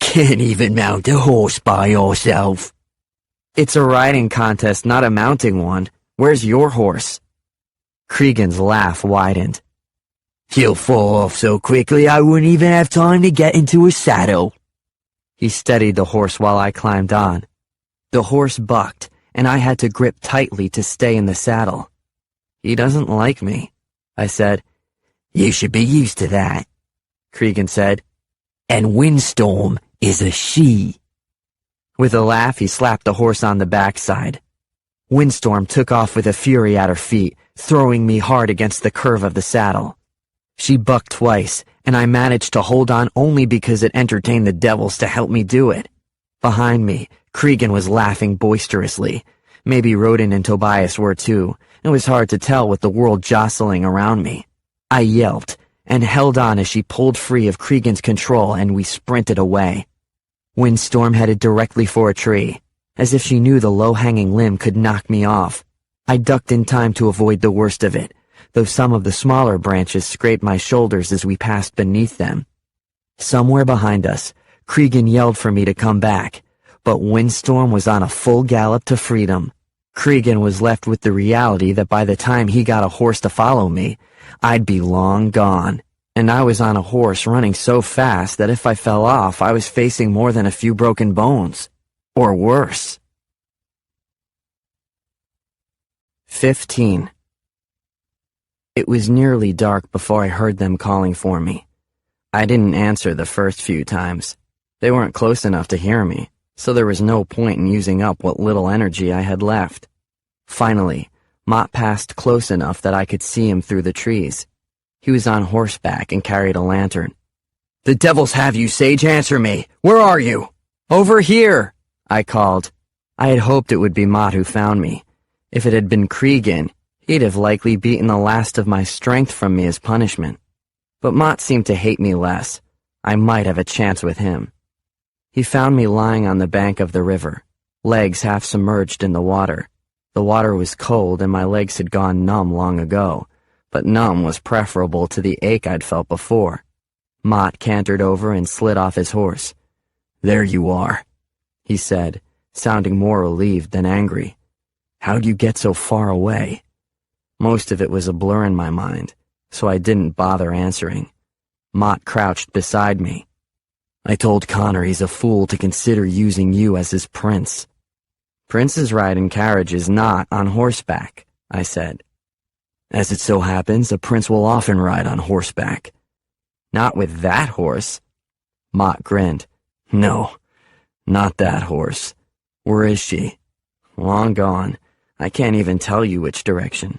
"Can't even mount a horse by yourself." "It's a riding contest, not a mounting one. Where's your horse?" Cregan's laugh widened. "You'll fall off so quickly I wouldn't even have time to get into a saddle." He steadied the horse while I climbed on. The horse bucked, and I had to grip tightly to stay in the saddle. "He doesn't like me," I said. "You should be used to that," Cregan said. "And Windstorm is a she." With a laugh, he slapped the horse on the backside. Windstorm took off with a fury at her feet, throwing me hard against the curve of the saddle. She bucked twice, and I managed to hold on only because it entertained the devils to help me do it. Behind me, Cregan was laughing boisterously. Maybe Rodin and Tobias were too. It was hard to tell with the world jostling around me. I yelped and held on as she pulled free of Cregan's control and we sprinted away. Windstorm headed directly for a tree, as if she knew the low-hanging limb could knock me off. I ducked in time to avoid the worst of it, though some of the smaller branches scraped my shoulders as we passed beneath them. Somewhere behind us, Cregan yelled for me to come back, but Windstorm was on a full gallop to freedom. Cregan was left with the reality that by the time he got a horse to follow me, I'd be long gone, and I was on a horse running so fast that if I fell off, I was facing more than a few broken bones. Or worse. 15. It was nearly dark before I heard them calling for me. I didn't answer the first few times. They weren't close enough to hear me, so there was no point in using up what little energy I had left. Finally, Mott passed close enough that I could see him through the trees. He was on horseback and carried a lantern. "The devils have you, Sage, answer me! Where are you?" "Over here!" I called. I had hoped it would be Mott who found me. If it had been Cregan, he'd have likely beaten the last of my strength from me as punishment. But Mott seemed to hate me less. I might have a chance with him. He found me lying on the bank of the river, legs half submerged in the water. The water was cold and my legs had gone numb long ago, but numb was preferable to the ache I'd felt before. Mott cantered over and slid off his horse. "There you are," he said, sounding more relieved than angry. "How'd you get so far away?" Most of it was a blur in my mind, so I didn't bother answering. Mott crouched beside me. "I told Connor he's a fool to consider using you as his prince." "Princes ride in carriages, not on horseback," I said. "As it so happens, a prince will often ride on horseback." "Not with that horse." Mott grinned. "No, not that horse. Where is she?" "Long gone. I can't even tell you which direction."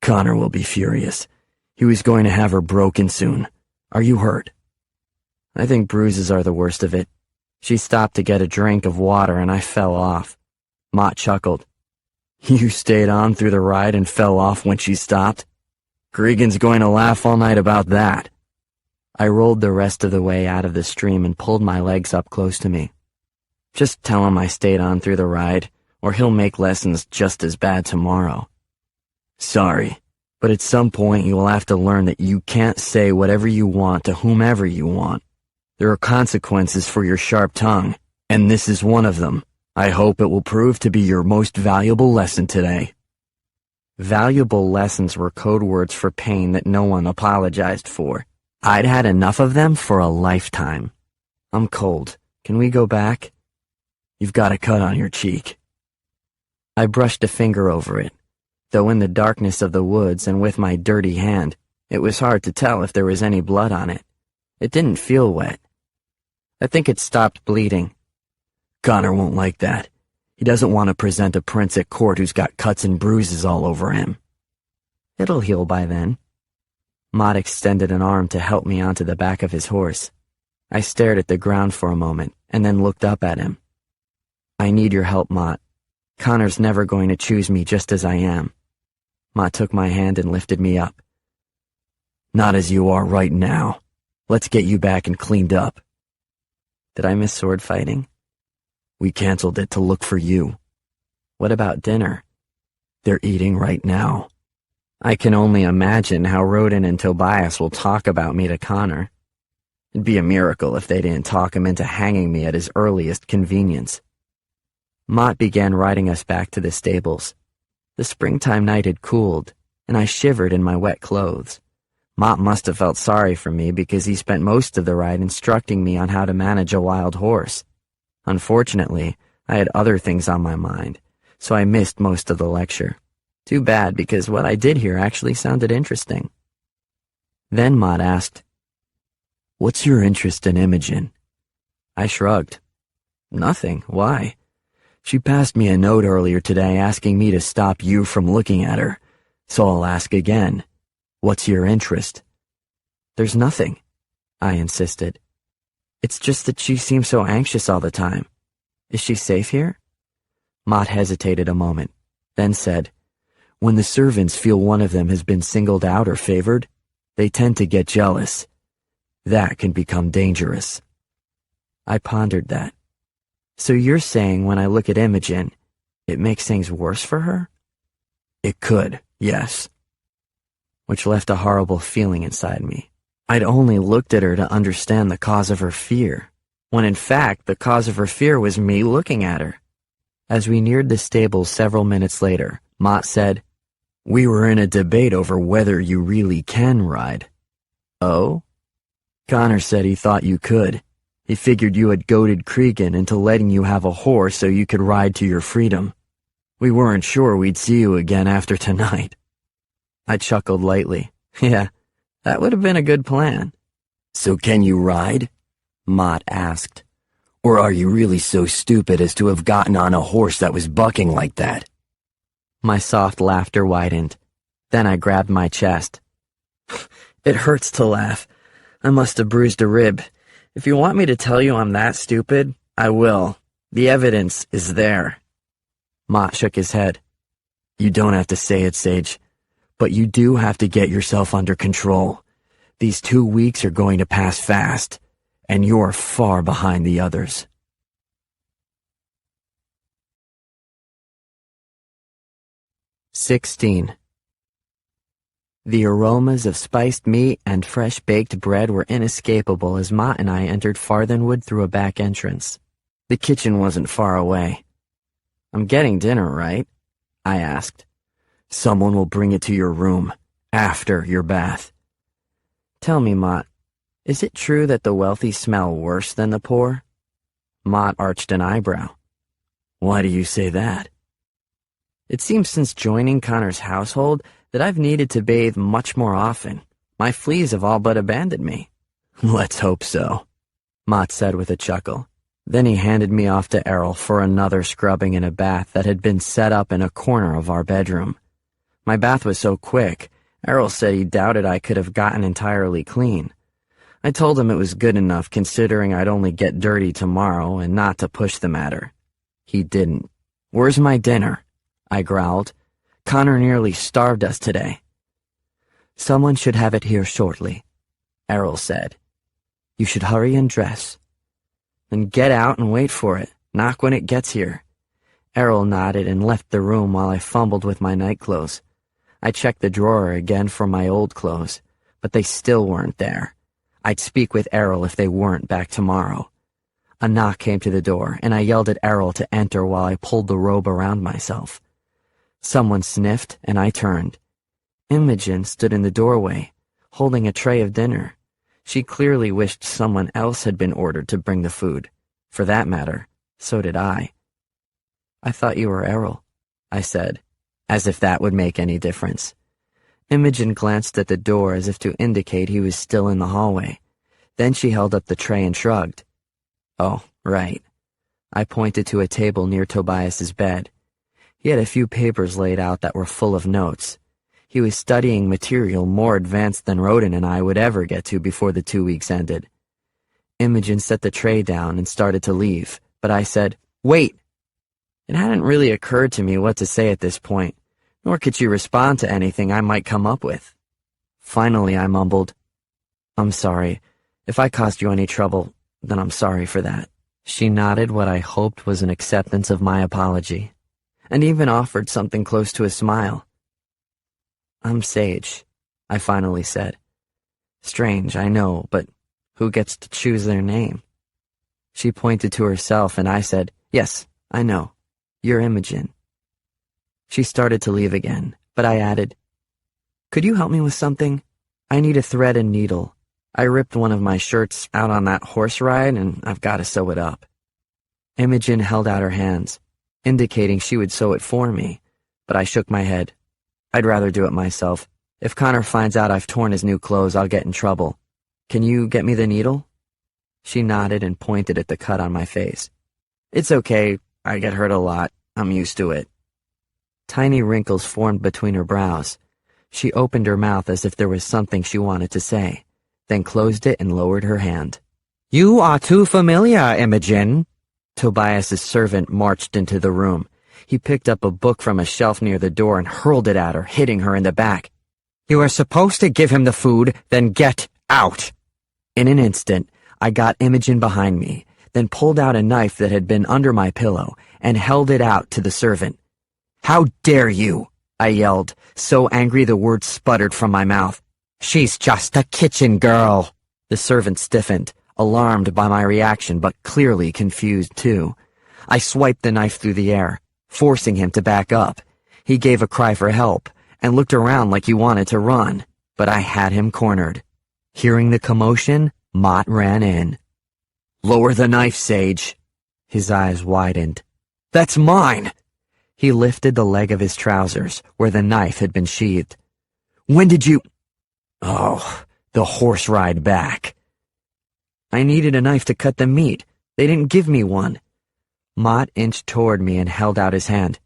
"Connor will be furious. He was going to have her broken soon. Are you hurt?" "I think bruises are the worst of it. She stopped to get a drink of water and I fell off." Mott chuckled. "You stayed on through the ride and fell off when she stopped? Cregan's going to laugh all night about that." I rolled the rest of the way out of the stream and pulled my legs up close to me. "Just tell him I stayed on through the ride, or he'll make lessons just as bad tomorrow." "Sorry, but at some point you will have to learn that you can't say whatever you want to whomever you want. There are consequences for your sharp tongue, and this is one of them. I hope it will prove to be your most valuable lesson today." Valuable lessons were code words for pain that no one apologized for. I'd had enough of them for a lifetime. "I'm cold. Can we go back?" "You've got a cut on your cheek." I brushed a finger over it, though in the darkness of the woods and with my dirty hand, it was hard to tell if there was any blood on it. It didn't feel wet. I think it stopped bleeding. "Connor won't like that. He doesn't want to present a prince at court who's got cuts and bruises all over him." "It'll heal by then." Mott extended an arm to help me onto the back of his horse. I stared at the ground for a moment and then looked up at him. "I need your help, Mott. Connor's never going to choose me just as I am." Mott took my hand and lifted me up. "Not as you are right now. Let's get you back and cleaned up." Did I miss sword fighting? "We canceled it to look for you." "What about dinner?" "They're eating right now." I can only imagine how Rodin and Tobias will talk about me to Connor. It'd be a miracle if they didn't talk him into hanging me at his earliest convenience. Mott began riding us back to the stables. The springtime night had cooled, and I shivered in my wet clothes. Mott must have felt sorry for me because he spent most of the ride instructing me on how to manage a wild horse. Unfortunately, I had other things on my mind, so I missed most of the lecture. Too bad, because what I did hear actually sounded interesting. Then Mott asked, "What's your interest in Imogen?" I shrugged. "Nothing. Why?" "She passed me a note earlier today asking me to stop you from looking at her, so I'll ask again. What's your interest?" "There's nothing," I insisted. "It's just that she seems so anxious all the time. Is she safe here? Mott hesitated a moment, then said, When the servants feel one of them has been singled out or favored, they tend to get jealous. That can become dangerous. I pondered that. So you're saying when I look at Imogen, it makes things worse for her? It could, yes. Which left a horrible feeling inside me. I'd only looked at her to understand the cause of her fear, when in fact the cause of her fear was me looking at her. As we neared the stables several minutes later, Mott said, We were in a debate over whether you really can ride. Oh? Connor said he thought you could. He figured you had goaded Cregan into letting you have a horse so you could ride to your freedom. We weren't sure we'd see you again after tonight. I chuckled lightly. Yeah, that would have been a good plan. So can you ride? Mott asked. Or are you really so stupid as to have gotten on a horse that was bucking like that? My soft laughter widened. Then I grabbed my chest. It hurts to laugh. I must have bruised a rib. If you want me to tell you I'm that stupid, I will. The evidence is there. Mott shook his head. You don't have to say it, Sage. But you do have to get yourself under control. These 2 weeks are going to pass fast, and you're far behind the others. XVI. The aromas of spiced meat and fresh baked bread were inescapable as Mott and I entered Farthenwood through a back entrance. The kitchen wasn't far away. I'm getting dinner, right? I asked. Someone will bring it to your room, after your bath. Tell me, Mott, is it true that the wealthy smell worse than the poor? Mott arched an eyebrow. Why do you say that? It seems since joining Connor's household that I've needed to bathe much more often. My fleas have all but abandoned me. Let's hope so, Mott said with a chuckle. Then he handed me off to Errol for another scrubbing in a bath that had been set up in a corner of our bedroom. My bath was so quick, Errol said he doubted I could have gotten entirely clean. I told him it was good enough considering I'd only get dirty tomorrow and not to push the matter. He didn't. Where's my dinner? I growled. Connor nearly starved us today. Someone should have it here shortly, Errol said. You should hurry and dress. Then get out and wait for it. Knock when it gets here. Errol nodded and left the room while I fumbled with my nightclothes. I checked the drawer again for my old clothes, but they still weren't there. I'd speak with Errol if they weren't back tomorrow. A knock came to the door, and I yelled at Errol to enter while I pulled the robe around myself. Someone sniffed, and I turned. Imogen stood in the doorway, holding a tray of dinner. She clearly wished someone else had been ordered to bring the food. For that matter, so did I. I thought you were Errol, I said, as if that would make any difference. Imogen glanced at the door as if to indicate he was still in the hallway. Then she held up the tray and shrugged. Oh, right. I pointed to a table near Tobias's bed. He had a few papers laid out that were full of notes. He was studying material more advanced than Roden and I would ever get to before the 2 weeks ended. Imogen set the tray down and started to leave, but I said, "Wait!" It hadn't really occurred to me what to say at this point, nor could she respond to anything I might come up with. Finally, I mumbled, "I'm sorry. If I caused you any trouble, then I'm sorry for that." She nodded what I hoped was an acceptance of my apology, and even offered something close to a smile. "I'm Sage," I finally said. Strange, I know, but who gets to choose their name? She pointed to herself, and I said, "Yes, I know. You're Imogen." She started to leave again, but I added, "Could you help me with something? I need a thread and needle. I ripped one of my shirts out on that horse ride, and I've got to sew it up." Imogen held out her hands, indicating she would sew it for me, but I shook my head. I'd rather do it myself. If Connor finds out I've torn his new clothes, I'll get in trouble. Can you get me the needle? She nodded and pointed at the cut on my face. "It's okay. I get hurt a lot. I'm used to it." Tiny wrinkles formed between her brows. She opened her mouth as if there was something she wanted to say, then closed it and lowered her hand. "You are too familiar, Imogen," Tobias's servant marched into the room. He picked up a book from a shelf near the door and hurled it at her, hitting her in the back. "You are supposed to give him the food, then get out!" In an instant, I got Imogen behind me, then pulled out a knife that had been under my pillow and held it out to the servant. "How dare you!" I yelled, so angry the words sputtered from my mouth. "She's just a kitchen girl." The servant stiffened, alarmed by my reaction but clearly confused too. I swiped the knife through the air, forcing him to back up. He gave a cry for help and looked around like he wanted to run, but I had him cornered. Hearing the commotion, Mott ran in. "Lower the knife, Sage." His eyes widened. "That's mine!" He lifted the leg of his trousers, where the knife had been sheathed. "When did you—" "Oh, the horse ride back." "I needed a knife to cut the meat. They didn't give me one." Mott inched toward me and held out his hand.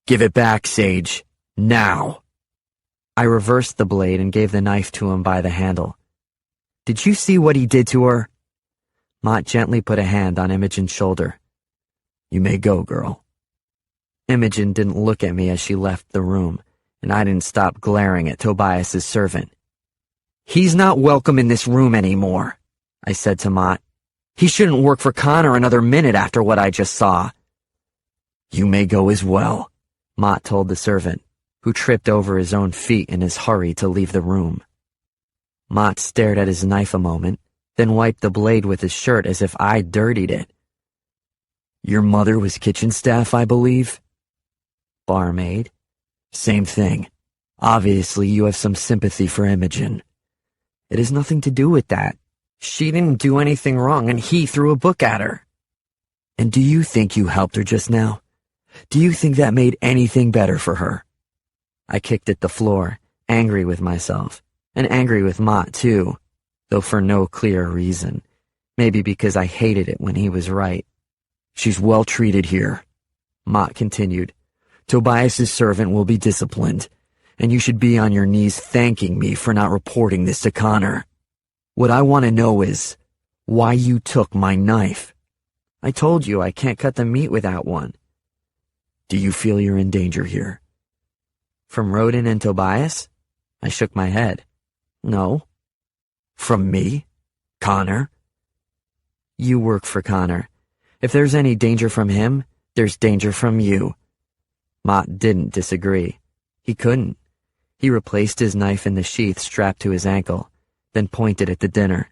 "Give it back, Sage. Now." I reversed the blade and gave the knife to him by the handle. "Did you see what he did to her?" Mott gently put a hand on Imogen's shoulder. "You may go, girl." Imogen didn't look at me as she left the room, and I didn't stop glaring at Tobias's servant. "He's not welcome in this room anymore," I said to Mott. "He shouldn't work for Connor another minute after what I just saw." "You may go as well," Mott told the servant, who tripped over his own feet in his hurry to leave the room. Mott stared at his knife a moment, then wiped the blade with his shirt as if I'd dirtied it. "Your mother was kitchen staff, I believe?" "Barmaid." "Same thing. Obviously you have some sympathy for Imogen." "It has nothing to do with that. She didn't do anything wrong, and he threw a book at her." "And do you think you helped her just now? Do you think that made anything better for her?" I kicked at the floor, angry with myself, and angry with Mott too, though for no clear reason. Maybe because I hated it when he was right. "She's well treated here," Mott continued. "Tobias's servant will be disciplined, and you should be on your knees thanking me for not reporting this to Connor. What I want to know is why you took my knife." "I told you I can't cut the meat without one." "Do you feel you're in danger here?" "From Roden and Tobias?" I shook my head. "No." "From me? Connor?" "You work for Connor. If there's any danger from him, there's danger from you." Mott didn't disagree. He couldn't. He replaced his knife in the sheath strapped to his ankle, then pointed at the dinner.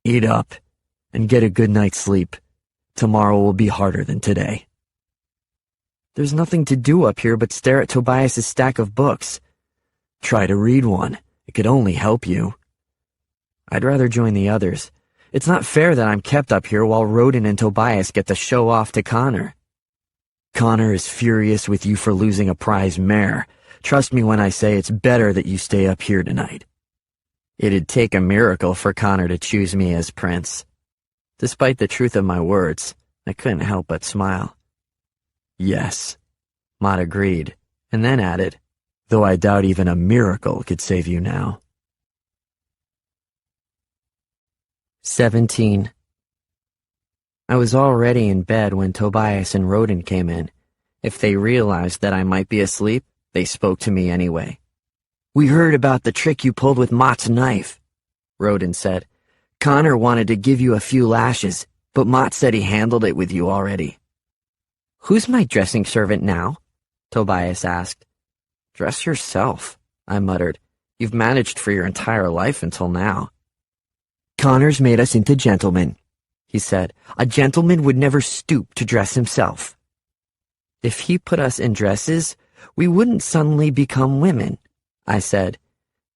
"Eat up, and get a good night's sleep. Tomorrow will be harder than today." "There's nothing to do up here but stare at Tobias's stack of books." "Try to read one. It could only help you." "I'd rather join the others. It's not fair that I'm kept up here while Roden and Tobias get to show off to Connor." "Connor is furious with you for losing a prize mare. Trust me when I say it's better that you stay up here tonight." It'd take a miracle for Connor to choose me as prince. Despite the truth of my words, I couldn't help but smile. "Yes," Mott agreed, and then added, "though I doubt even a miracle could save you now." 17. I was already in bed when Tobias and Roden came in. If they realized that I might be asleep, they spoke to me anyway. "We heard about the trick you pulled with Mott's knife," Roden said. "Connor wanted to give you a few lashes, but Mott said he handled it with you already." "Who's my dressing servant now?" Tobias asked. "Dress yourself," I muttered. "You've managed for your entire life until now." "Connor's made us into gentlemen," he said. "A gentleman would never stoop to dress himself." "If he put us in dresses, we wouldn't suddenly become women," I said.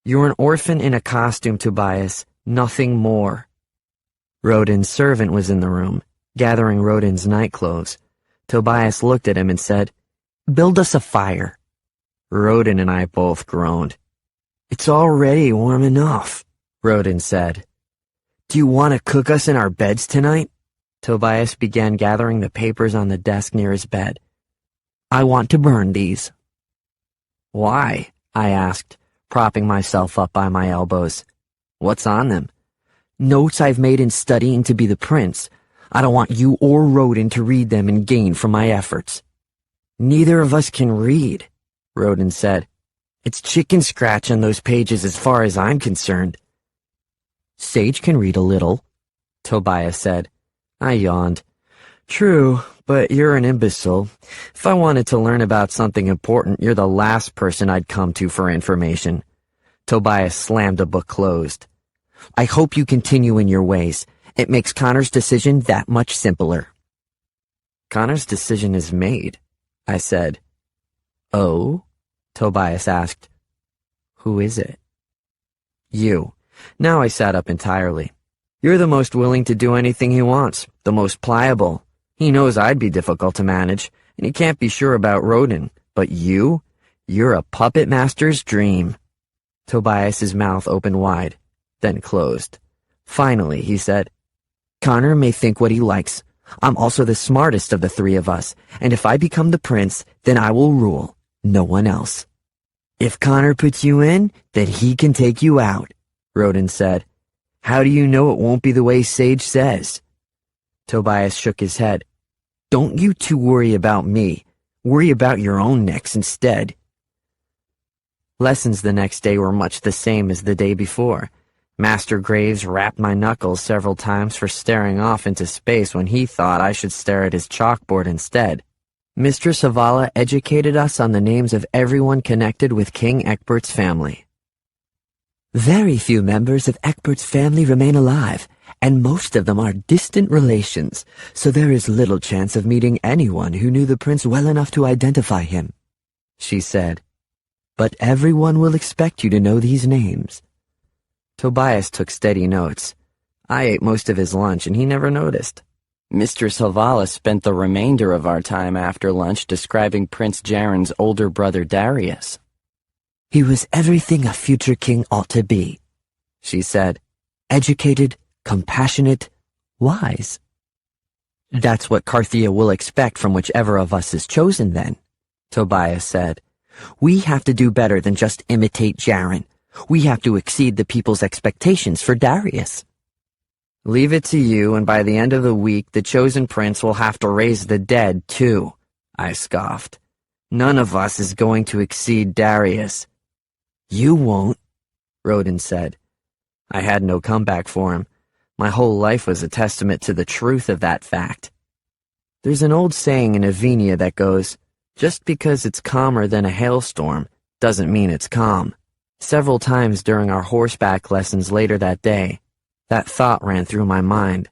"You're an orphan in a costume, Tobias, nothing more." Roden's servant was in the room, gathering Roden's nightclothes. Tobias looked at him and said, "Build us a fire." Roden and I both groaned. "It's already warm enough," Roden said. "Do you want to cook us in our beds tonight?" Tobias began gathering the papers on the desk near his bed. "I want to burn these." "Why?" I asked, propping myself up by my elbows. "What's on them?" "Notes I've made in studying to be the prince. I don't want you or Roden to read them and gain from my efforts." "Neither of us can read," Roden said. "It's chicken scratch on those pages as far as I'm concerned." "Sage can read a little," Tobias said. I yawned. "True, but you're an imbecile. If I wanted to learn about something important, you're the last person I'd come to for information." Tobias slammed the book closed. "I hope you continue in your ways. It makes Connor's decision that much simpler." "Connor's decision is made," I said. "Oh?" Tobias asked. "Who is it?" "You." Now I sat up entirely. "You're the most willing to do anything he wants, the most pliable. He knows I'd be difficult to manage, and he can't be sure about Roden. But you're a puppet master's dream." Tobias's mouth opened wide, then closed. Finally, he said, "Connor may think what he likes. I'm also the smartest of the three of us, and if I become the prince, then I will rule, no one else." "If Connor puts you in, then he can take you out," Roden said. "How do you know it won't be the way Sage says?" Tobias shook his head. "Don't you two worry about me. Worry about your own necks instead." Lessons the next day were much the same as the day before. Master Graves rapped my knuckles several times for staring off into space when he thought I should stare at his chalkboard instead. Mistress Havala educated us on the names of everyone connected with King Eckbert's family. Very few members of Eckbert's family remain alive, and most of them are distant relations, so there is little chance of meeting anyone who knew the prince well enough to identify him," she said. "But everyone will expect you to know these names." Tobias took steady notes. I ate most of his lunch, and he never noticed. Mistress Havala spent the remainder of our time after lunch describing Prince Jaren's older brother Darius. "He was everything a future king ought to be," she said. "Educated, compassionate, wise." "That's what Carthia will expect from whichever of us is chosen, then," Tobias said. "We have to do better than just imitate Jaren. We have to exceed the people's expectations for Darius." "Leave it to you, and by the end of the week, the chosen prince will have to raise the dead, too," I scoffed. "None of us is going to exceed Darius." "You won't," Roden said. I had no comeback for him. My whole life was a testament to the truth of that fact. There's an old saying in Avenia that goes, "Just because it's calmer than a hailstorm doesn't mean it's calm." Several times during our horseback lessons later that day, that thought ran through my mind.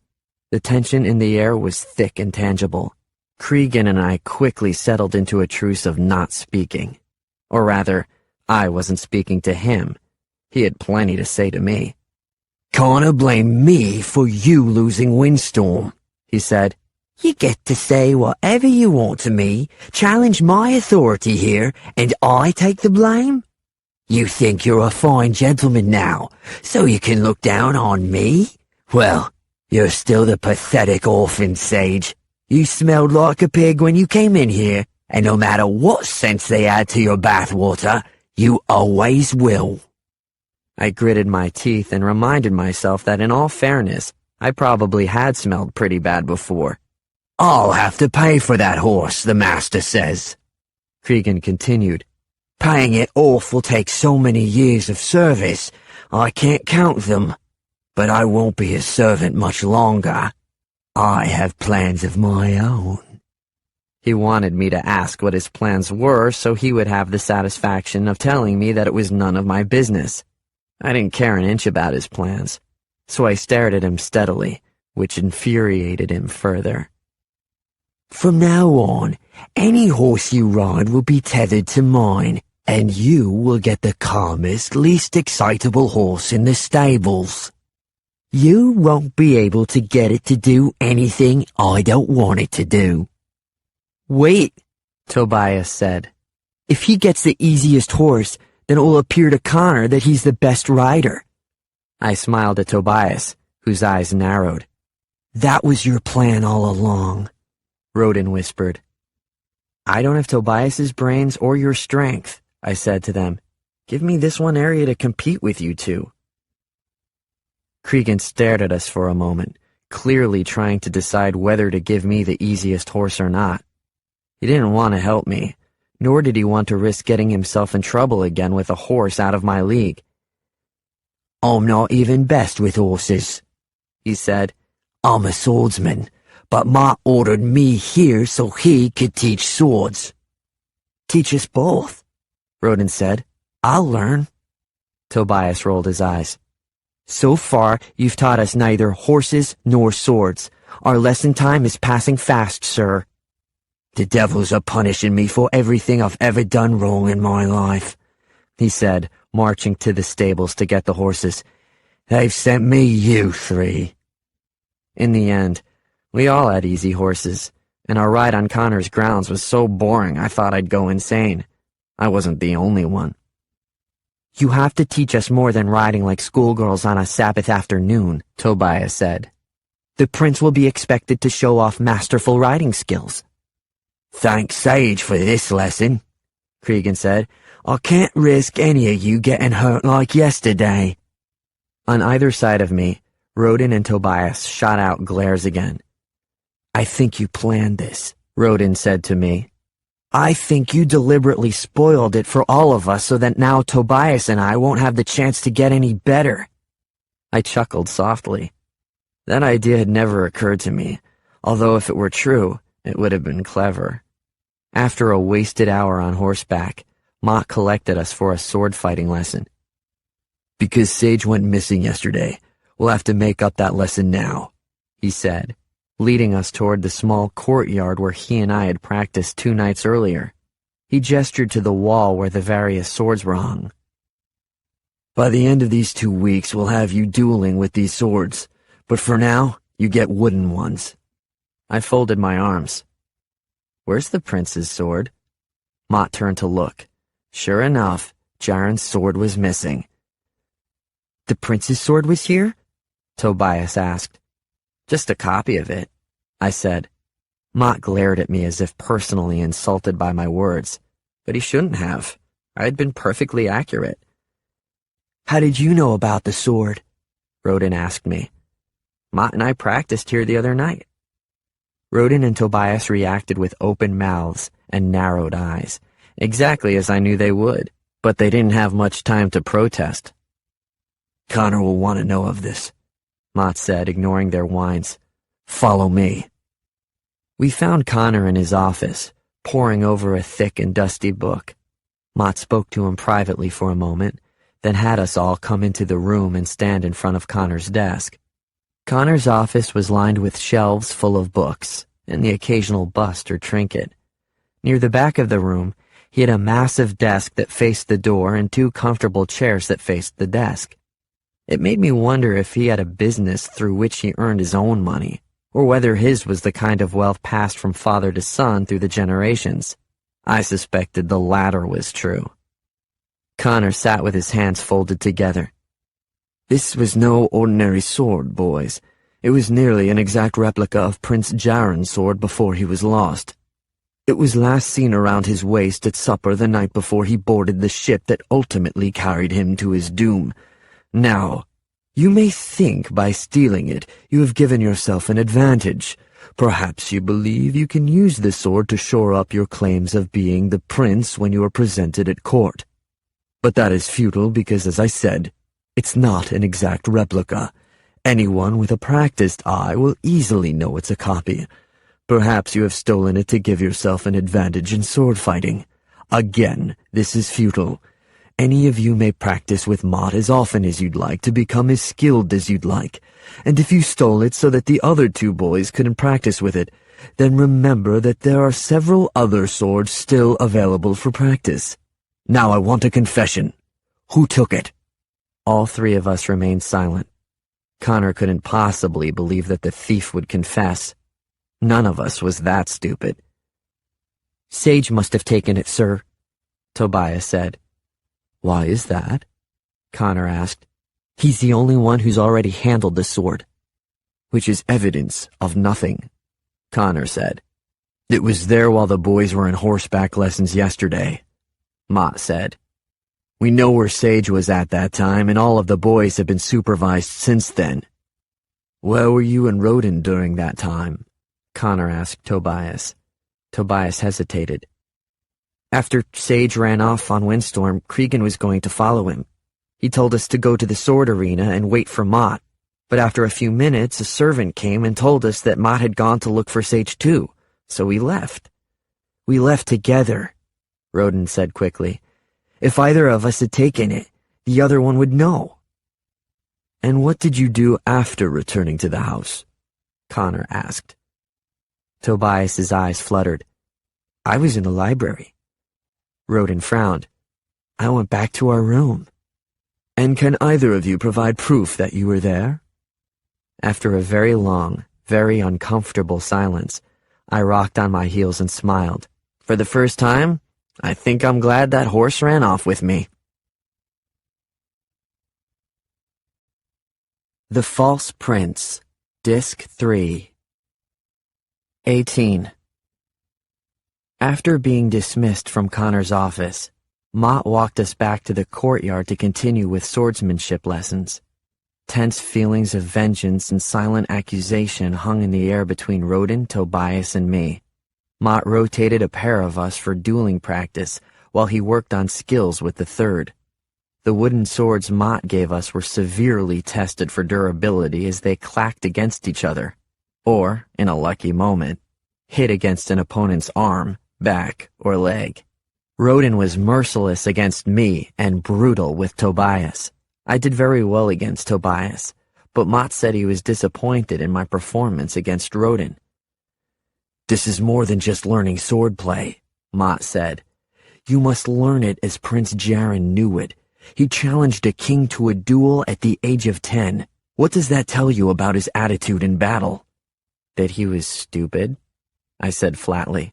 The tension in the air was thick and tangible. Cregan and I quickly settled into a truce of not speaking. Or rather, I wasn't speaking to him. He had plenty to say to me. "Can't blame me for you losing Windstorm," he said. "You get to say whatever you want to me, challenge my authority here, and I take the blame? You think you're a fine gentleman now, so you can look down on me? Well, you're still the pathetic orphan, Sage. You smelled like a pig when you came in here, and no matter what sense they add to your bathwater, you always will." I gritted my teeth and reminded myself that in all fairness, I probably had smelled pretty bad before. "I'll have to pay for that horse, the master says," Cregan continued. "Paying it off will take so many years of service, I can't count them. But I won't be his servant much longer. I have plans of my own." He wanted me to ask what his plans were so he would have the satisfaction of telling me that it was none of my business. I didn't care an inch about his plans, so I stared at him steadily, which infuriated him further. "From now on, any horse you ride will be tethered to mine, and you will get the calmest, least excitable horse in the stables. You won't be able to get it to do anything I don't want it to do." "Wait," Tobias said. "If he gets the easiest horse, then it will appear to Connor that he's the best rider." I smiled at Tobias, whose eyes narrowed. "That was your plan all along," Roden whispered. "I don't have Tobias's brains or your strength," I said to them. "Give me this one area to compete with you two." Cregan stared at us for a moment, clearly trying to decide whether to give me the easiest horse or not. He didn't want to help me, nor did he want to risk getting himself in trouble again with a horse out of my league. "I'm not even best with horses," he said. "I'm a swordsman, but Ma ordered me here so he could teach swords." "Teach us both," Rodin said. "I'll learn." Tobias rolled his eyes. "So far, you've taught us neither horses nor swords. Our lesson time is passing fast, sir." "The devils are punishing me for everything I've ever done wrong in my life," he said, marching to the stables to get the horses. "They've sent me you three." In the end, we all had easy horses, and our ride on Connor's grounds was so boring I thought I'd go insane. I wasn't the only one. "You have to teach us more than riding like schoolgirls on a Sabbath afternoon," Tobias said. "The prince will be expected to show off masterful riding skills." "Thank Sage for this lesson," Cregan said. "I can't risk any of you getting hurt like yesterday." On either side of me, Rodin and Tobias shot out glares again. "I think you planned this," Rodin said to me. "I think you deliberately spoiled it for all of us so that now Tobias and I won't have the chance to get any better." I chuckled softly. That idea had never occurred to me, although if it were true, it would have been clever. After a wasted hour on horseback, Mott collected us for a sword-fighting lesson. "Because Sage went missing yesterday, we'll have to make up that lesson now," he said, leading us toward the small courtyard where he and I had practiced 2 nights earlier. He gestured to the wall where the various swords were hung. "By the end of these 2 weeks, we'll have you dueling with these swords, but for now, you get wooden ones." I folded my arms. "Where's the prince's sword?" Mott turned to look. Sure enough, Jaren's sword was missing. "The prince's sword was here?" Tobias asked. "Just a copy of it," I said. Mott glared at me as if personally insulted by my words, but he shouldn't have. I had been perfectly accurate. "How did you know about the sword?" Rodin asked me. "Mott and I practiced here the other night." Rodin and Tobias reacted with open mouths and narrowed eyes, exactly as I knew they would, but they didn't have much time to protest. "Connor will want to know of this," Mott said, ignoring their whines. "Follow me." We found Connor in his office, poring over a thick and dusty book. Mott spoke to him privately for a moment, then had us all come into the room and stand in front of Connor's desk. Connor's office was lined with shelves full of books, and the occasional bust or trinket. Near the back of the room, he had a massive desk that faced the door and 2 comfortable chairs that faced the desk. It made me wonder if he had a business through which he earned his own money, or whether his was the kind of wealth passed from father to son through the generations. I suspected the latter was true. Connor sat with his hands folded together. "This was no ordinary sword, boys. It was nearly an exact replica of Prince Jaren's sword before he was lost. It was last seen around his waist at supper the night before he boarded the ship that ultimately carried him to his doom. Now, you may think by stealing it you have given yourself an advantage. Perhaps you believe you can use the sword to shore up your claims of being the prince when you are presented at court. But that is futile because, as I said, it's not an exact replica. Anyone with a practiced eye will easily know it's a copy. Perhaps you have stolen it to give yourself an advantage in sword fighting. Again, this is futile. Any of you may practice with Mott as often as you'd like to become as skilled as you'd like, and if you stole it so that the other 2 boys couldn't practice with it, then remember that there are several other swords still available for practice. Now I want a confession. Who took it?" All 3 of us remained silent. Connor couldn't possibly believe that the thief would confess. None of us was that stupid. "Sage must have taken it, sir," Tobias said. "Why is that?" Connor asked. "He's the only one who's already handled the sword." "Which is evidence of nothing," Connor said. "It was there while the boys were in horseback lessons yesterday," Mott said. "We know where Sage was at that time, and all of the boys have been supervised since then." Where were you and Rodin during that time? Connor asked Tobias. Tobias hesitated. After Sage ran off on Windstorm, Cregan was going to follow him. He told us to go to the sword arena and wait for Mott, but after a few minutes a servant came and told us that Mott had gone to look for Sage too, so we left. We left together, Rodin said quickly. If either of us had taken it, the other one would know. And what did you do after returning to the house? Connor asked. Tobias's eyes fluttered. I was in the library. Rodin frowned. I went back to our room. And can either of you provide proof that you were there? After a very long, very uncomfortable silence, I rocked on my heels and smiled. For the first time, I think I'm glad that horse ran off with me. The False Prince, Disc 3. 18. After being dismissed from Connor's office, Mott walked us back to the courtyard to continue with swordsmanship lessons. Tense feelings of vengeance and silent accusation hung in the air between Rodin, Tobias, and me. Mott rotated a pair of us for dueling practice while he worked on skills with the third. The wooden swords Mott gave us were severely tested for durability as they clacked against each other, or, in a lucky moment, hit against an opponent's arm, back, or leg. Rodin was merciless against me and brutal with Tobias. I did very well against Tobias, but Mott said he was disappointed in my performance against Rodin. This is more than just learning swordplay, Mott said. You must learn it as Prince Jaren knew it. He challenged a king to a duel at the age of 10. What does that tell you about his attitude in battle? That he was stupid, I said flatly.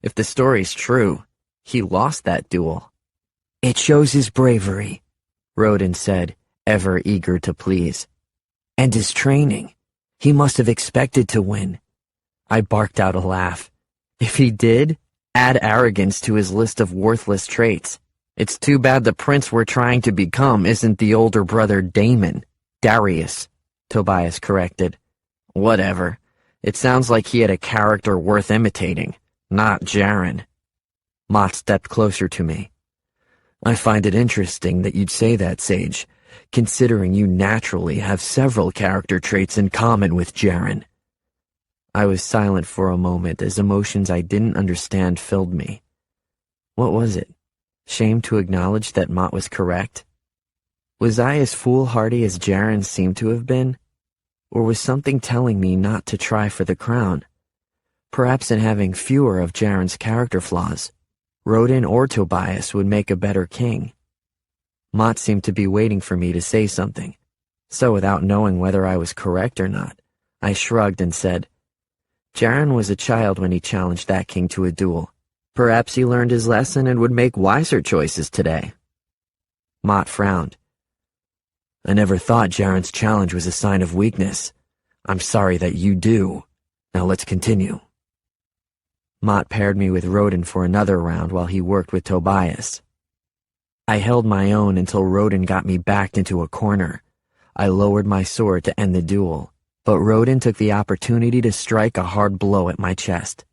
If the story's true, he lost that duel. It shows his bravery, Rodin said, ever eager to please. And his training. He must have expected to win. I barked out a laugh. If he did, add arrogance to his list of worthless traits. It's too bad the prince we're trying to become isn't the older brother Damon. Darius, Tobias corrected. Whatever. It sounds like he had a character worth imitating, not Jaren. Mott stepped closer to me. I find it interesting that you'd say that, Sage, considering you naturally have several character traits in common with Jaren. I was silent for a moment as emotions I didn't understand filled me. What was it? Shame to acknowledge that Mott was correct? Was I as foolhardy as Jaren seemed to have been? Or was something telling me not to try for the crown? Perhaps in having fewer of Jaren's character flaws, Rodin or Tobias would make a better king. Mott seemed to be waiting for me to say something, so without knowing whether I was correct or not, I shrugged and said, Jaren was a child when he challenged that king to a duel. Perhaps he learned his lesson and would make wiser choices today. Mott frowned. I never thought Jaren's challenge was a sign of weakness. I'm sorry that you do. Now let's continue. Mott paired me with Rodin for another round while he worked with Tobias. I held my own until Rodin got me backed into a corner. I lowered my sword to end the duel, but Rodin took the opportunity to strike a hard blow at my chest.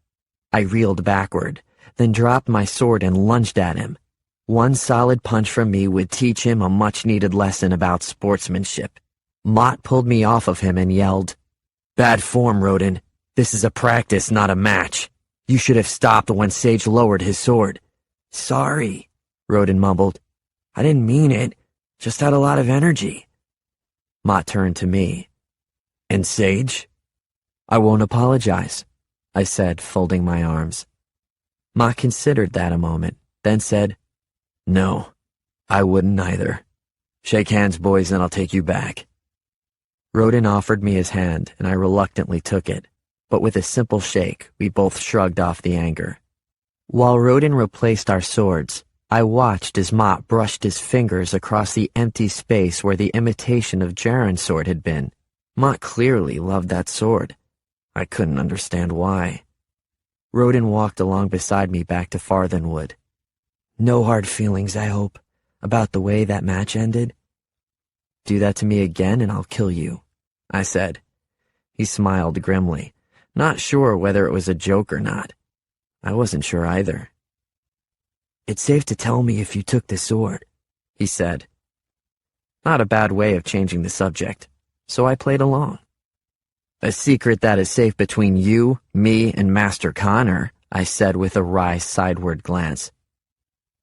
I reeled backward, then dropped my sword and lunged at him. One solid punch from me would teach him a much-needed lesson about sportsmanship. Mott pulled me off of him and yelled, Bad form, Rodin. This is a practice, not a match. You should have stopped when Sage lowered his sword. Sorry, Rodin mumbled. I didn't mean it. Just had a lot of energy. Mott turned to me. And Sage? I won't apologize, I said, folding my arms. Mott considered that a moment, then said, No, I wouldn't either. Shake hands, boys, and I'll take you back. Rodin offered me his hand, and I reluctantly took it, but with a simple shake, we both shrugged off the anger. While Rodin replaced our swords, I watched as Mott brushed his fingers across the empty space where the imitation of Jaren's sword had been. Mott clearly loved that sword. I couldn't understand why. Rodin walked along beside me back to Farthenwood. No hard feelings, I hope, about the way that match ended? Do that to me again and I'll kill you, I said. He smiled grimly, not sure whether it was a joke or not. I wasn't sure either. "It's safe to tell me if you took the sword," he said. Not a bad way of changing the subject, so I played along. "A secret that is safe between you, me, and Master Connor," I said with a wry sideward glance.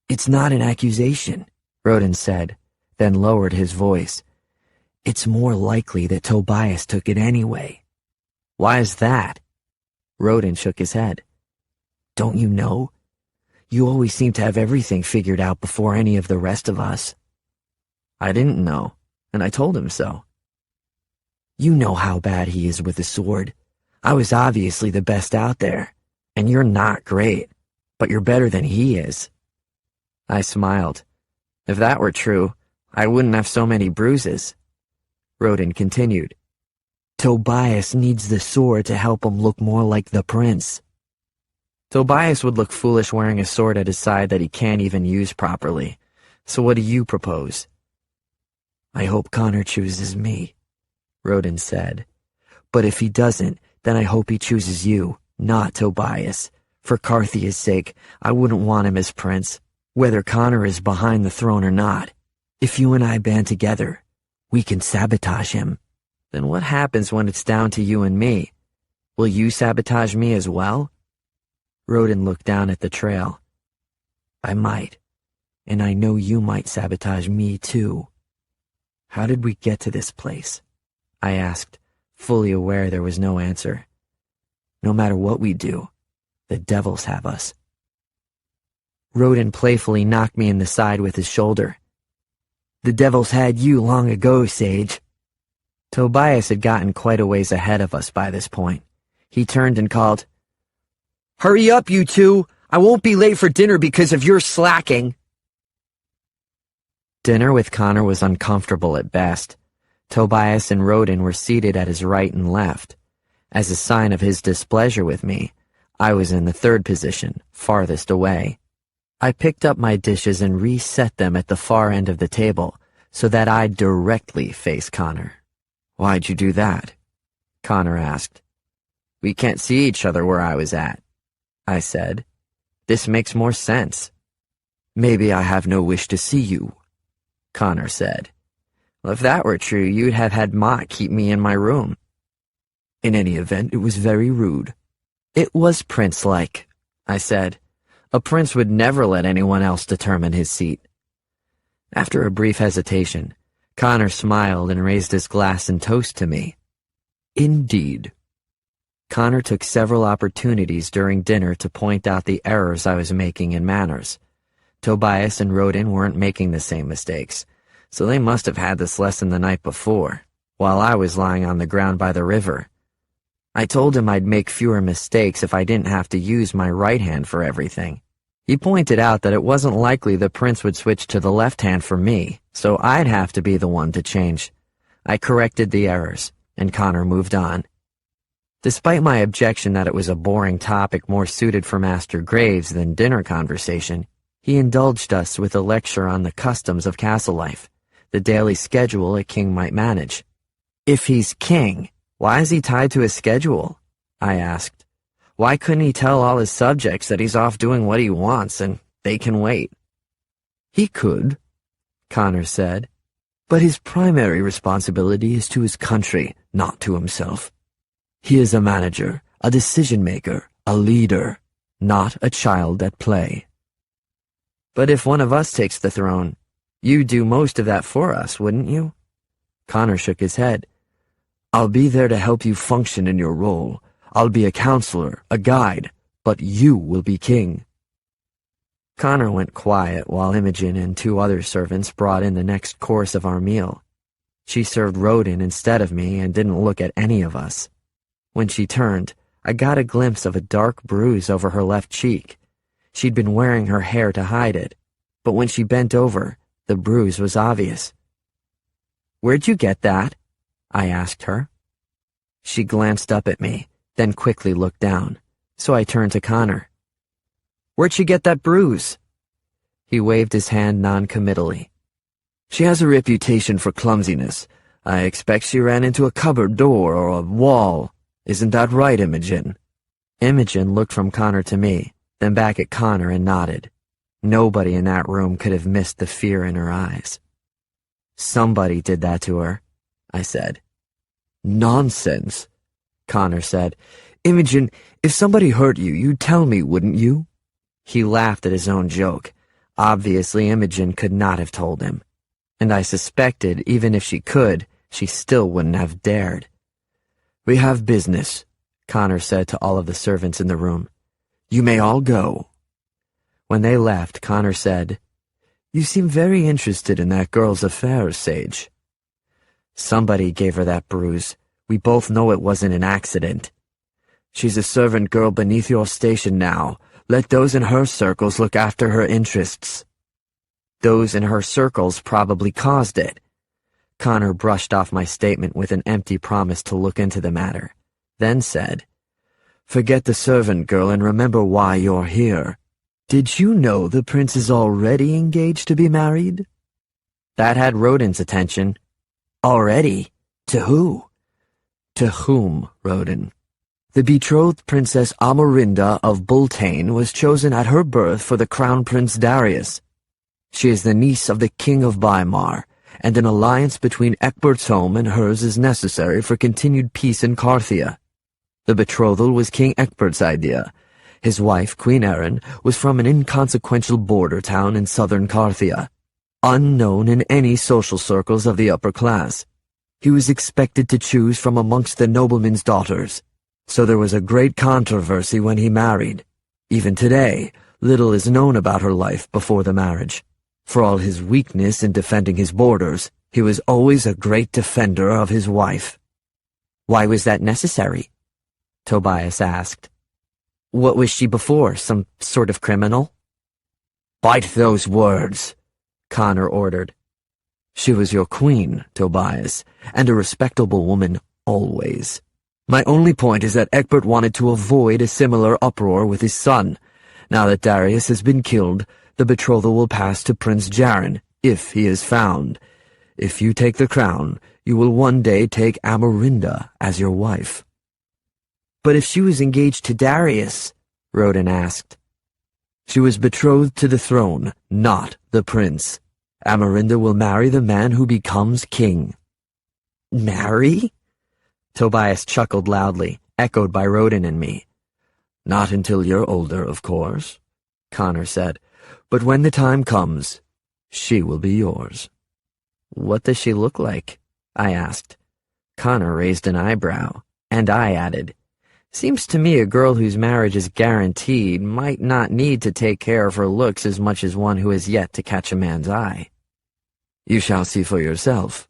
"It's not an accusation," Roden said, then lowered his voice. "It's more likely that Tobias took it anyway." "Why is that?" Roden shook his head. "Don't you know? You always seem to have everything figured out before any of the rest of us." I didn't know, and I told him so. "You know how bad he is with the sword. I was obviously the best out there, and you're not great, but you're better than he is." I smiled. If that were true, I wouldn't have so many bruises. Roden continued. "Tobias needs the sword to help him look more like the prince." Tobias would look foolish wearing a sword at his side that he can't even use properly. So what do you propose? "I hope Connor chooses me," Roden said. "But if he doesn't, then I hope he chooses you, not Tobias. For Carthia's sake, I wouldn't want him as prince, whether Connor is behind the throne or not. If you and I band together, we can sabotage him." Then what happens when it's down to you and me? Will you sabotage me as well? Roden looked down at the trail. "I might, and I know you might sabotage me too." "How did we get to this place?" I asked, fully aware there was no answer. "No matter what we do, the devils have us." Roden playfully knocked me in the side with his shoulder. "The devils had you long ago, Sage." Tobias had gotten quite a ways ahead of us by this point. He turned and called, "Hurry up, you two! I won't be late for dinner because of your slacking." Dinner with Connor was uncomfortable at best. Tobias and Roden were seated at his right and left. As a sign of his displeasure with me, I was in the third position, farthest away. I picked up my dishes and reset them at the far end of the table so that I'd directly face Connor. "Why'd you do that?" Connor asked. "We can't see each other where I was at," I said. "This makes more sense." "Maybe I have no wish to see you," Connor said. "Well, if that were true, you'd have had Mott keep me in my room." "In any event, it was very rude." "It was prince-like," I said. "A prince would never let anyone else determine his seat." After a brief hesitation, Connor smiled and raised his glass and toast to me. "Indeed." Connor took several opportunities during dinner to point out the errors I was making in manners. Tobias and Roden weren't making the same mistakes, so they must have had this lesson the night before, while I was lying on the ground by the river. I told him I'd make fewer mistakes if I didn't have to use my right hand for everything. He pointed out that it wasn't likely the prince would switch to the left hand for me, so I'd have to be the one to change. I corrected the errors, and Connor moved on. Despite my objection that it was a boring topic more suited for Master Graves than dinner conversation, he indulged us with a lecture on the customs of castle life, the daily schedule a king might manage. "If he's king, why is he tied to his schedule?" I asked. "Why couldn't he tell all his subjects that he's off doing what he wants and they can wait?" "He could," Connor said, "but his primary responsibility is to his country, not to himself. He is a manager, a decision-maker, a leader, not a child at play." "But if one of us takes the throne, you'd do most of that for us, wouldn't you?" Connor shook his head. "I'll be there to help you function in your role. I'll be a counselor, a guide, but you will be king." Connor went quiet while Imogen and two other servants brought in the next course of our meal. She served Roden instead of me and didn't look at any of us. When she turned, I got a glimpse of a dark bruise over her left cheek. She'd been wearing her hair to hide it, but when she bent over, the bruise was obvious. "Where'd you get that?" I asked her. She glanced up at me, then quickly looked down, so I turned to Connor. "Where'd she get that bruise?" He waved his hand non-committally. "She has a reputation for clumsiness, I expect she ran into a cupboard door or a wall. Isn't that right, Imogen?" Imogen looked from Connor to me, then back at Connor and nodded. Nobody in that room could have missed the fear in her eyes. "Somebody did that to her," I said. "Nonsense," Connor said. "Imogen, if somebody hurt you, you'd tell me, wouldn't you?" He laughed at his own joke. Obviously, Imogen could not have told him. And I suspected even if she could, she still wouldn't have dared. "We have business," Connor said to all of the servants in the room. "You may all go." When they left, Connor said, "You seem very interested in that girl's affairs, Sage." "Somebody gave her that bruise. We both know it wasn't an accident." "She's a servant girl beneath your station now. Let those in her circles look after her interests." "Those in her circles probably caused it." Connor brushed off my statement with an empty promise to look into the matter, then said, "Forget the servant girl and remember why you're here. Did you know the prince is already engaged to be married?" That had Rodin's attention. "Already? To who?" "To whom, Rodin?" "The betrothed Princess Amarinda of Bultane was chosen at her birth for the Crown Prince Darius. She is the niece of the King of Weimar, and an alliance between Ecbert's home and hers is necessary for continued peace in Carthia. The betrothal was King Ecbert's idea. His wife, Queen Erin, was from an inconsequential border town in southern Carthia, unknown in any social circles of the upper class. He was expected to choose from amongst the noblemen's daughters, so there was a great controversy when he married. Even today, little is known about her life before the marriage. For all his weakness in defending his borders, he was always a great defender of his wife." "Why was that necessary?" Tobias asked. "What was she before, some sort of criminal?" "Bite those words," Connor ordered. "She was your queen, Tobias, and a respectable woman always. My only point is that Ecbert wanted to avoid a similar uproar with his son. Now that Darius has been killed, the betrothal will pass to Prince Jarin, if he is found. If you take the crown, you will one day take Amarinda as your wife." "But if she was engaged to Darius?" Rodin asked. "She was betrothed to the throne, not the prince. Amarinda will marry the man who becomes king." "Marry?" Tobias chuckled loudly, echoed by Rodin and me. "Not until you're older, of course," Connor said. "But when the time comes, she will be yours." "What does she look like?" I asked. Connor raised an eyebrow, and I added, "Seems to me a girl whose marriage is guaranteed might not need to take care of her looks as much as one who has yet to catch a man's eye." "You shall see for yourself,"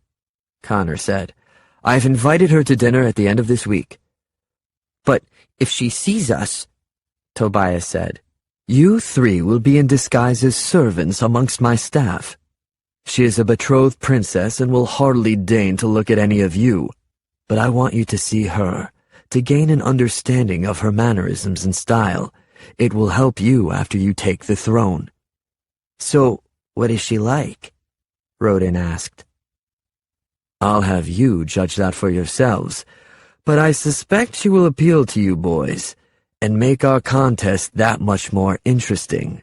Connor said. "I've invited her to dinner at the end of this week." "But if she sees us," Tobias said. "You three will be in disguise as servants amongst my staff. She is a betrothed princess and will hardly deign to look at any of you, but I want you to see her, to gain an understanding of her mannerisms and style. It will help you after you take the throne." "So, what is she like?" Rodin asked. "I'll have you judge that for yourselves, but I suspect she will appeal to you boys, and make our contest that much more interesting."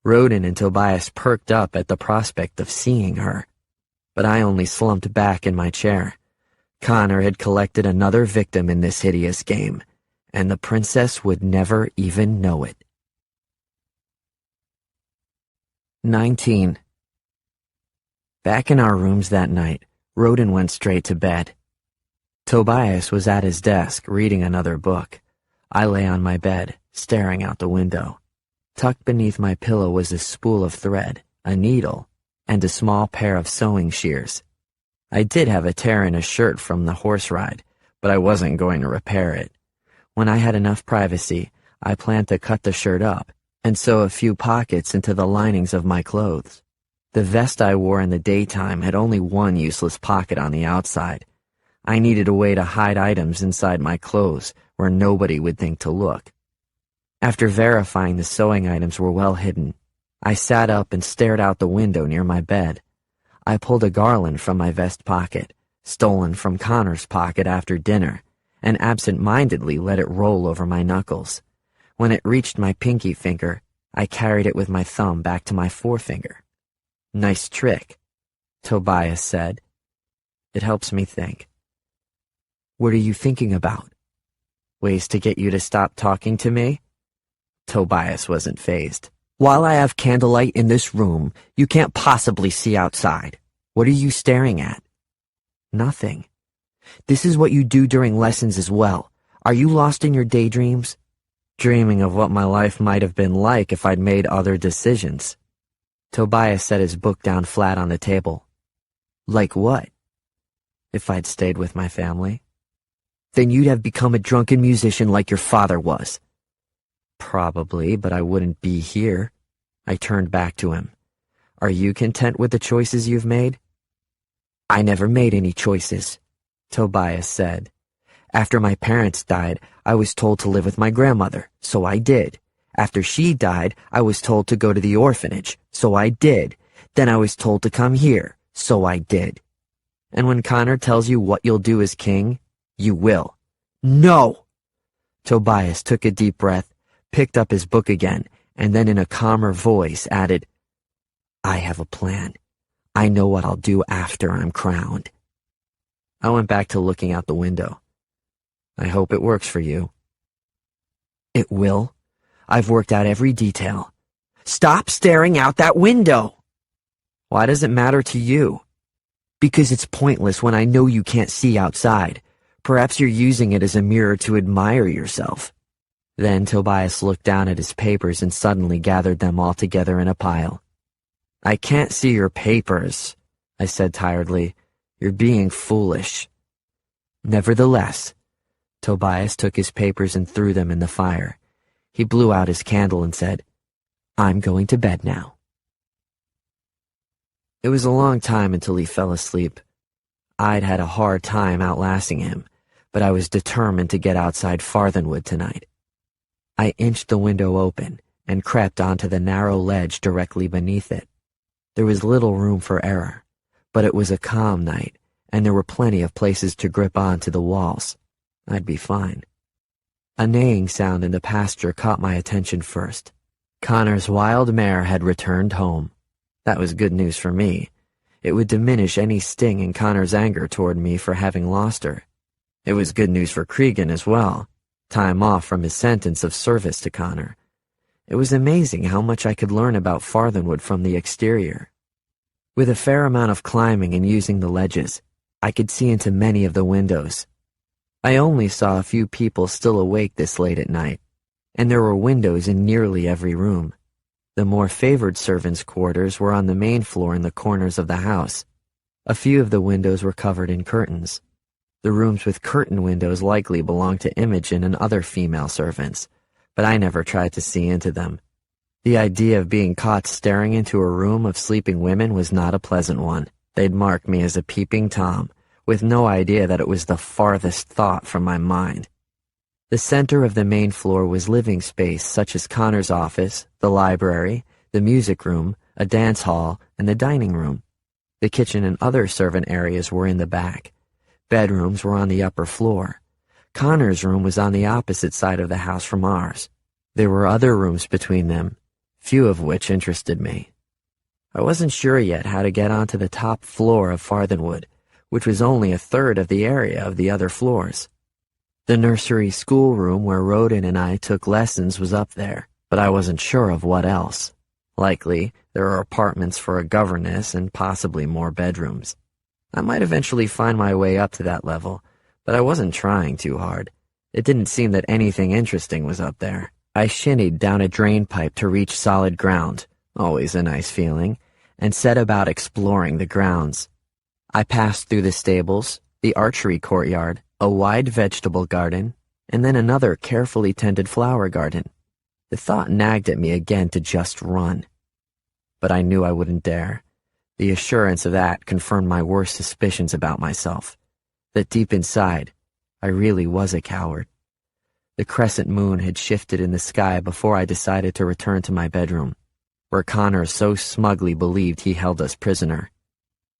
Rodin and Tobias perked up at the prospect of seeing her, but I only slumped back in my chair. Connor had collected another victim in this hideous game, and the princess would never even know it. 19. Back in our rooms that night, Rodin went straight to bed. Tobias was at his desk reading another book. I lay on my bed, staring out the window. Tucked beneath my pillow was a spool of thread, a needle, and a small pair of sewing shears. I did have a tear in a shirt from the horse ride, but I wasn't going to repair it. When I had enough privacy, I planned to cut the shirt up and sew a few pockets into the linings of my clothes. The vest I wore in the daytime had only one useless pocket on the outside. I needed a way to hide items inside my clothes where nobody would think to look. After verifying the sewing items were well hidden, I sat up and stared out the window near my bed. I pulled a garland from my vest pocket, stolen from Connor's pocket after dinner, and absent-mindedly let it roll over my knuckles. When it reached my pinky finger, I carried it with my thumb back to my forefinger. "Nice trick," Tobias said. "It helps me think." "What are you thinking about?" "Ways to get you to stop talking to me?" Tobias wasn't fazed. "While I have candlelight in this room, you can't possibly see outside. What are you staring at?" "Nothing. This is what you do during lessons as well. Are you lost in your daydreams?" "Dreaming of what my life might have been like if I'd made other decisions." Tobias set his book down flat on the table. "Like what?" "If I'd stayed with my family." "Then you'd have become a drunken musician like your father was." "Probably, but I wouldn't be here." I turned back to him. "Are you content with the choices you've made?" "I never made any choices," Tobias said. "After my parents died, I was told to live with my grandmother, so I did. After she died, I was told to go to the orphanage, so I did. Then I was told to come here, so I did. And when Connor tells you what you'll do as king, you will." "No!" Tobias took a deep breath, picked up his book again, and then in a calmer voice added, "I have a plan. I know what I'll do after I'm crowned." I went back to looking out the window. "I hope it works for you." "It will. I've worked out every detail." "Stop staring out that window!" "Why does it matter to you?" "Because it's pointless when I know you can't see outside. Perhaps you're using it as a mirror to admire yourself." Then Tobias looked down at his papers and suddenly gathered them all together in a pile. "I can't see your papers," I said tiredly. "You're being foolish." "Nevertheless," Tobias took his papers and threw them in the fire. He blew out his candle and said, "I'm going to bed now." It was a long time until he fell asleep. I'd had a hard time outlasting him, but I was determined to get outside Farthenwood tonight. I inched the window open and crept onto the narrow ledge directly beneath it. There was little room for error, but it was a calm night, and there were plenty of places to grip onto the walls. I'd be fine. A neighing sound in the pasture caught my attention first. Connor's wild mare had returned home. That was good news for me. It would diminish any sting in Connor's anger toward me for having lost her. It was good news for Cregan as well. Time off from his sentence of service to Connor. It was amazing how much I could learn about Farthenwood from the exterior. With a fair amount of climbing and using the ledges, I could see into many of the windows. I only saw a few people still awake this late at night, and there were windows in nearly every room. The more favored servants' quarters were on the main floor in the corners of the house. A few of the windows were covered in curtains. The rooms with curtain windows likely belonged to Imogen and other female servants, but I never tried to see into them. The idea of being caught staring into a room of sleeping women was not a pleasant one. They'd mark me as a peeping Tom, with no idea that it was the farthest thought from my mind. The center of the main floor was living space such as Connor's office, the library, the music room, a dance hall, and the dining room. The kitchen and other servant areas were in the back. Bedrooms were on the upper floor. Connor's room was on the opposite side of the house from ours. There were other rooms between them, few of which interested me. I wasn't sure yet how to get onto the top floor of Farthenwood, which was only a third of the area of the other floors. The nursery schoolroom where Rodin and I took lessons was up there, but I wasn't sure of what else. Likely, there are apartments for a governess and possibly more bedrooms. I might eventually find my way up to that level, but I wasn't trying too hard. It didn't seem that anything interesting was up there. I shinnied down a drain pipe to reach solid ground, always a nice feeling, and set about exploring the grounds. I passed through the stables, the archery courtyard, a wide vegetable garden, and then another carefully tended flower garden. The thought nagged at me again to just run. But I knew I wouldn't dare. The assurance of that confirmed my worst suspicions about myself, that deep inside, I really was a coward. The crescent moon had shifted in the sky before I decided to return to my bedroom, where Connor so smugly believed he held us prisoner.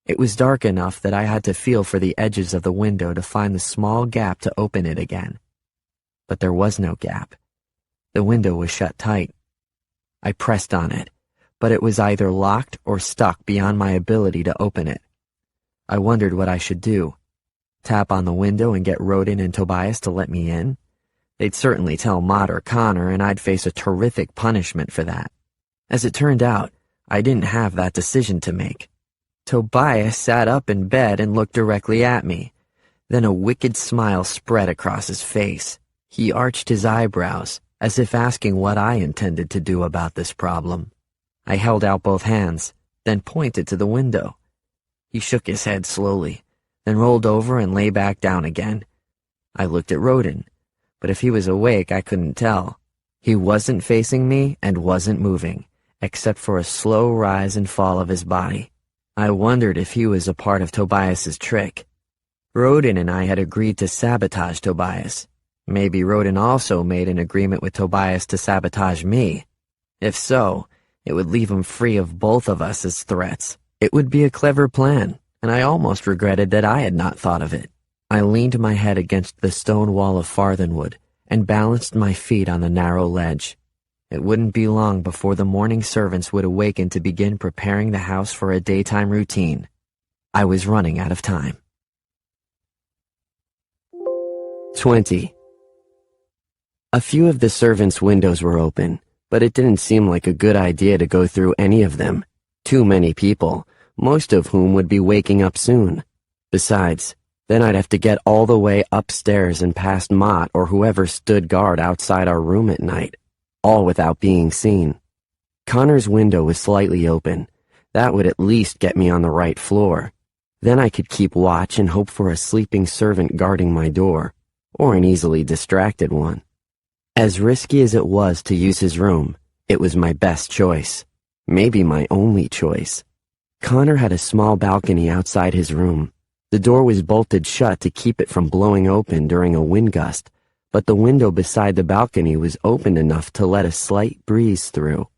It was dark enough that I had to feel for the edges of the window to find the small gap to open it again. But there was no gap. The window was shut tight. I pressed on it, but it was either locked or stuck beyond my ability to open it. I wondered what I should do. Tap on the window and get Rodin and Tobias to let me in? They'd certainly tell Mott or Connor, and I'd face a terrific punishment for that. As it turned out, I didn't have that decision to make. Tobias sat up in bed and looked directly at me. Then a wicked smile spread across his face. He arched his eyebrows, as if asking what I intended to do about this problem. I held out both hands, then pointed to the window. He shook his head slowly, then rolled over and lay back down again. I looked at Rodin, but if he was awake, I couldn't tell. He wasn't facing me and wasn't moving, except for a slow rise and fall of his body. I wondered if he was a part of Tobias's trick. Rodin and I had agreed to sabotage Tobias. Maybe Rodin also made an agreement with Tobias to sabotage me. If so, it would leave him free of both of us as threats. It would be a clever plan, and I almost regretted that I had not thought of it. I leaned my head against the stone wall of Farthenwood and balanced my feet on the narrow ledge. It wouldn't be long before the morning servants would awaken to begin preparing the house for a daytime routine. I was running out of time. 20. A few of the servants' windows were open, but it didn't seem like a good idea to go through any of them. Too many people, most of whom would be waking up soon. Besides, then I'd have to get all the way upstairs and past Mott or whoever stood guard outside our room at night, all without being seen. Connor's window was slightly open. That would at least get me on the right floor. Then I could keep watch and hope for a sleeping servant guarding my door, or an easily distracted one. As risky as it was to use his room, it was my best choice. Maybe my only choice. Connor had a small balcony outside his room. The door was bolted shut to keep it from blowing open during a wind gust, but the window beside the balcony was open enough to let a slight breeze through.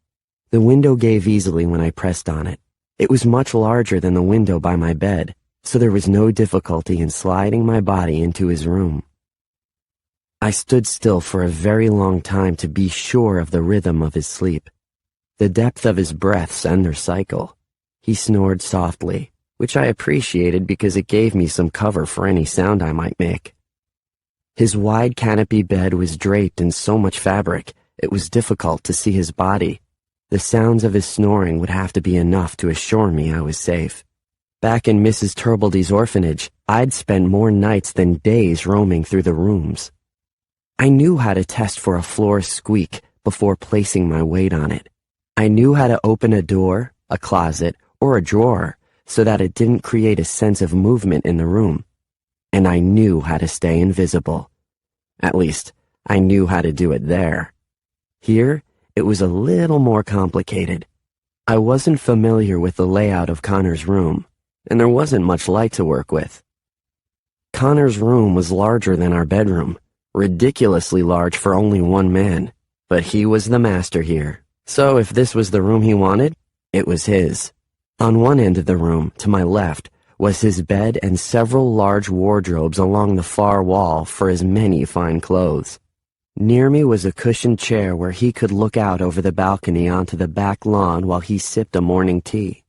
The window gave easily when I pressed on it. It was much larger than the window by my bed, so there was no difficulty in sliding my body into his room. I stood still for a very long time to be sure of the rhythm of his sleep, the depth of his breaths and their cycle. He snored softly, which I appreciated because it gave me some cover for any sound I might make. His wide canopy bed was draped in so much fabric, it was difficult to see his body. The sounds of his snoring would have to be enough to assure me I was safe. Back in Mrs. Turbledy's orphanage, I'd spent more nights than days roaming through the rooms. I knew how to test for a floor squeak before placing my weight on it. I knew how to open a door, a closet, or a drawer so that it didn't create a sense of movement in the room. And I knew how to stay invisible. At least, I knew how to do it there. Here, it was a little more complicated. I wasn't familiar with the layout of Connor's room, and there wasn't much light to work with. Connor's room was larger than our bedroom, ridiculously large for only one man, but he was the master here, so if this was the room he wanted, it was his. On one end of the room, to my left, was his bed and several large wardrobes along the far wall for his many fine clothes. Near me was a cushioned chair where he could look out over the balcony onto the back lawn while he sipped a morning tea.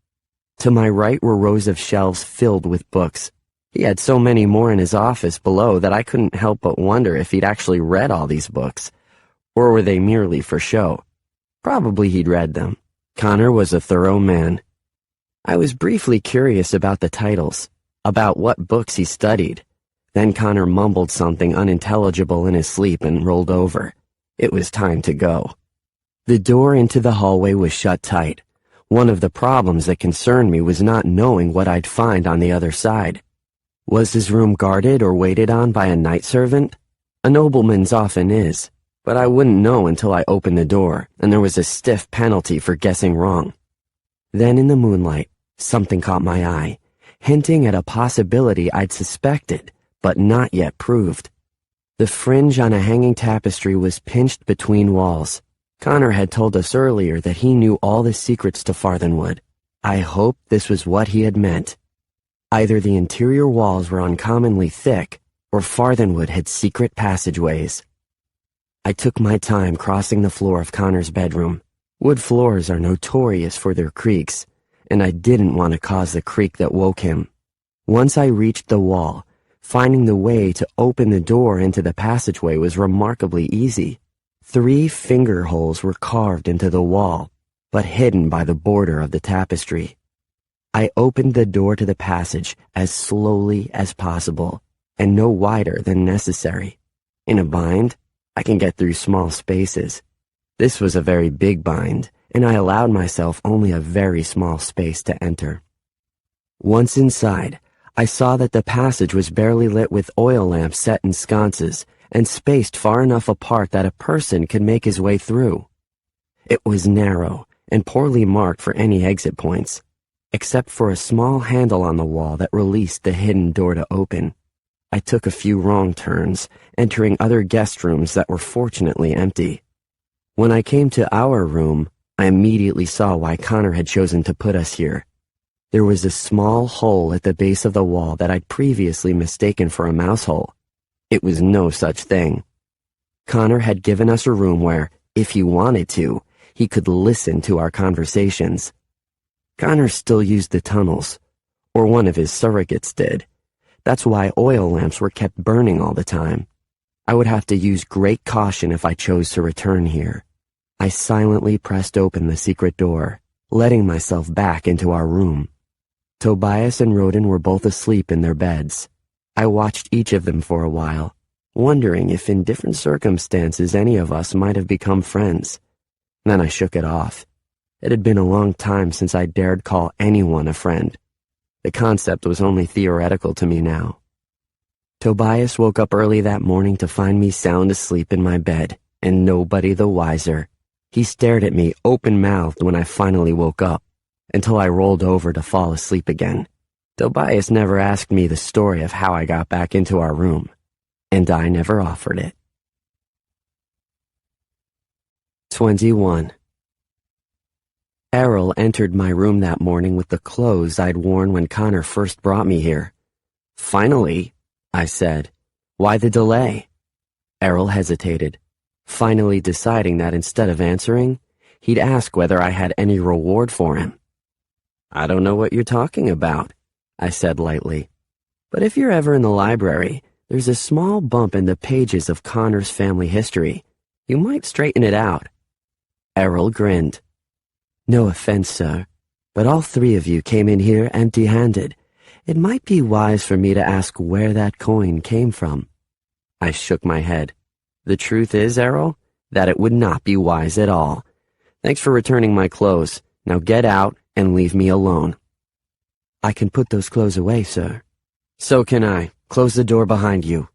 To my right were rows of shelves filled with books. He had so many more in his office below that I couldn't help but wonder if he'd actually read all these books, or were they merely for show? Probably he'd read them. Connor was a thorough man. I was briefly curious about the titles, about what books he studied. Then Connor mumbled something unintelligible in his sleep and rolled over. It was time to go. The door into the hallway was shut tight. One of the problems that concerned me was not knowing what I'd find on the other side. Was his room guarded or waited on by a night servant? A nobleman's often is, but I wouldn't know until I opened the door, and there was a stiff penalty for guessing wrong. Then in the moonlight, something caught my eye, hinting at a possibility I'd suspected, but not yet proved. The fringe on a hanging tapestry was pinched between walls. Connor had told us earlier that he knew all the secrets to Farthenwood. I hoped this was what he had meant. Either the interior walls were uncommonly thick, or Farthenwood had secret passageways. I took my time crossing the floor of Connor's bedroom. Wood floors are notorious for their creaks, and I didn't want to cause the creak that woke him. Once I reached the wall, finding the way to open the door into the passageway was remarkably easy. 3 finger holes were carved into the wall, but hidden by the border of the tapestry. I opened the door to the passage as slowly as possible, and no wider than necessary. In a bind, I can get through small spaces. This was a very big bind, and I allowed myself only a very small space to enter. Once inside, I saw that the passage was barely lit with oil lamps set in sconces and spaced far enough apart that a person could make his way through. It was narrow and poorly marked for any exit points, except for a small handle on the wall that released the hidden door to open. I took a few wrong turns, entering other guest rooms that were fortunately empty. When I came to our room, I immediately saw why Connor had chosen to put us here. There was a small hole at the base of the wall that I'd previously mistaken for a mouse hole. It was no such thing. Connor had given us a room where, if he wanted to, he could listen to our conversations. Connor still used the tunnels, or one of his surrogates did. That's why oil lamps were kept burning all the time. I would have to use great caution if I chose to return here. I silently pressed open the secret door, letting myself back into our room. Tobias and Roden were both asleep in their beds. I watched each of them for a while, wondering if in different circumstances any of us might have become friends. Then I shook it off. It had been a long time since I dared call anyone a friend. The concept was only theoretical to me now. Tobias woke up early that morning to find me sound asleep in my bed, and nobody the wiser. He stared at me open-mouthed when I finally woke up, until I rolled over to fall asleep again. Tobias never asked me the story of how I got back into our room, and I never offered it. 21. Errol entered my room that morning with the clothes I'd worn when Connor first brought me here. "Finally," I said. "Why the delay?" Errol hesitated, finally deciding that instead of answering, he'd ask whether I had any reward for him. "I don't know what you're talking about," I said lightly. "But if you're ever in the library, there's a small bump in the pages of Connor's family history. You might straighten it out." Errol grinned. "No offense, sir, but all 3 of you came in here empty-handed. It might be wise for me to ask where that coin came from." I shook my head. "The truth is, Errol, that it would not be wise at all. Thanks for returning my clothes. Now get out and leave me alone." "I can put those clothes away, sir." "So can I. Close the door behind you."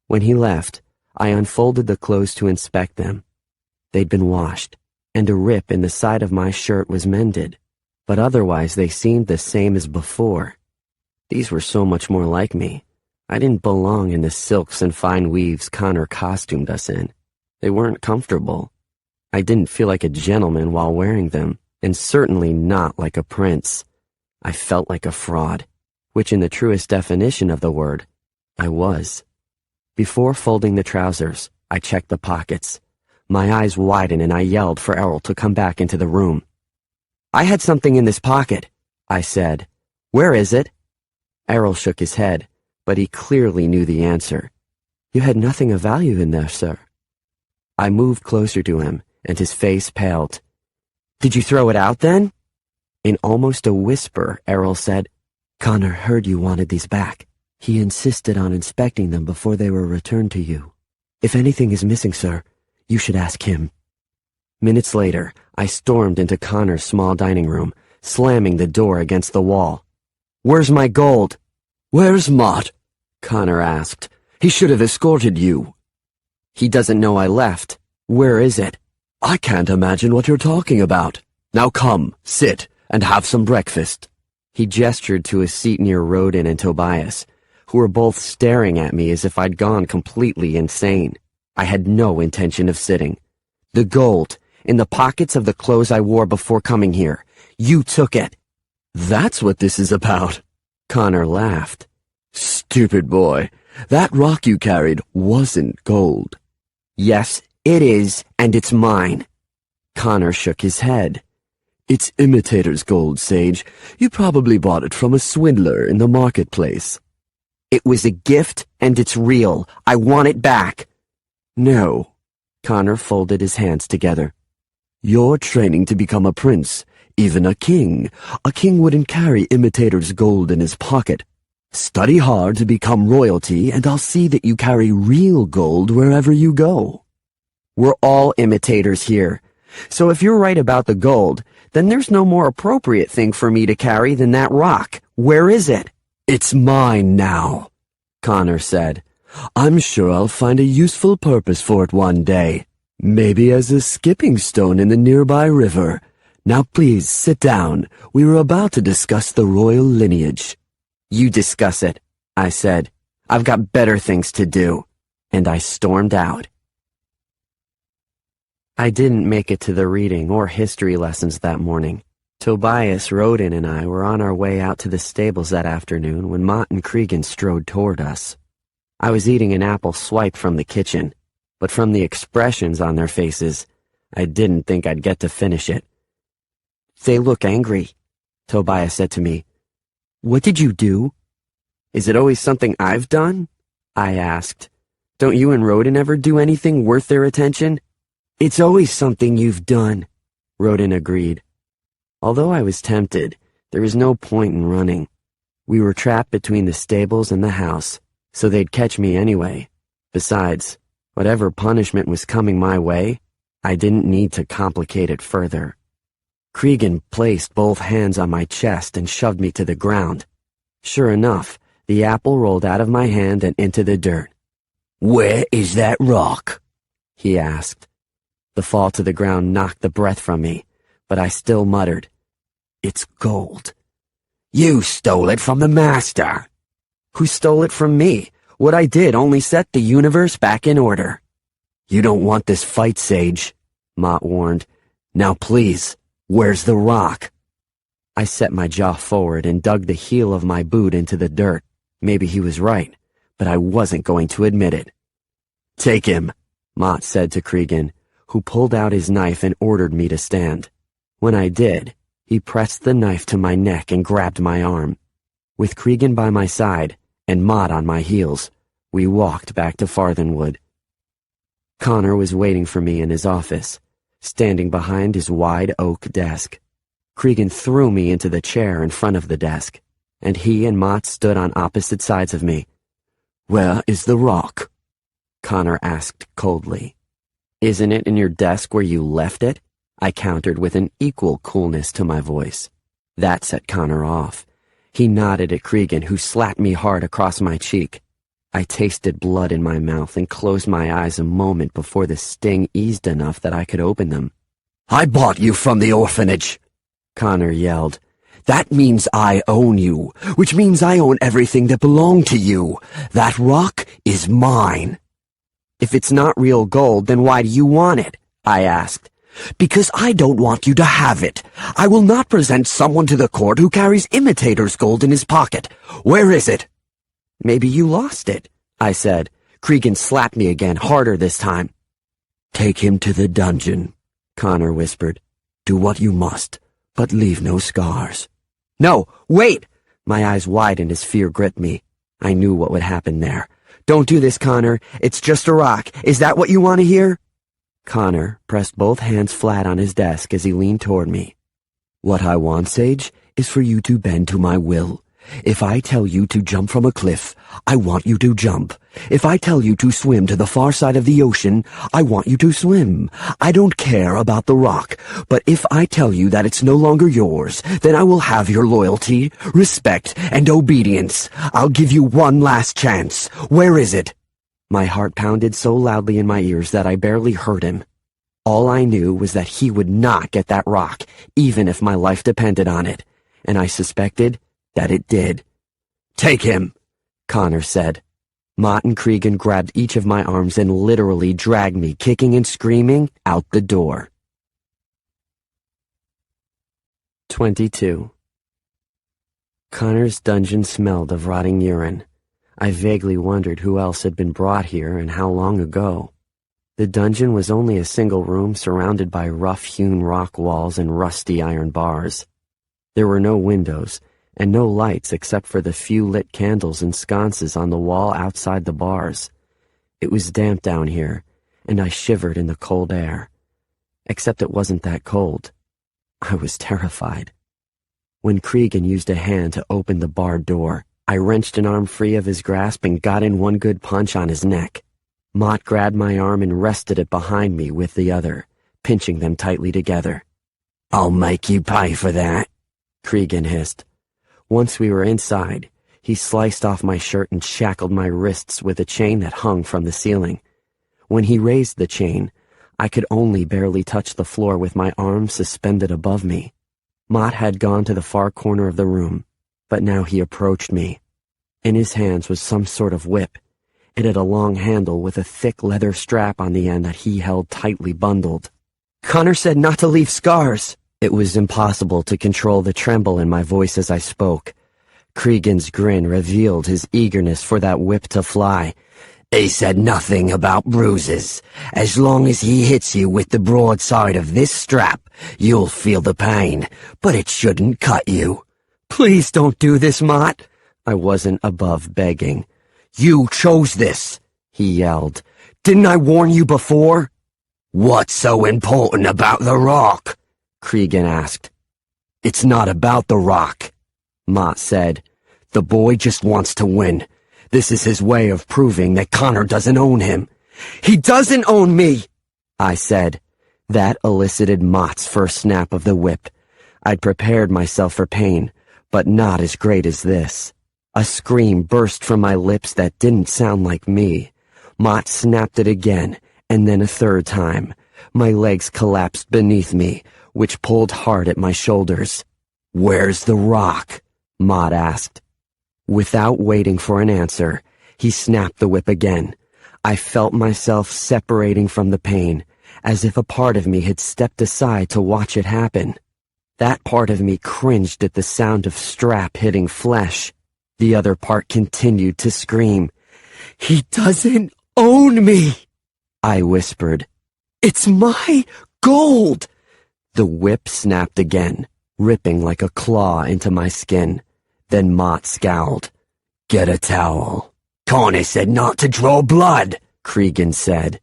When he left, I unfolded the clothes to inspect them. They'd been washed, and a rip in the side of my shirt was mended, but otherwise they seemed the same as before. These were so much more like me. I didn't belong in the silks and fine weaves Connor costumed us in. They weren't comfortable. I didn't feel like a gentleman while wearing them, and certainly not like a prince. I felt like a fraud, which in the truest definition of the word, I was. Before folding the trousers, I checked the pockets. My eyes widened and I yelled for Errol to come back into the room. "I had something in this pocket," I said. "Where is it?" Errol shook his head, but he clearly knew the answer. "You had nothing of value in there, sir." I moved closer to him, and his face paled. "Did you throw it out then?" In almost a whisper, Errol said, "Connor heard you wanted these back. He insisted on inspecting them before they were returned to you. If anything is missing, sir, you should ask him." Minutes later, I stormed into Connor's small dining room, slamming the door against the wall. "Where's my gold?" "Where's Mott?" Connor asked. "He should have escorted you." "He doesn't know I left. Where is it?" "I can't imagine what you're talking about. Now come, sit, and have some breakfast." He gestured to a seat near Roden and Tobias, who were both staring at me as if I'd gone completely insane. I had no intention of sitting. "The gold, in the pockets of the clothes I wore before coming here. You took it." "That's what this is about." Connor laughed. Stupid boy. That rock you carried wasn't gold. Yes, it is, and it's mine. Connor shook his head. It's imitator's gold, Sage. You probably bought it from a swindler in the marketplace. It was a gift, and it's real. I want it back. No. Connor folded his hands together. You're training to become a prince, even a king. A king wouldn't carry imitator's gold in his pocket. Study hard to become royalty, and I'll see that you carry real gold wherever you go. We're all imitators here. So if you're right about the gold, then there's no more appropriate thing for me to carry than that rock. Where is it? It's mine now, Connor said. I'm sure I'll find a useful purpose for it one day. Maybe as a skipping stone in the nearby river. Now please sit down. We were about to discuss the royal lineage. You discuss it, I said. I've got better things to do. And I stormed out. I didn't make it to the reading or history lessons that morning. Tobias, Rodin, and I were on our way out to the stables that afternoon when Mott and Cregan strode toward us. I was eating an apple swipe from the kitchen, but from the expressions on their faces, I didn't think I'd get to finish it. They look angry, Tobias said to me. What did you do? Is it always something I've done? I asked. Don't you and Rodin ever do anything worth their attention? It's always something you've done, Rodin agreed. Although I was tempted, there was no point in running. We were trapped between the stables and the house, so they'd catch me anyway. Besides, whatever punishment was coming my way, I didn't need to complicate it further. Cregan placed both hands on my chest and shoved me to the ground. Sure enough, the apple rolled out of my hand and into the dirt. Where is that rock? He asked. The fall to the ground knocked the breath from me, but I still muttered, It's gold. You stole it from the master. Who stole it from me? What I did only set the universe back in order. You don't want this fight, Sage, Mott warned. Now please, where's the rock? I set my jaw forward and dug the heel of my boot into the dirt. Maybe he was right, but I wasn't going to admit it. Take him, Mott said to Cregan, who pulled out his knife and ordered me to stand. When I did, he pressed the knife to my neck and grabbed my arm. With Cregan by my side and Mott on my heels, we walked back to Farthenwood. Connor was waiting for me in his office, standing behind his wide oak desk. Cregan threw me into the chair in front of the desk, and he and Mott stood on opposite sides of me. Where is the rock? Connor asked coldly. Isn't it in your desk where you left it? I countered with an equal coolness to my voice. That set Connor off. He nodded at Cregan, who slapped me hard across my cheek. I tasted blood in my mouth and closed my eyes a moment before the sting eased enough that I could open them. I bought you from the orphanage, Connor yelled. That means I own you, which means I own everything that belonged to you. That rock is mine. If it's not real gold, then why do you want it? I asked. Because I don't want you to have it. I will not present someone to the court who carries imitator's gold in his pocket. Where is it? Maybe you lost it, I said. Cregan slapped me again, harder this time. Take him to the dungeon, Connor whispered. Do what you must, but leave no scars. No, wait! My eyes widened as fear gripped me. I knew what would happen there. Don't do this, Connor. It's just a rock. Is that what you want to hear? Connor pressed both hands flat on his desk as he leaned toward me. What I want, Sage, is for you to bend to my will. If I tell you to jump from a cliff, I want you to jump. If I tell you to swim to the far side of the ocean, I want you to swim. I don't care about the rock, but if I tell you that it's no longer yours, then I will have your loyalty, respect, and obedience. I'll give you one last chance. Where is it? My heart pounded so loudly in my ears that I barely heard him. All I knew was that he would not get that rock, even if my life depended on it, and I suspected that it did. Take him, Connor said. Mott and Cregan grabbed each of my arms and literally dragged me, kicking and screaming, out the door. 22. Connor's dungeon smelled of rotting urine. I vaguely wondered who else had been brought here and how long ago. The dungeon was only a single room surrounded by rough-hewn rock walls and rusty iron bars. There were no windows, and no lights except for the few lit candles and sconces on the wall outside the bars. It was damp down here, and I shivered in the cold air. Except it wasn't that cold. I was terrified. When Cregan used a hand to open the barred door, I wrenched an arm free of his grasp and got in one good punch on his neck. Mott grabbed my arm and rested it behind me with the other, pinching them tightly together. "I'll make you pay for that," Cregan hissed. Once we were inside, he sliced off my shirt and shackled my wrists with a chain that hung from the ceiling. When he raised the chain, I could only barely touch the floor with my arms suspended above me. Mott had gone to the far corner of the room, but now he approached me. In his hands was some sort of whip. It had a long handle with a thick leather strap on the end that he held tightly bundled. "Connor said not to leave scars." It was impossible to control the tremble in my voice as I spoke. Cregan's grin revealed his eagerness for that whip to fly. "He said nothing about bruises. As long as he hits you with the broadside of this strap, you'll feel the pain, but it shouldn't cut you." "Please don't do this, Mott." I wasn't above begging. "You chose this," he yelled. "Didn't I warn you before?" "What's so important about the rock?" Cregan asked. "It's not about the rock," Mott said. "The boy just wants to win. This is his way of proving that Connor doesn't own him." "He doesn't own me," I said. That elicited Mott's first snap of the whip. I'd prepared myself for pain, but not as great as this. A scream burst from my lips that didn't sound like me. Mott snapped it again, and then a third time. My legs collapsed beneath me, which pulled hard at my shoulders. "Where's the rock?" Mott asked. Without waiting for an answer, he snapped the whip again. I felt myself separating from the pain, as if a part of me had stepped aside to watch it happen. That part of me cringed at the sound of strap hitting flesh. The other part continued to scream. "He doesn't own me," I whispered. "It's my gold." The whip snapped again, ripping like a claw into my skin. Then Mott scowled. "Get a towel." "Connor said not to draw blood," Cregan said.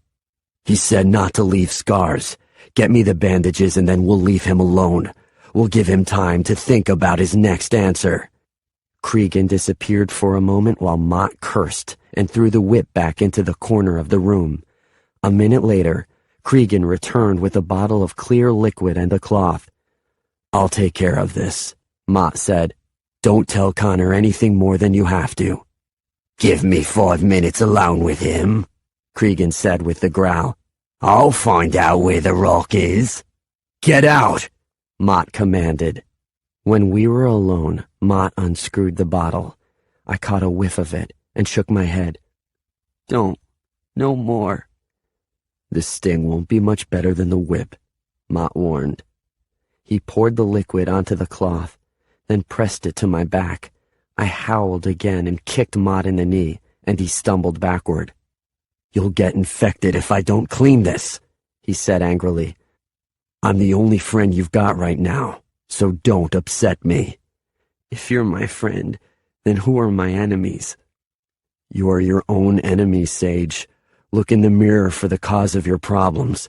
"He said not to leave scars. Get me the bandages and then we'll leave him alone. We'll give him time to think about his next answer." Cregan disappeared for a moment while Mott cursed and threw the whip back into the corner of the room. A minute later, Cregan returned with a bottle of clear liquid and a cloth. "I'll take care of this," Mott said. "Don't tell Connor anything more than you have to." "Give me 5 minutes alone with him," Cregan said with a growl. "I'll find out where the rock is." "Get out," Mott commanded. When we were alone, Mott unscrewed the bottle. I caught a whiff of it and shook my head. "Don't. No more." "The sting won't be much better than the whip," Mott warned. He poured the liquid onto the cloth, then pressed it to my back. I howled again and kicked Mott in the knee, and he stumbled backward. "You'll get infected if I don't clean this," he said angrily. "I'm the only friend you've got right now, so don't upset me." "If you're my friend, then who are my enemies?" "You are your own enemy, Sage. Look in the mirror for the cause of your problems.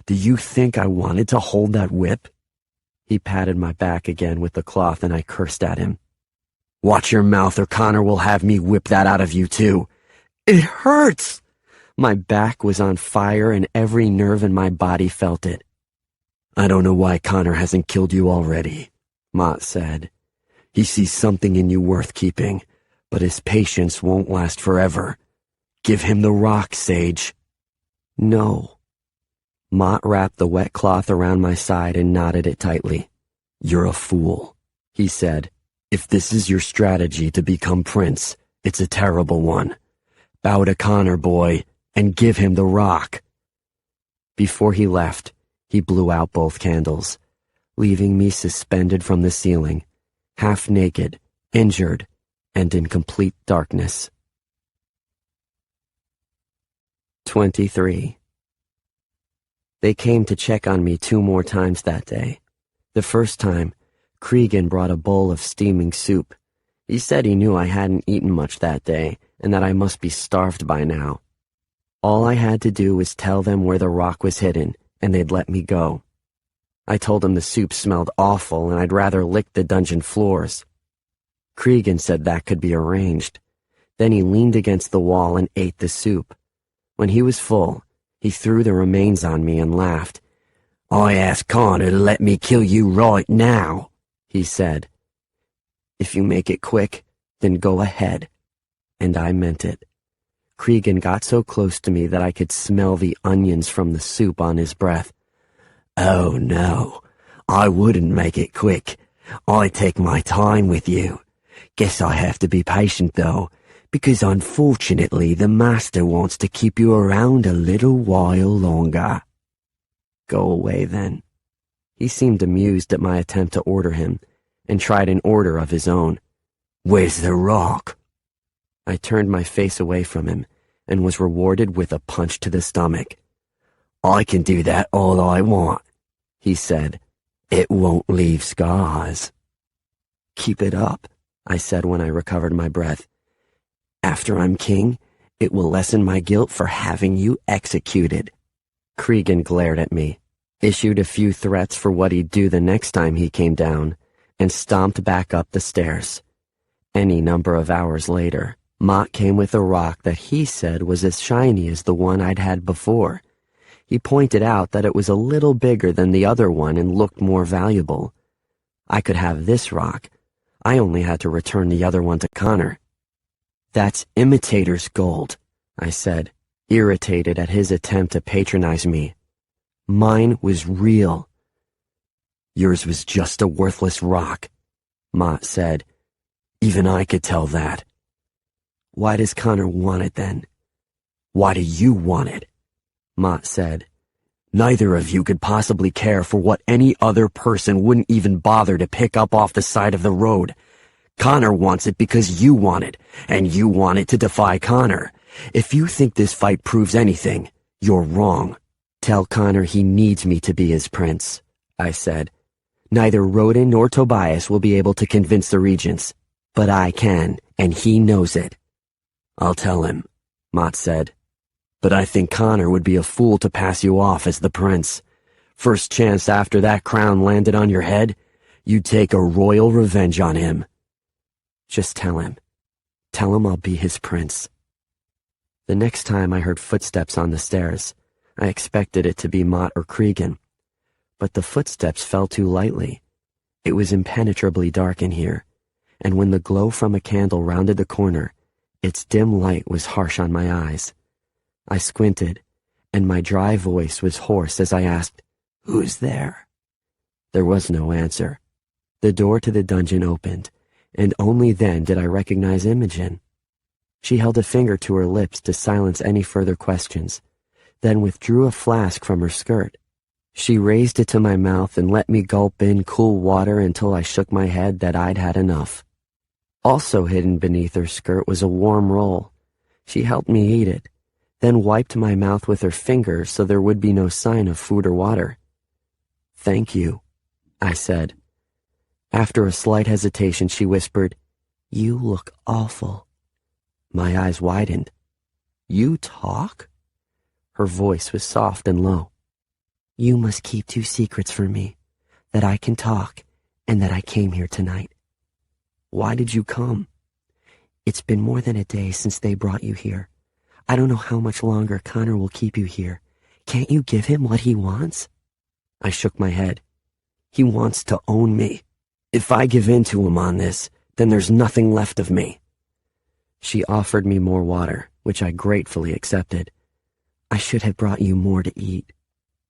Do you think I wanted to hold that whip?" He patted my back again with the cloth and I cursed at him. "Watch your mouth or Connor will have me whip that out of you too." "It hurts!" My back was on fire and every nerve in my body felt it. "I don't know why Connor hasn't killed you already," Mott said. "He sees something in you worth keeping, but his patience won't last forever. Give him the rock, Sage." "No." Mott wrapped the wet cloth around my side and knotted it tightly. "You're a fool," he said. "If this is your strategy to become prince, it's a terrible one. Bow to Connor, boy, and give him the rock." Before he left, he blew out both candles, leaving me suspended from the ceiling, half naked injured, and in complete darkness. 23. They came to check on me 2 more times that day. The first time, Cregan brought a bowl of steaming soup. He said he knew I hadn't eaten much that day and that I must be starved by now. All I had to do was tell them where the rock was hidden, and they'd let me go. I told him the soup smelled awful and I'd rather lick the dungeon floors. Cregan said that could be arranged. Then he leaned against the wall and ate the soup. When he was full, he threw the remains on me and laughed. "I asked Connor to let me kill you right now," he said. "If you make it quick, then go ahead." And I meant it. Cregan got so close to me that I could smell the onions from the soup on his breath. "Oh no, I wouldn't make it quick. I take my time with you. Guess I have to be patient though, because unfortunately the master wants to keep you around a little while longer." "Go away then." He seemed amused at my attempt to order him, and tried an order of his own. "Where's the rock?" I turned my face away from him, and was rewarded with a punch to the stomach. "I can do that all I want," he said. "It won't leave scars." "Keep it up," I said when I recovered my breath. "After I'm king, it will lessen my guilt for having you executed." Cregan glared at me, issued a few threats for what he'd do the next time he came down, and stomped back up the stairs. Any number of hours later, Mott came with a rock that he said was as shiny as the one I'd had before. He pointed out that it was a little bigger than the other one and looked more valuable. I could have this rock. I only had to return the other one to Connor. "That's imitator's gold," I said, irritated at his attempt to patronize me. "Mine was real." "Yours was just a worthless rock," Mott said. "Even I could tell that." "Why does Connor want it then?" "Why do you want it?" Mott said. "Neither of you could possibly care for what any other person wouldn't even bother to pick up off the side of the road. Connor wants it because you want it, and you want it to defy Connor. If you think this fight proves anything, you're wrong." "Tell Connor he needs me to be his prince," I said. "Neither Rodin nor Tobias will be able to convince the regents, but I can, and he knows it." "I'll tell him," Mott said. "But I think Connor would be a fool to pass you off as the prince. First chance after that crown landed on your head, you'd take a royal revenge on him." "Just tell him. Tell him I'll be his prince." The next time I heard footsteps on the stairs, I expected it to be Mott or Cregan. But the footsteps fell too lightly. It was impenetrably dark in here, and when the glow from a candle rounded the corner, its dim light was harsh on my eyes. I squinted, and my dry voice was hoarse as I asked, "Who's there?" There was no answer. The door to the dungeon opened, and only then did I recognize Imogen. She held a finger to her lips to silence any further questions, then withdrew a flask from her skirt. She raised it to my mouth and let me gulp in cool water until I shook my head that I'd had enough. Also hidden beneath her skirt was a warm roll. She helped me eat it, then wiped my mouth with her fingers so there would be no sign of food or water. "Thank you," I said. After a slight hesitation, she whispered, "You look awful." My eyes widened. "You talk?" Her voice was soft and low. "You must keep 2 secrets from me, that I can talk and that I came here tonight." "Why did you come?" "It's been more than a day since they brought you here. I don't know how much longer Connor will keep you here. Can't you give him what he wants?" I shook my head. "He wants to own me. If I give in to him on this, then there's nothing left of me." She offered me more water, which I gratefully accepted. "I should have brought you more to eat,"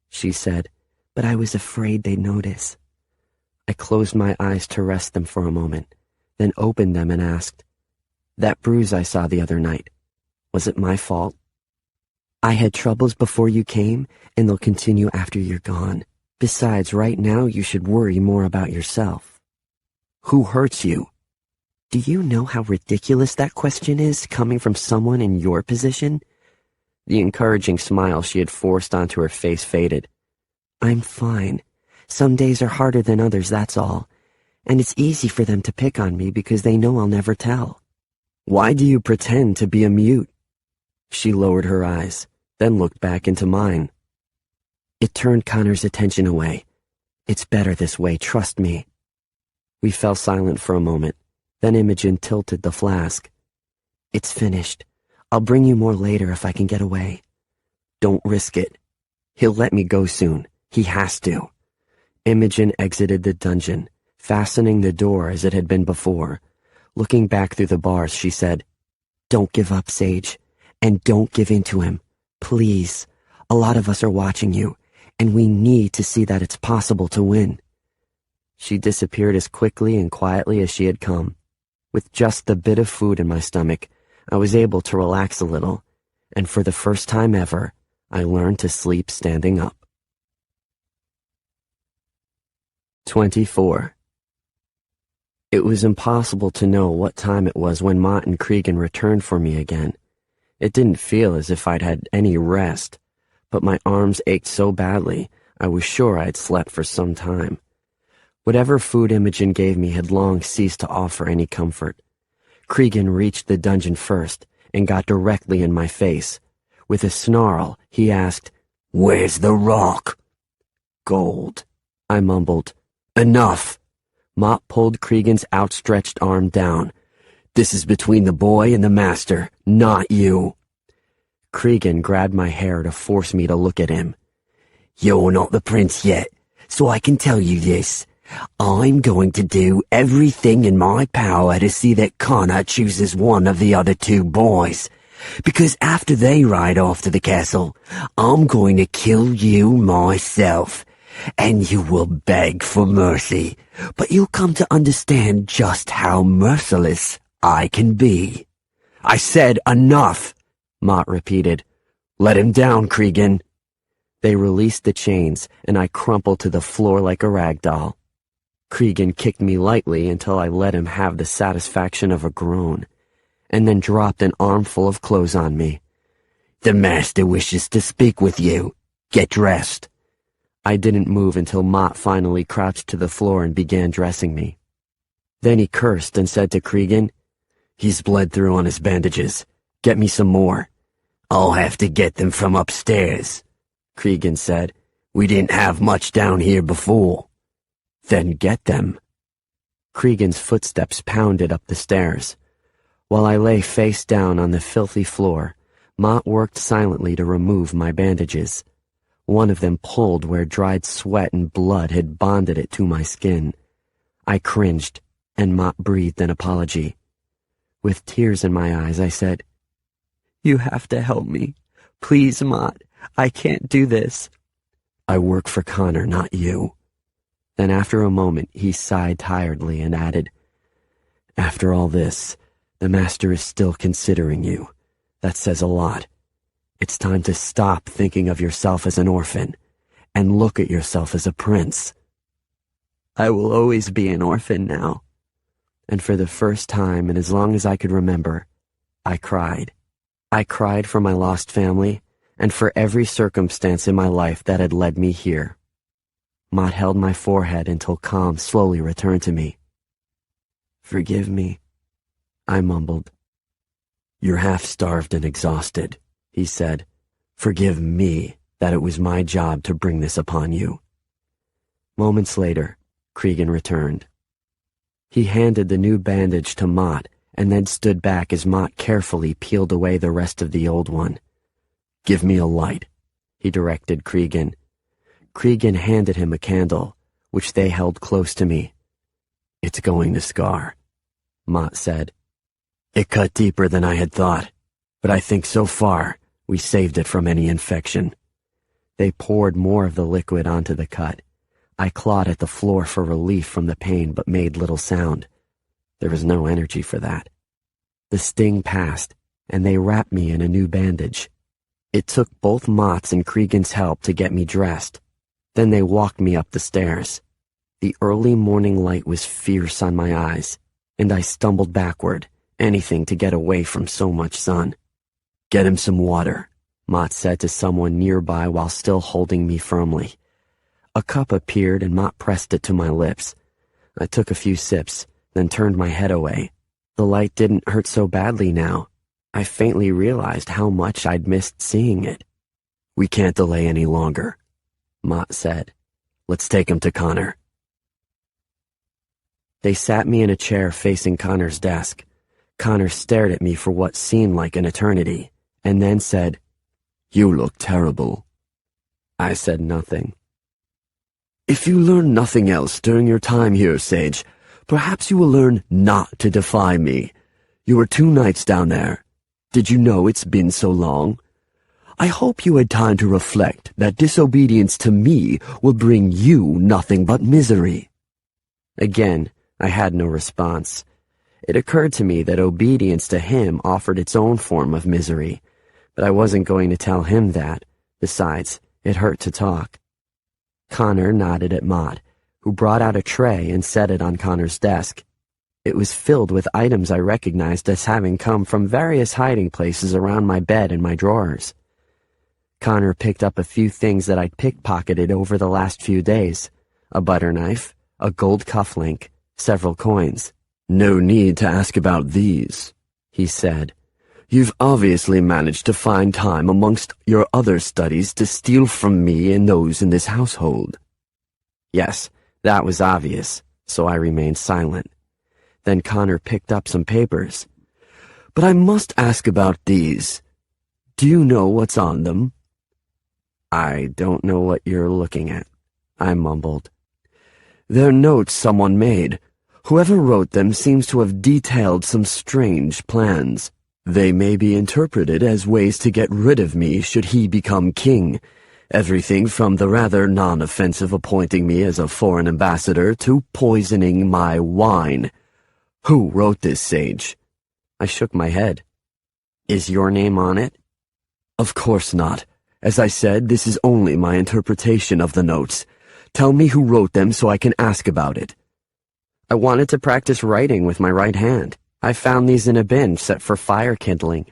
she said, "but I was afraid they'd notice." I closed my eyes to rest them for a moment, then opened them and asked, "That bruise I saw the other night, was it my fault?" "I had troubles before you came, and they'll continue after you're gone. Besides, right now you should worry more about yourself." "Who hurts you?" Do you know how ridiculous that question is, coming from someone in your position? The encouraging smile she had forced onto her face faded. I'm fine. Some days are harder than others, that's all. And it's easy for them to pick on me because they know I'll never tell. Why do you pretend to be a mute? She lowered her eyes, then looked back into mine. It turned Connor's attention away. It's better this way, trust me. We fell silent for a moment. Then Imogen tilted the flask. It's finished. I'll bring you more later if I can get away. Don't risk it. He'll let me go soon. He has to. Imogen exited the dungeon, fastening the door as it had been before. Looking back through the bars, she said, Don't give up, Sage. And don't give in to him. Please. A lot of us are watching you, and we need to see that it's possible to win. She disappeared as quickly and quietly as she had come. With just the bit of food in my stomach, I was able to relax a little, and for the first time ever, I learned to sleep standing up. 24. It was impossible to know what time it was when Mott and Cregan returned for me again. It didn't feel as if I'd had any rest, but my arms ached so badly, I was sure I'd slept for some time. Whatever food Imogen gave me had long ceased to offer any comfort. Cregan reached the dungeon first and got directly in my face. With a snarl, he asked, Where's the rock? Gold, I mumbled. Enough! Mott pulled Cregan's outstretched arm down. This is between the boy and the master, not you. Cregan grabbed my hair to force me to look at him. You're not the prince yet, so I can tell you this. I'm going to do everything in my power to see that Connor chooses one of the other two boys. Because after they ride off to the castle, I'm going to kill you myself. And you will beg for mercy, but you'll come to understand just how merciless I can be. I said enough, Mott repeated. Let him down, Cregan. They released the chains, and I crumpled to the floor like a rag doll. Cregan kicked me lightly until I let him have the satisfaction of a groan, and then dropped an armful of clothes on me. The master wishes to speak with you. Get dressed. I didn't move until Mott finally crouched to the floor and began dressing me. Then he cursed and said to Cregan, He's bled through on his bandages. Get me some more. I'll have to get them from upstairs, Cregan said. We didn't have much down here before. Then get them. Cregan's footsteps pounded up the stairs. While I lay face down on the filthy floor, Mott worked silently to remove my bandages. One of them pulled where dried sweat and blood had bonded it to my skin. I cringed, and Mott breathed an apology. With tears in my eyes, I said, You have to help me. Please, Mott, I can't do this. I work for Connor, not you. Then after a moment, he sighed tiredly and added, After all this, the master is still considering you. That says a lot. It's time to stop thinking of yourself as an orphan and look at yourself as a prince. I will always be an orphan now. And for the first time and as long as I could remember, I cried. I cried for my lost family and for every circumstance in my life that had led me here. Mott held my forehead until calm slowly returned to me. Forgive me, I mumbled. You're half-starved and exhausted, he said. Forgive me that it was my job to bring this upon you. Moments later, Cregan returned. He handed the new bandage to Mott and then stood back as Mott carefully peeled away the rest of the old one. Give me a light, he directed Cregan. Cregan handed him a candle, which they held close to me. It's going to scar, Mott said. It cut deeper than I had thought, but I think so far we saved it from any infection. They poured more of the liquid onto the cut. I clawed at the floor for relief from the pain but made little sound. There was no energy for that. The sting passed, and they wrapped me in a new bandage. It took both Mott's and Cregan's help to get me dressed. Then they walked me up the stairs. The early morning light was fierce on my eyes, and I stumbled backward, anything to get away from so much sun. Get him some water, Mott said to someone nearby while still holding me firmly. A cup appeared and Mott pressed it to my lips. I took a few sips, then turned my head away. The light didn't hurt so badly now. I faintly realized how much I'd missed seeing it. We can't delay any longer, Mott said. Let's take him to Connor. They sat me in a chair facing Connor's desk. Connor stared at me for what seemed like an eternity, and then said, "You look terrible." I said nothing. "If you learn nothing else during your time here, Sage, perhaps you will learn not to defy me. You were 2 nights down there. Did you know it's been so long? I hope you had time to reflect that disobedience to me will bring you nothing but misery." Again, I had no response. It occurred to me that obedience to him offered its own form of misery, but I wasn't going to tell him that. Besides, it hurt to talk. Connor nodded at Mott, who brought out a tray and set it on Connor's desk. It was filled with items I recognized as having come from various hiding places around my bed and my drawers. Connor picked up a few things that I'd pickpocketed over the last few days: a butter knife, a gold cufflink, several coins. "No need to ask about these," he said. "You've obviously managed to find time amongst your other studies to steal from me and those in this household." Yes, that was obvious, so I remained silent. Then Connor picked up some papers. "But I must ask about these. Do you know what's on them?" "I don't know what you're looking at," I mumbled. "They're notes someone made. Whoever wrote them seems to have detailed some strange plans. They may be interpreted as ways to get rid of me should he become king. Everything from the rather non-offensive appointing me as a foreign ambassador to poisoning my wine. Who wrote this, Sage?" I shook my head. "Is your name on it?" "Of course not. As I said, this is only my interpretation of the notes. Tell me who wrote them so I can ask about it." "I wanted to practice writing with my right hand. I found these in a bin set for fire kindling."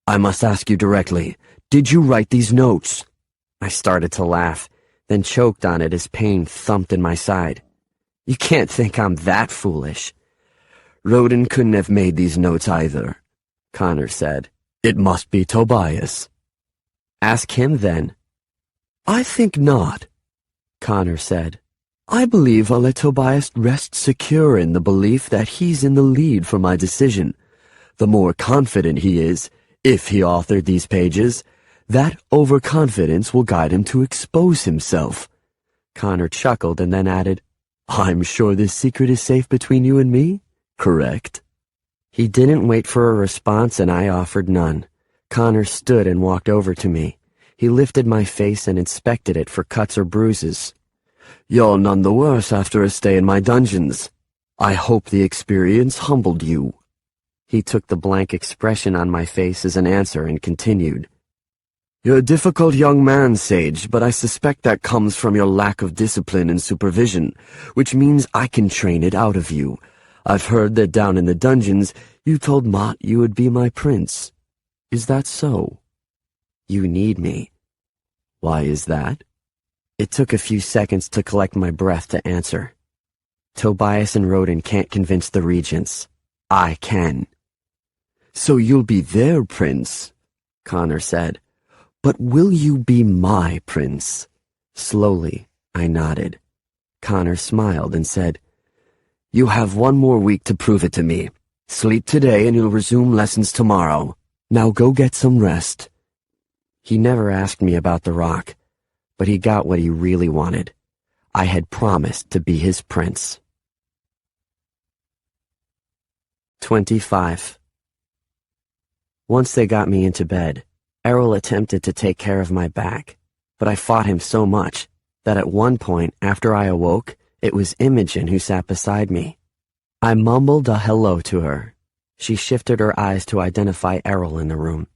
"I must ask you directly. Did you write these notes?" I started to laugh, then choked on it as pain thumped in my side. "You can't think I'm that foolish." "Roden couldn't have made these notes either," Connor said. "It must be Tobias." "Ask him then." "I think not," Connor said. "I believe I'll let Tobias rest secure in the belief that he's in the lead for my decision. The more confident he is, if he authored these pages, that overconfidence will guide him to expose himself." Connor chuckled and then added, "I'm sure this secret is safe between you and me, correct?" He didn't wait for a response and I offered none. Connor stood and walked over to me. He lifted my face and inspected it for cuts or bruises. "You're none the worse after a stay in my dungeons. I hope the experience humbled you." He took the blank expression on my face as an answer and continued. "You're a difficult young man, Sage, but I suspect that comes from your lack of discipline and supervision, which means I can train it out of you. I've heard that down in the dungeons you told Mott you would be my prince. Is that so?" "You need me." "Why is that?" It took a few seconds to collect my breath to answer. "Tobias and Roden can't convince the regents. I can." "So you'll be their prince," Connor said. "But will you be my prince?" Slowly, I nodded. Connor smiled and said, "You have 1 more week to prove it to me. Sleep today and you'll resume lessons tomorrow. Now go get some rest." He never asked me about the rock, but he got what he really wanted. I had promised to be his prince. 25. Once they got me into bed, Errol attempted to take care of my back, but I fought him so much that at one point after I awoke, it was Imogen who sat beside me. I mumbled a hello to her. She shifted her eyes to identify Errol in the room,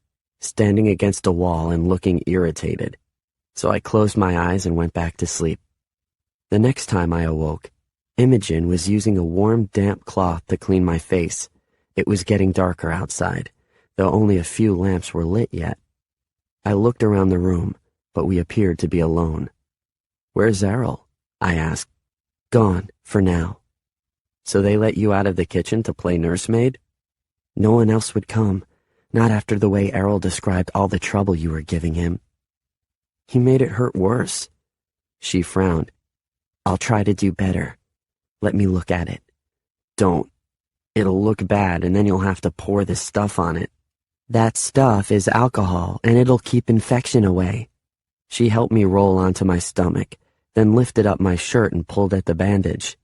standing against a wall and looking irritated. So I closed my eyes and went back to sleep. The next time I awoke, Imogen was using a warm, damp cloth to clean my face. It was getting darker outside, though only a few lamps were lit yet. I looked around the room, but we appeared to be alone. "Where's Errol?" I asked. "Gone, for now." "So they let you out of the kitchen to play nursemaid?" "No one else would come, not after the way Errol described all the trouble you were giving him." "He made it hurt worse." She frowned. "I'll try to do better. Let me look at it." "Don't. It'll look bad, and then you'll have to pour this stuff on it." "That stuff is alcohol, and it'll keep infection away." She helped me roll onto my stomach, then lifted up my shirt and pulled at the bandage.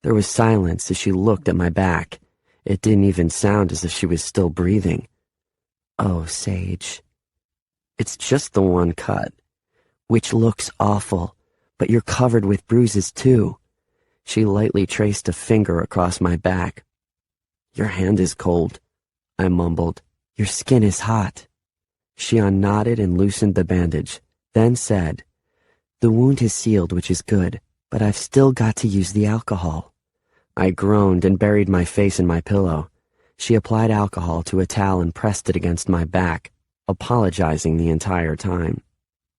There was silence as she looked at my back. It didn't even sound as if she was still breathing. "Oh, Sage. It's just the one cut, which looks awful, but you're covered with bruises too." She lightly traced a finger across my back. "Your hand is cold," I mumbled. "Your skin is hot." She unknotted and loosened the bandage, then said, "The wound has sealed, which is good, but I've still got to use the alcohol." I groaned and buried my face in my pillow. She applied alcohol to a towel and pressed it against my back, apologizing the entire time.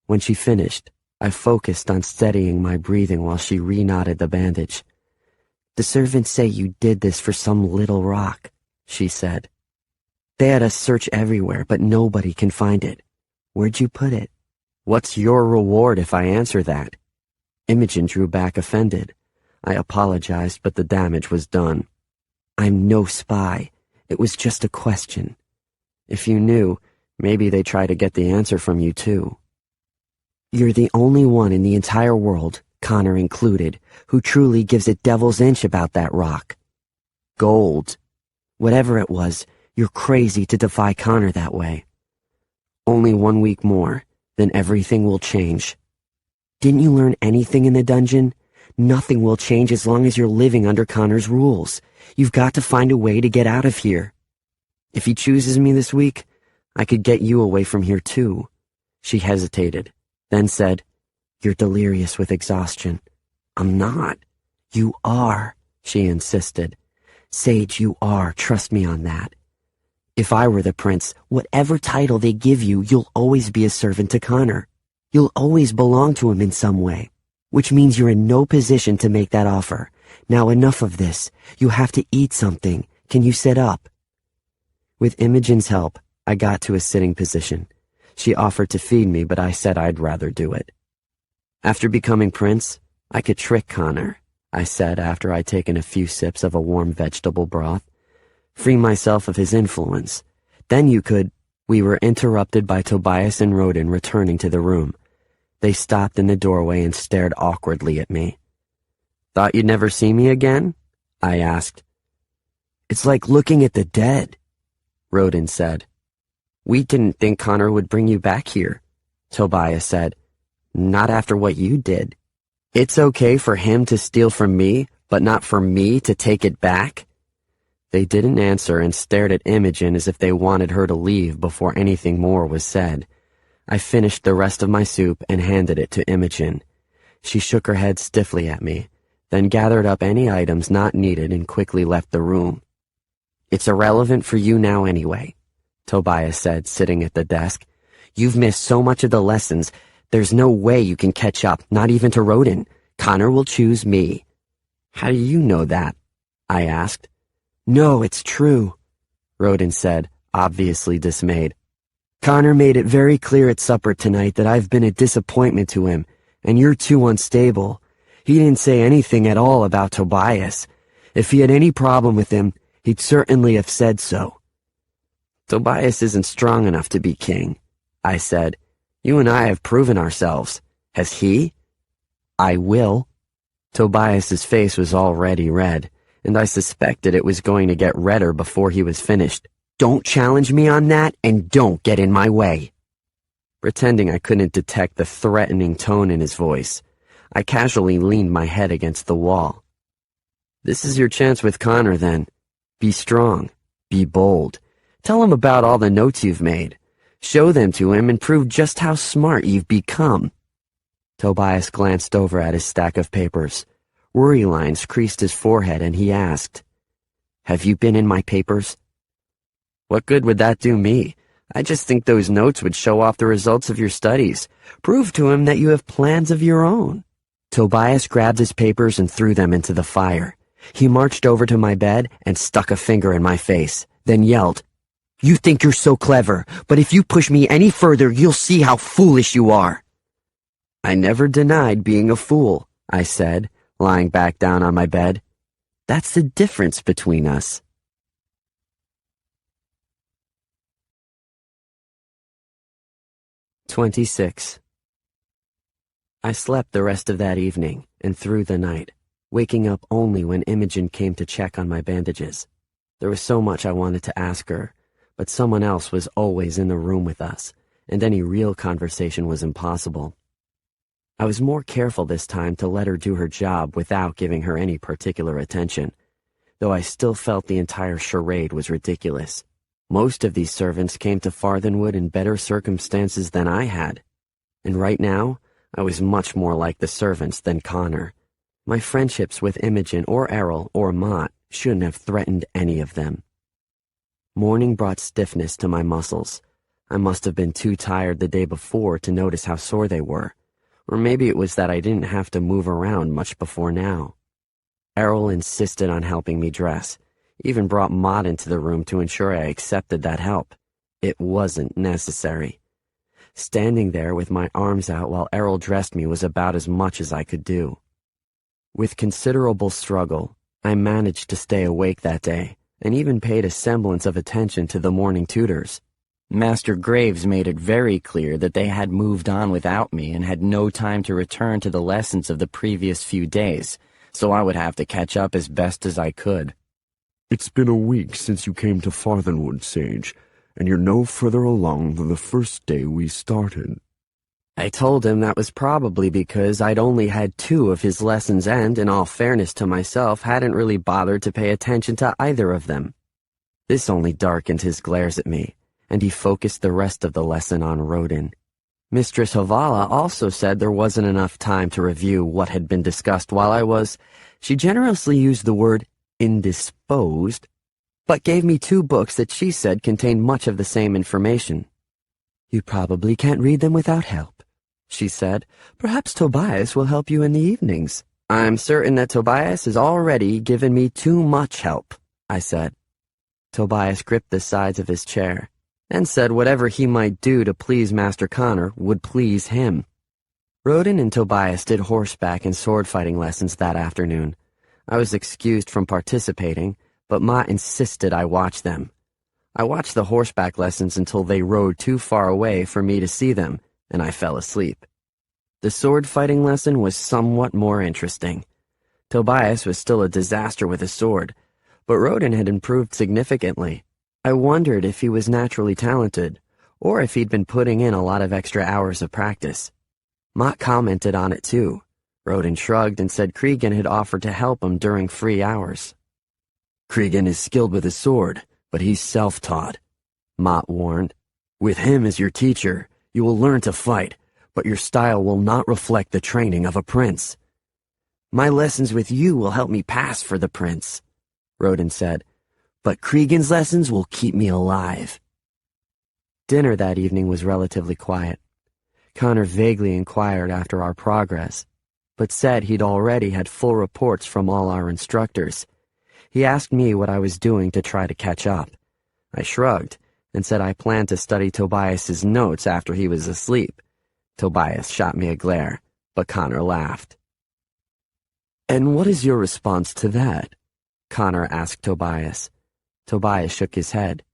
When she finished, I focused on steadying my breathing while she re-knotted the bandage. "The servants say you did this for some little rock," she said. "They had us search everywhere, but nobody can find it. Where'd you put it?" "What's your reward if I answer that?" Imogen drew back offended. I apologized, but the damage was done. "I'm no spy. It was just a question. If you knew, maybe they'd try to get the answer from you too." "You're the only one in the entire world, Connor included, who truly gives a devil's inch about that rock. Gold. Whatever it was, you're crazy to defy Connor that way." "Only 1 week more, then everything will change." "Didn't you learn anything in the dungeon? Nothing will change as long as you're living under Connor's rules. You've got to find a way to get out of here. If he chooses me this week, I could get you away from here too." She hesitated, then said, "You're delirious with exhaustion." "I'm not." "You are," she insisted. "Sage, you are. Trust me on that. If I were the prince, whatever title they give you, you'll always be a servant to Connor. You'll always belong to him in some way, which means you're in no position to make that offer. Now enough of this. You have to eat something. Can you sit up?" With Imogen's help, I got to a sitting position. She offered to feed me, but I said I'd rather do it. "After becoming prince, I could trick Connor," I said after I'd taken a few sips of a warm vegetable broth. "Free myself of his influence. Then you could—" We were interrupted by Tobias and Roden returning to the room. They stopped in the doorway and stared awkwardly at me. "Thought you'd never see me again?" I asked. "It's like looking at the dead," Roden said. "We didn't think Connor would bring you back here," Tobias said. "Not after what you did. It's okay for him to steal from me, but not for me to take it back?" They didn't answer and stared at Imogen as if they wanted her to leave before anything more was said. I finished the rest of my soup and handed it to Imogen. She shook her head stiffly at me, then gathered up any items not needed and quickly left the room. "It's irrelevant for you now anyway," Tobias said, sitting at the desk. "You've missed so much of the lessons, there's no way you can catch up, not even to Roden. Connor will choose me." "How do you know that?" I asked. "No, it's true," Roden said, obviously dismayed. "Connor made it very clear at supper tonight that I've been a disappointment to him, and you're too unstable. He didn't say anything at all about Tobias. If he had any problem with him, he'd certainly have said so." "Tobias isn't strong enough to be king," I said. "You and I have proven ourselves. Has he?" "I will." Tobias's face was already red, and I suspected it was going to get redder before he was finished. "Don't challenge me on that, and don't get in my way." Pretending I couldn't detect the threatening tone in his voice, I casually leaned my head against the wall. "This is your chance with Connor, then. Be strong. Be bold. Tell him about all the notes you've made. Show them to him and prove just how smart you've become." Tobias glanced over at his stack of papers. Worry lines creased his forehead, and he asked, "Have you been in my papers?" "What good would that do me? I just think those notes would show off the results of your studies. Prove to him that you have plans of your own." Tobias grabbed his papers and threw them into the fire. He marched over to my bed and stuck a finger in my face, then yelled, "You think you're so clever, but if you push me any further, you'll see how foolish you are." "I never denied being a fool," I said, lying back down on my bed. "That's the difference between us." "26. I slept the rest of that evening and through the night, waking up only when Imogen came to check on my bandages. There was so much I wanted to ask her, but someone else was always in the room with us, and any real conversation was impossible. I was more careful this time to let her do her job without giving her any particular attention, though I still felt the entire charade was ridiculous. Most of these servants came to Farthenwood in better circumstances than I had, and right now I was much more like the servants than Connor. My friendships with Imogen or Errol or Mott shouldn't have threatened any of them. Morning brought stiffness to my muscles. I must have been too tired the day before to notice how sore they were, or maybe it was that I didn't have to move around much before now. Errol insisted on helping me dress, even brought Mott into the room to ensure I accepted that help. It wasn't necessary. Standing there with my arms out while Errol dressed me was about as much as I could do. With considerable struggle, I managed to stay awake that day, and even paid a semblance of attention to the morning tutors. Master Graves made it very clear that they had moved on without me and had no time to return to the lessons of the previous few days, so I would have to catch up as best as I could. "It's been a week since you came to Farthenwood, Sage, and you're no further along than the first day we started." I told him that was probably because I'd only had 2 of his lessons and, in all fairness to myself, hadn't really bothered to pay attention to either of them. This only darkened his glares at me, and he focused the rest of the lesson on Rodin. Mistress Havala also said there wasn't enough time to review what had been discussed while I was, she generously used the word indisposed, but gave me 2 books that she said contained much of the same information. "You probably can't read them without help," she said. "Perhaps Tobias will help you in the evenings." "I'm certain that Tobias has already given me too much help," I said. Tobias gripped the sides of his chair and said whatever he might do to please Master Connor would please him. Rodin and Tobias did horseback and sword-fighting lessons that afternoon. I was excused from participating, but Ma insisted I watch them. I watched the horseback lessons until they rode too far away for me to see them, and I fell asleep. The sword-fighting lesson was somewhat more interesting. Tobias was still a disaster with a sword, but Rodin had improved significantly. I wondered if he was naturally talented, or if he'd been putting in a lot of extra hours of practice. Mott commented on it too. Rodin shrugged and said Cregan had offered to help him during free hours. "Cregan is skilled with his sword, but he's self-taught," Mott warned. "With him as your teacher, you will learn to fight, but your style will not reflect the training of a prince." "My lessons with you will help me pass for the prince," Rodin said, "but Cregan's lessons will keep me alive." Dinner that evening was relatively quiet. Connor vaguely inquired after our progress, but said he'd already had full reports from all our instructors. He asked me what I was doing to try to catch up. I shrugged and said I planned to study Tobias's notes after he was asleep. Tobias shot me a glare, but Connor laughed. "And what is your response to that?" Connor asked Tobias. Tobias shook his head.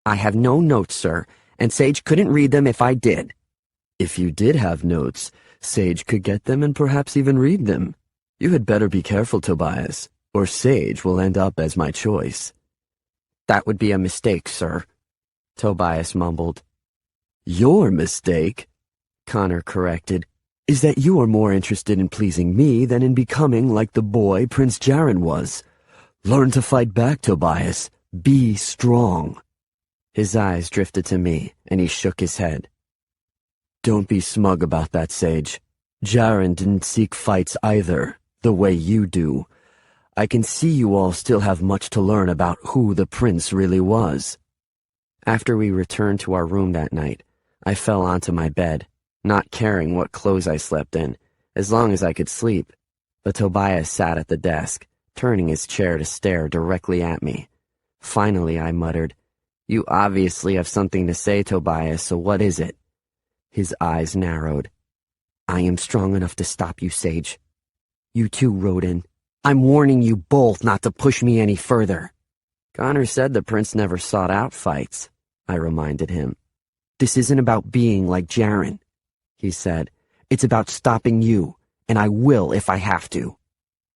"I have no notes, sir, and Sage couldn't read them if I did." "If you did have notes, Sage could get them and perhaps even read them. You had better be careful, Tobias, or Sage will end up as my choice." "That would be a mistake, sir," Tobias mumbled. "Your mistake," Connor corrected, "is that you are more interested in pleasing me than in becoming like the boy Prince Jaren was. Learn to fight back, Tobias. Be strong." His eyes drifted to me, and he shook his head. "Don't be smug about that, Sage. Jaren didn't seek fights either. The way you do. I can see you all still have much to learn about who the prince really was. After we returned to our room that night, I fell onto my bed, not caring what clothes I slept in, as long as I could sleep. But Tobias sat at the desk, turning his chair to stare directly at me. Finally, I muttered, "You obviously have something to say, Tobias, so what is it?" His eyes narrowed. "I am strong enough to stop you, Sage. You too, Rodin. I'm warning you both not to push me any further." "Connor said the prince never sought out fights," I reminded him. "This isn't about being like Jaren," he said. "It's about stopping you, and I will if I have to."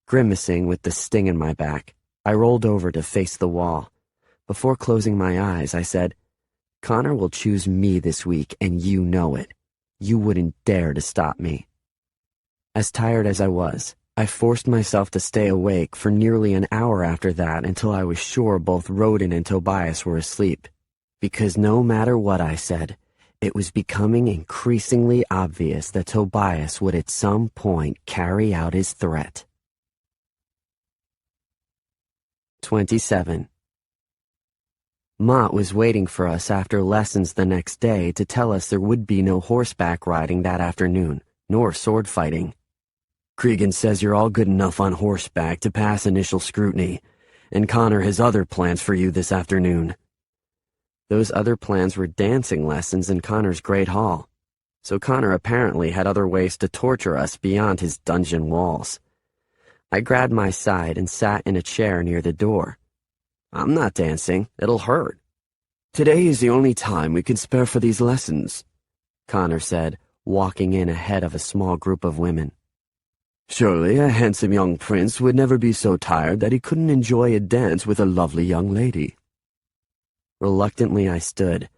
Grimacing with the sting in my back, I rolled over to face the wall. Before closing my eyes, I said, "Connor will choose me this week, and you know it. You wouldn't dare to stop me." As tired as I was, I forced myself to stay awake for nearly an hour after that until I was sure both Rodin and Tobias were asleep. Because no matter what I said, it was becoming increasingly obvious that Tobias would at some point carry out his threat. 27. Mott was waiting for us after lessons the next day to tell us there would be no horseback riding that afternoon, nor sword fighting. "Cregan says you're all good enough on horseback to pass initial scrutiny, and Connor has other plans for you this afternoon." Those other plans were dancing lessons in Connor's great hall, so Connor apparently had other ways to torture us beyond his dungeon walls. I grabbed my side and sat in a chair near the door. "I'm not dancing. It'll hurt." "Today is the only time we can spare for these lessons," Connor said, walking in ahead of a small group of women. "Surely a handsome young prince would never be so tired that he couldn't enjoy a dance with a lovely young lady." Reluctantly I stood,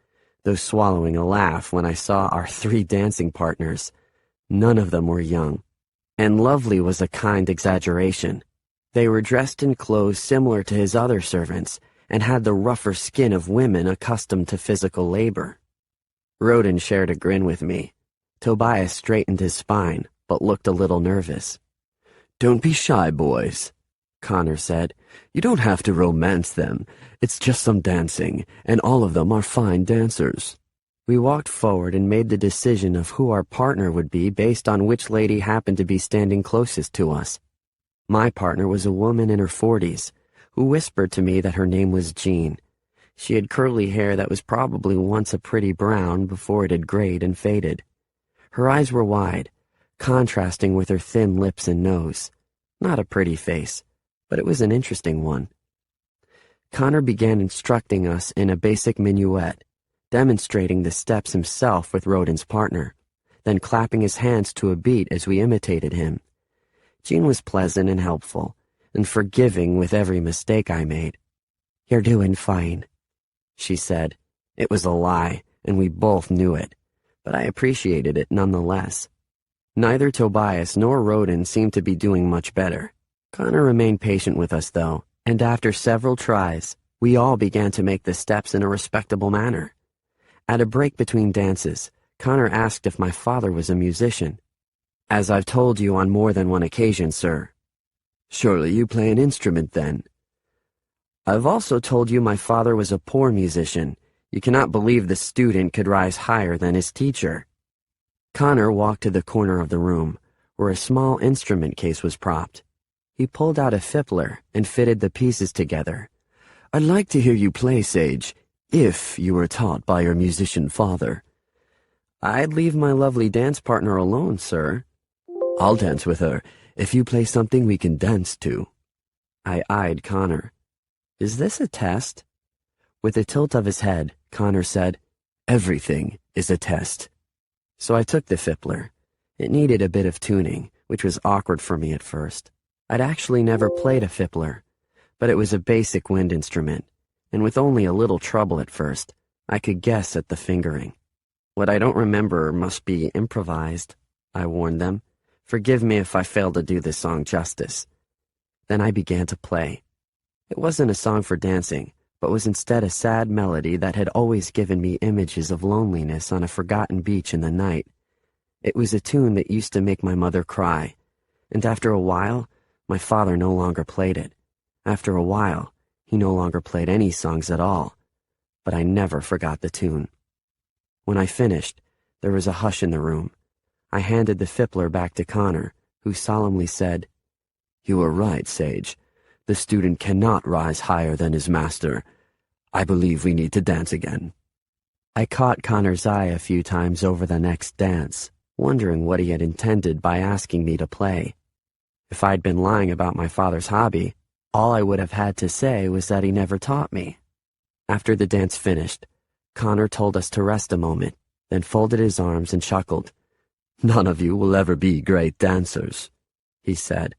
though swallowing a laugh when I saw our 3 dancing partners. None of them were young, and lovely was a kind exaggeration. They were dressed in clothes similar to his other servants, and had the rougher skin of women accustomed to physical labor. Rodin shared a grin with me. Tobias straightened his spine, but looked a little nervous. "Don't be shy, boys," Connor said. "You don't have to romance them. It's just some dancing, and all of them are fine dancers." We walked forward and made the decision of who our partner would be based on which lady happened to be standing closest to us. My partner was a woman in her 40s, who whispered to me that her name was Jean. She had curly hair that was probably once a pretty brown before it had grayed and faded. Her eyes were wide, contrasting with her thin lips and nose. Not a pretty face, but it was an interesting one. Connor began instructing us in a basic minuet, demonstrating the steps himself with Rodin's partner, then clapping his hands to a beat as we imitated him. Jean was pleasant and helpful, and forgiving with every mistake I made. "You're doing fine," she said. It was a lie, and we both knew it, but I appreciated it nonetheless. Neither Tobias nor Rodin seemed to be doing much better. Connor remained patient with us, though, and after several tries, we all began to make the steps in a respectable manner. At a break between dances, Connor asked if my father was a musician. "As I've told you on more than one occasion, sir." "Surely you play an instrument, then?" "I've also told you my father was a poor musician. You cannot believe the student could rise higher than his teacher." Connor walked to the corner of the room, where a small instrument case was propped. He pulled out a fiddler and fitted the pieces together. "I'd like to hear you play, Sage, if you were taught by your musician father." "I'd leave my lovely dance partner alone, sir." "I'll dance with her, if you play something we can dance to." I eyed Connor. "Is this a test?" With a tilt of his head, Connor said, "Everything is a test." So I took the fiddler. It needed a bit of tuning, which was awkward for me at first. I'd actually never played a fiddler, but it was a basic wind instrument, and with only a little trouble at first, I could guess at the fingering. "What I don't remember must be improvised," I warned them. "Forgive me if I fail to do this song justice." Then I began to play. It wasn't a song for dancing, but was instead a sad melody that had always given me images of loneliness on a forgotten beach in the night. It was a tune that used to make my mother cry, and after a while, My father no longer played it. After a while, he no longer played any songs at all, but I never forgot the tune. When I finished, there was a hush in the room. I handed the fippler back to Connor, who solemnly said, "You are right, Sage. The student cannot rise higher than his master. I believe we need to dance again." I caught Connor's eye a few times over the next dance, wondering what he had intended by asking me to play. If I'd been lying about my father's hobby, all I would have had to say was that he never taught me. After the dance finished, Connor told us to rest a moment, then folded his arms and chuckled. "None of you will ever be great dancers," he said.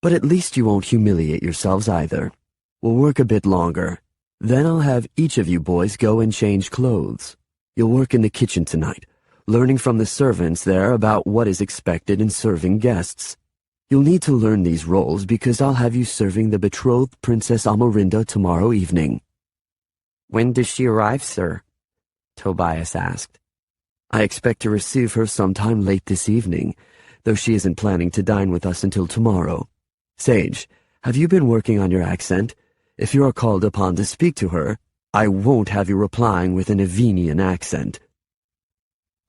"But at least you won't humiliate yourselves either. We'll work a bit longer. Then I'll have each of you boys go and change clothes. You'll work in the kitchen tonight, learning from the servants there about what is expected in serving guests. You'll need to learn these roles because I'll have you serving the betrothed Princess Amarinda tomorrow evening." "When does she arrive, sir?" Tobias asked. "I expect to receive her sometime late this evening, though she isn't planning to dine with us until tomorrow. Sage, have you been working on your accent? If you are called upon to speak to her, I won't have you replying with an Avenian accent."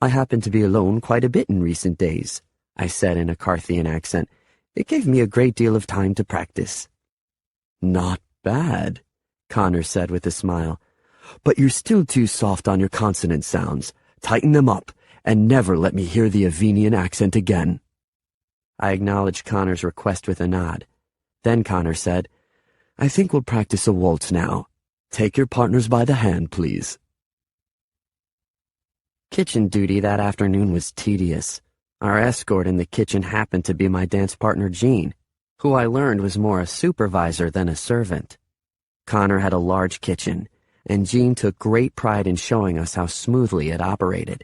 "I happen to be alone quite a bit in recent days," I said in a Carthian accent. "It gave me a great deal of time to practice." "Not bad," Connor said with a smile. "But you're still too soft on your consonant sounds. Tighten them up, and never let me hear the Avenian accent again." I acknowledged Connor's request with a nod. Then Connor said, "I think we'll practice a waltz now. Take your partners by the hand, please." Kitchen duty that afternoon was tedious. Our escort in the kitchen happened to be my dance partner Jean, who I learned was more a supervisor than a servant. Connor had a large kitchen, and Jean took great pride in showing us how smoothly it operated.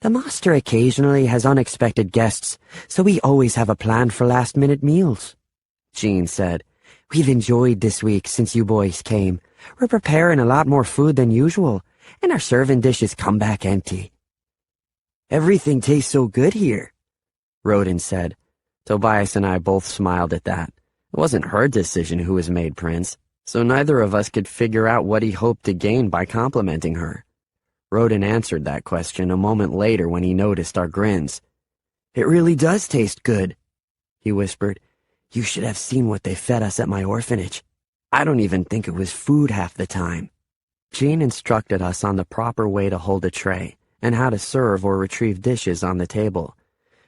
"The master occasionally has unexpected guests, so we always have a plan for last-minute meals," Jean said. "We've enjoyed this week since you boys came. We're preparing a lot more food than usual, and our serving dishes come back empty." "Everything tastes so good here," Rodin said. Tobias and I both smiled at that. It wasn't her decision who was made prince, so neither of us could figure out what he hoped to gain by complimenting her. Rodin answered that question a moment later when he noticed our grins. "It really does taste good," he whispered. "You should have seen what they fed us at my orphanage. I don't even think it was food half the time." Jean instructed us on the proper way to hold a tray and how to serve or retrieve dishes on the table.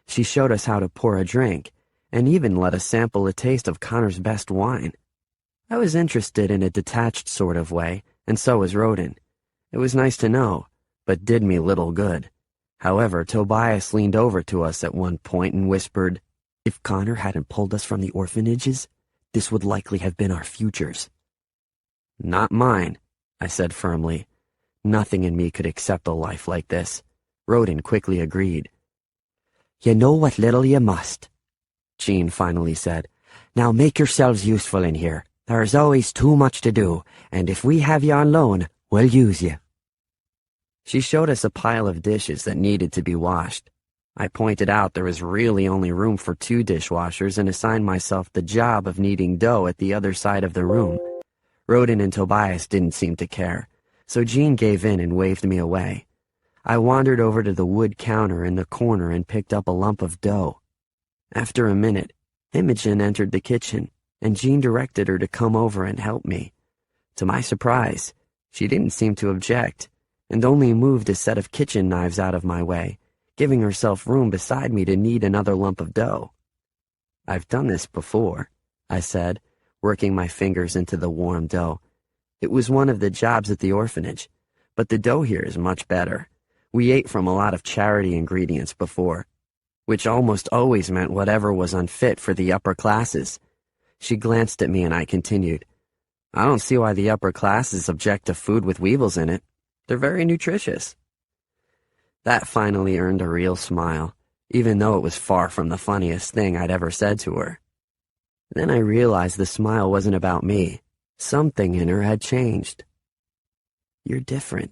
She showed us how to pour a drink and even let us sample a taste of Connor's best wine. I was interested in a detached sort of way, and so was Rodin. It was nice to know, but did me little good. However, Tobias leaned over to us at one point and whispered, "If Connor hadn't pulled us from the orphanages, this would likely have been our futures." "Not mine," I said firmly. Nothing in me could accept a life like this. Rodin quickly agreed. "You know what little you must," Jean finally said. "Now make yourselves useful in here. There's always too much to do, and if we have you on loan, we'll use you." She showed us a pile of dishes that needed to be washed. I pointed out there was really only room for 2 dishwashers and assigned myself the job of kneading dough at the other side of the room. Rodin and Tobias didn't seem to care, so Jean gave in and waved me away. I wandered over to the wood counter in the corner and picked up a lump of dough. After a minute, Imogen entered the kitchen, and Jean directed her to come over and help me. To my surprise, she didn't seem to object, and only moved a set of kitchen knives out of my way, giving herself room beside me to knead another lump of dough. "I've done this before," I said, working my fingers into the warm dough. "It was one of the jobs at the orphanage, but the dough here is much better. We ate from a lot of charity ingredients before, which almost always meant whatever was unfit for the upper classes." She glanced at me and I continued, "I don't see why the upper classes object to food with weevils in it. They're very nutritious." That finally earned a real smile, even though it was far from the funniest thing I'd ever said to her. Then I realized the smile wasn't about me. Something in her had changed. "You're different,"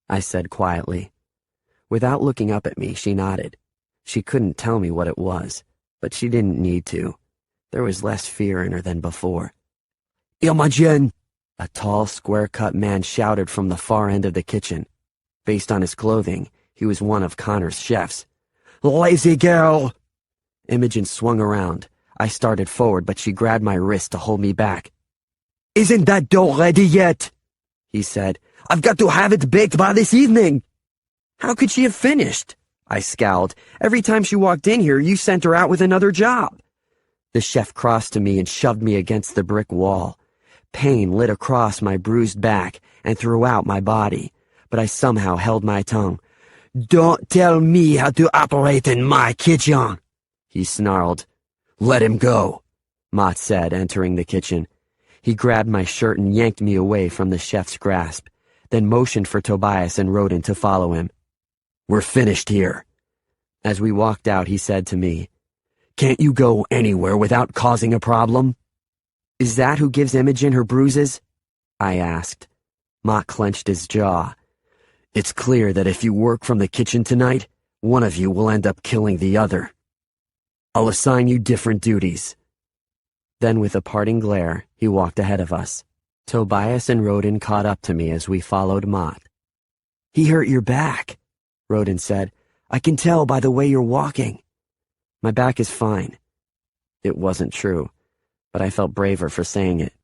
I said quietly. Without looking up at me, she nodded. She couldn't tell me what it was, but she didn't need to. There was less fear in her than before. Imogen! A tall, square-cut man shouted from the far end of the kitchen. Based on his clothing, he was one of Connor's chefs. Lazy girl! Imogen swung around. I started forward, but she grabbed my wrist to hold me back. Isn't that dough ready yet? He said. I've got to have it baked by this evening. How could she have finished? I scowled. Every time she walked in here, you sent her out with another job. The chef crossed to me and shoved me against the brick wall. Pain lit across my bruised back and throughout my body, but I somehow held my tongue. Don't tell me how to operate in my kitchen, he snarled. Let him go, Mott said, entering the kitchen. He grabbed my shirt and yanked me away from the chef's grasp, then motioned for Tobias and Rodin to follow him. We're finished here. As we walked out, he said to me, Can't you go anywhere without causing a problem? Is that who gives Imogen her bruises? I asked. Mott clenched his jaw. It's clear that if you work from the kitchen tonight, one of you will end up killing the other. I'll assign you different duties. Then with a parting glare, he walked ahead of us. Tobias and Rodin caught up to me as we followed Mott. He hurt your back, Rodin said. I can tell by the way you're walking. My back is fine. It wasn't true, but I felt braver for saying it.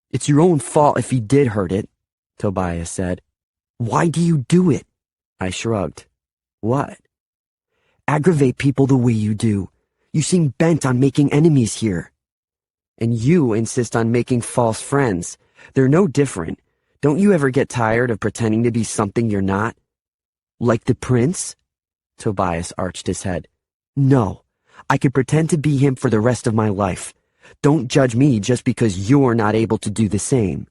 It's your own fault if he did hurt it, Tobias said. Why do you do it? I shrugged. What? Aggravate people the way you do. You seem bent on making enemies here. And you insist on making false friends. They're no different. Don't you ever get tired of pretending to be something you're not? Like the prince? Tobias arched his head. No, I could pretend to be him for the rest of my life. Don't judge me just because you're not able to do the same.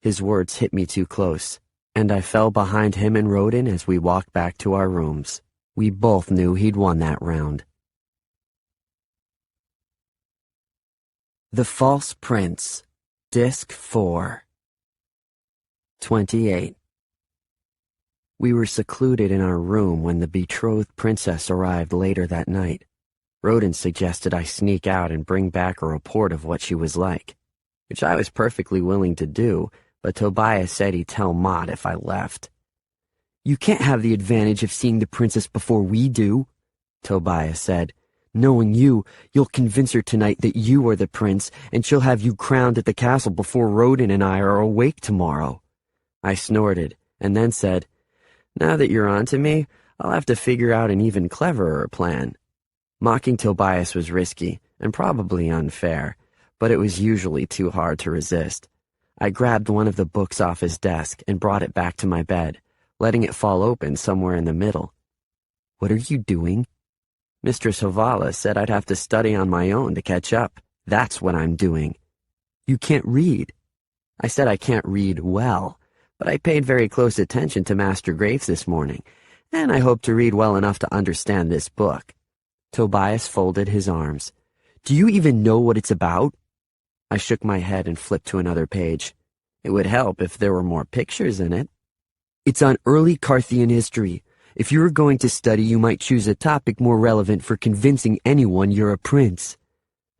His words hit me too close, and I fell behind him and Rodin as we walked back to our rooms. We both knew he'd won that round. The False Prince, Disc 4. 28. We were secluded in our room when the betrothed princess arrived later that night. Rodin suggested I sneak out and bring back a report of what she was like, which I was perfectly willing to do, but Tobias said he'd tell Mott if I left. You can't have the advantage of seeing the princess before we do, Tobias said. Knowing you, you'll convince her tonight that you are the prince, and she'll have you crowned at the castle before Rodin and I are awake tomorrow. I snorted, and then said, Now that you're on to me, I'll have to figure out an even cleverer plan. Mocking Tobias was risky, and probably unfair, but it was usually too hard to resist. I grabbed one of the books off his desk and brought it back to my bed, letting it fall open somewhere in the middle. What are you doing? Mistress Havala said I'd have to study on my own to catch up. That's what I'm doing. You can't read. I said I can't read well, but I paid very close attention to Master Graves this morning, and I hope to read well enough to understand this book. Tobias folded his arms. Do you even know what it's about? I shook my head and flipped to another page. It would help if there were more pictures in it. It's on early Carthian history. If you were going to study, you might choose a topic more relevant for convincing anyone you're a prince.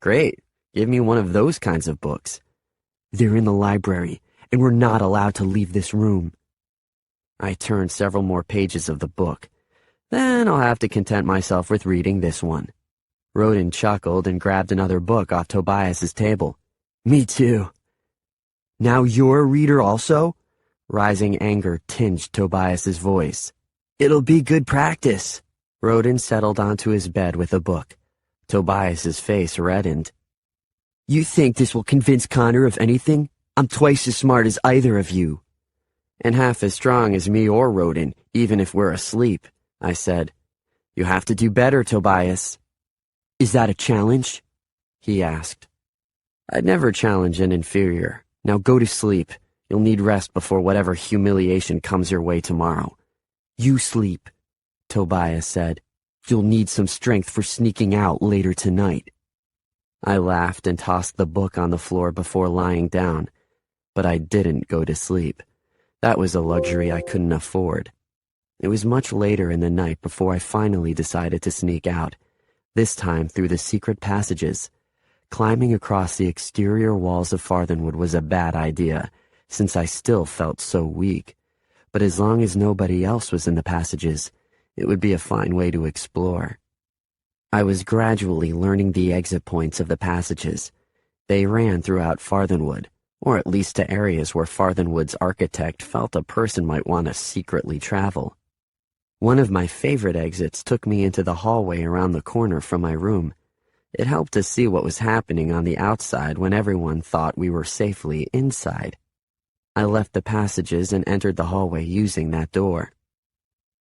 Great. Give me one of those kinds of books. They're in the library, and we're not allowed to leave this room. I turned several more pages of the book. Then I'll have to content myself with reading this one. Rodin chuckled and grabbed another book off Tobias's table. Me too. Now you're a reader also? Rising anger tinged Tobias's voice. It'll be good practice. Rodin settled onto his bed with a book. Tobias's face reddened. You think this will convince Connor of anything? I'm twice as smart as either of you. And half as strong as me or Rodin, even if we're asleep, I said. You have to do better, Tobias. Is that a challenge? He asked. I'd never challenge an inferior. Now go to sleep. You'll need rest before whatever humiliation comes your way tomorrow. You sleep, Tobias said. You'll need some strength for sneaking out later tonight. I laughed and tossed the book on the floor before lying down, but I didn't go to sleep. That was a luxury I couldn't afford. It was much later in the night before I finally decided to sneak out, this time through the secret passages. Climbing across the exterior walls of Farthenwood was a bad idea, since I still felt so weak. But as long as nobody else was in the passages, it would be a fine way to explore. I was gradually learning the exit points of the passages. They ran throughout Farthenwood, or at least to areas where Farthenwood's architect felt a person might want to secretly travel. One of my favorite exits took me into the hallway around the corner from my room. It helped to see what was happening on the outside when everyone thought we were safely inside. I left the passages and entered the hallway using that door.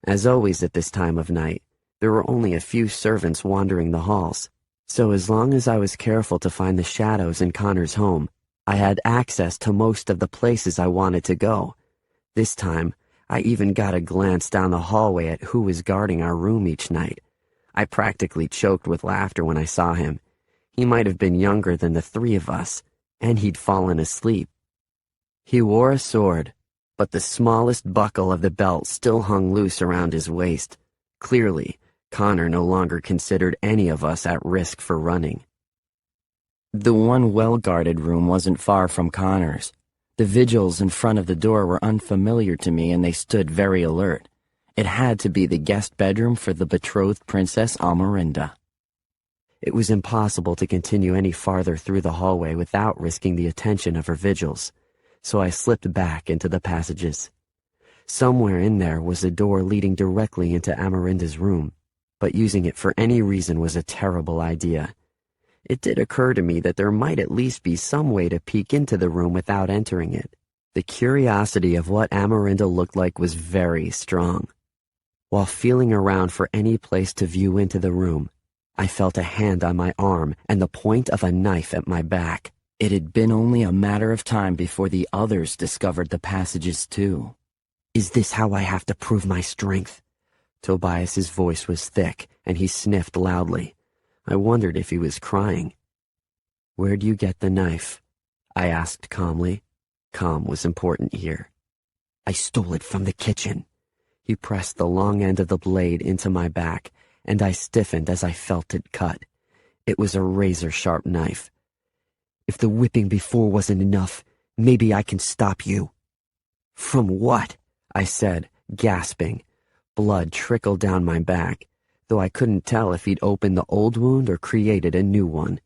As always at this time of night, there were only a few servants wandering the halls, so as long as I was careful to find the shadows in Connor's home, I had access to most of the places I wanted to go. This time, I even got a glance down the hallway at who was guarding our room each night. I practically choked with laughter when I saw him. He might have been younger than the three of us, and he'd fallen asleep. He wore a sword, but the smallest buckle of the belt still hung loose around his waist. Clearly, Connor no longer considered any of us at risk for running. The one well-guarded room wasn't far from Connor's. The vigils in front of the door were unfamiliar to me, and they stood very alert. It had to be the guest bedroom for the betrothed Princess Almerinda. It was impossible to continue any farther through the hallway without risking the attention of her vigils, so I slipped back into the passages. Somewhere in there was a door leading directly into Amerinda's room, but using it for any reason was a terrible idea. It did occur to me that there might at least be some way to peek into the room without entering it. The curiosity of what Amerinda looked like was very strong. While feeling around for any place to view into the room, I felt a hand on my arm and the point of a knife at my back. It had been only a matter of time before the others discovered the passages too. "Is this how I have to prove my strength?" Tobias's voice was thick, and he sniffed loudly. I wondered if he was crying. "Where'd you get the knife?" I asked calmly. Calm was important here. "I stole it from the kitchen." He pressed the long end of the blade into my back, and I stiffened as I felt it cut. It was a razor-sharp knife. "If the whipping before wasn't enough, maybe I can stop you." "From what?" I said, gasping. Blood trickled down my back, though I couldn't tell if he'd opened the old wound or created a new one.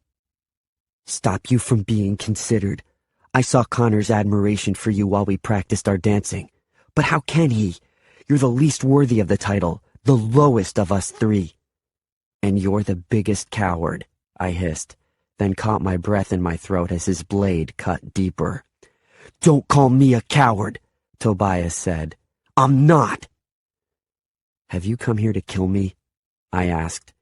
"Stop you from being considered. I saw Connor's admiration for you while we practiced our dancing. But how can he? You're the least worthy of the title, the lowest of us three." "And you're the biggest coward," I hissed, then caught my breath in my throat as his blade cut deeper. "Don't call me a coward," Tobias said. "I'm not." "Have you come here to kill me?" I asked.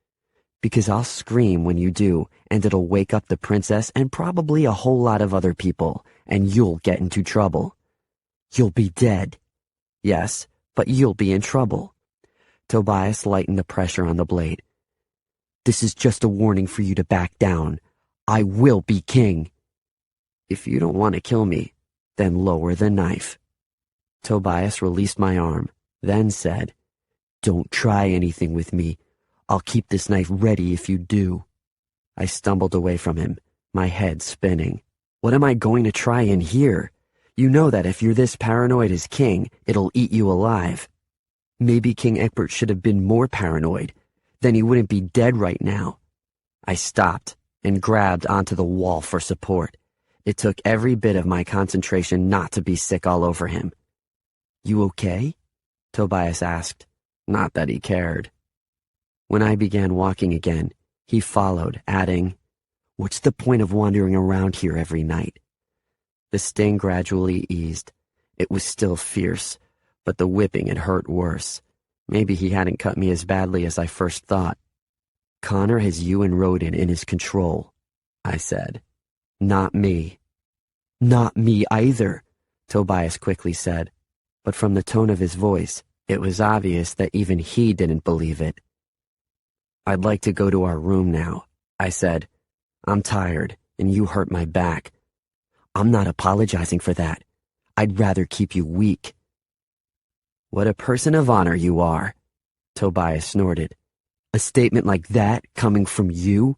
"Because I'll scream when you do, and it'll wake up the princess and probably a whole lot of other people, and you'll get into trouble." "You'll be dead." "Yes, but you'll be in trouble." Tobias lightened the pressure on the blade. "This is just a warning for you to back down. I will be king." "If you don't want to kill me, then lower the knife." Tobias released my arm, then said, "Don't try anything with me. I'll keep this knife ready if you do." I stumbled away from him, my head spinning. "What am I going to try in here? You know that if you're this paranoid as king, it'll eat you alive." "Maybe King Egbert should have been more paranoid. Then he wouldn't be dead right now." I stopped and grabbed onto the wall for support. It took every bit of my concentration not to be sick all over him. "You okay?" Tobias asked. Not that he cared. When I began walking again, he followed, adding, "What's the point of wandering around here every night?" The sting gradually eased. It was still fierce, but the whipping had hurt worse. Maybe he hadn't cut me as badly as I first thought. "Connor has you and Rodin in his control," I said. "Not me." "Not me either," Tobias quickly said, but from the tone of his voice, it was obvious that even he didn't believe it. "I'd like to go to our room now," I said. "I'm tired, and you hurt my back." "I'm not apologizing for that. I'd rather keep you weak." "What a person of honor you are," Tobias snorted. "A statement like that coming from you?"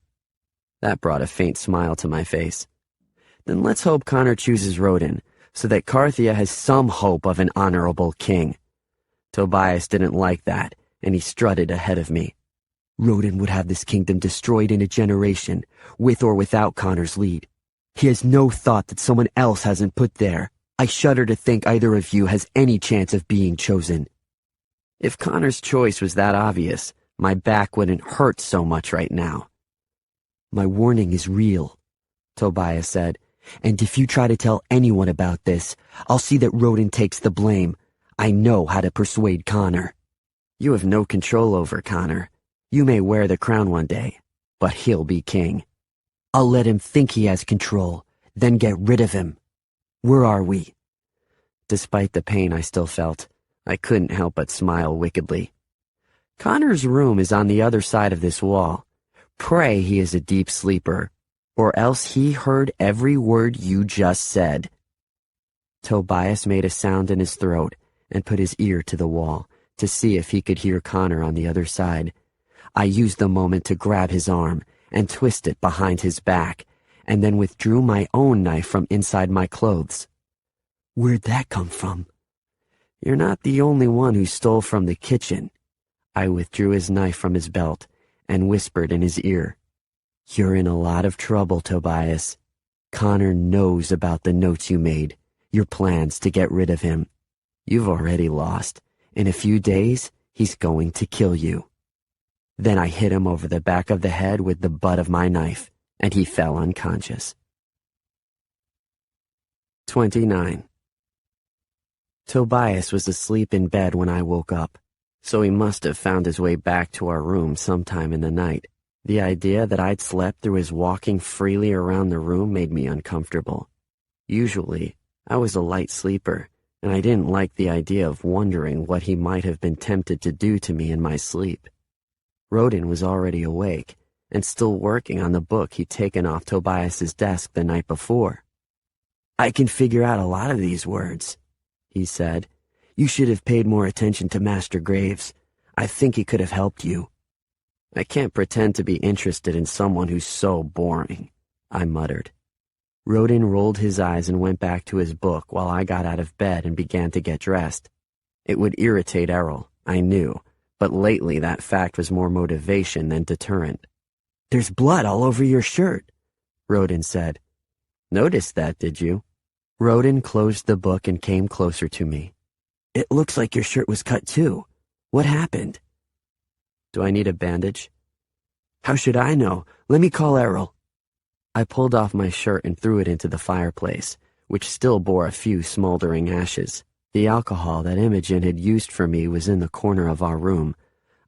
That brought a faint smile to my face. Then let's hope Connor chooses Rodin, so that Carthia has some hope of an honorable king. Tobias didn't like that, and he strutted ahead of me. Rodin would have this kingdom destroyed in a generation, with or without Connor's lead. He has no thought that someone else hasn't put there. I shudder to think either of you has any chance of being chosen. If Connor's choice was that obvious, my back wouldn't hurt so much right now. My warning is real, Tobias said, and if you try to tell anyone about this, I'll see that Rodin takes the blame. I know how to persuade Connor. You have no control over Connor. You may wear the crown one day, but he'll be king. I'll let him think he has control, then get rid of him. Where are we? Despite the pain I still felt, I couldn't help but smile wickedly. Connor's room is on the other side of this wall. Pray he is a deep sleeper, or else he heard every word you just said. Tobias made a sound in his throat and put his ear to the wall to see if he could hear Connor on the other side. I used the moment to grab his arm and twist it behind his back, and then withdrew my own knife from inside my clothes. Where'd that come from? You're not the only one who stole from the kitchen. I withdrew his knife from his belt and whispered in his ear. You're in a lot of trouble, Tobias. Connor knows about the notes you made, your plans to get rid of him. You've already lost. In a few days, he's going to kill you. Then I hit him over the back of the head with the butt of my knife, and he fell unconscious. 29. Tobias was asleep in bed when I woke up, so he must have found his way back to our room sometime in the night. The idea that I'd slept through his walking freely around the room made me uncomfortable. Usually, I was a light sleeper, and I didn't like the idea of wondering what he might have been tempted to do to me in my sleep. Rodin was already awake, and still working on the book he'd taken off Tobias's desk the night before. I can figure out a lot of these words, he said. You should have paid more attention to Master Graves. I think he could have helped you. I can't pretend to be interested in someone who's so boring, I muttered. Rodin rolled his eyes and went back to his book while I got out of bed and began to get dressed. It would irritate Errol, I knew, but lately that fact was more motivation than deterrent. There's blood all over your shirt, Rodin said. Noticed that, did you? Rodin closed the book and came closer to me. It looks like your shirt was cut too. What happened? Do I need a bandage? How should I know? Let me call Errol. I pulled off my shirt and threw it into the fireplace, which still bore a few smoldering ashes. The alcohol that Imogen had used for me was in the corner of our room.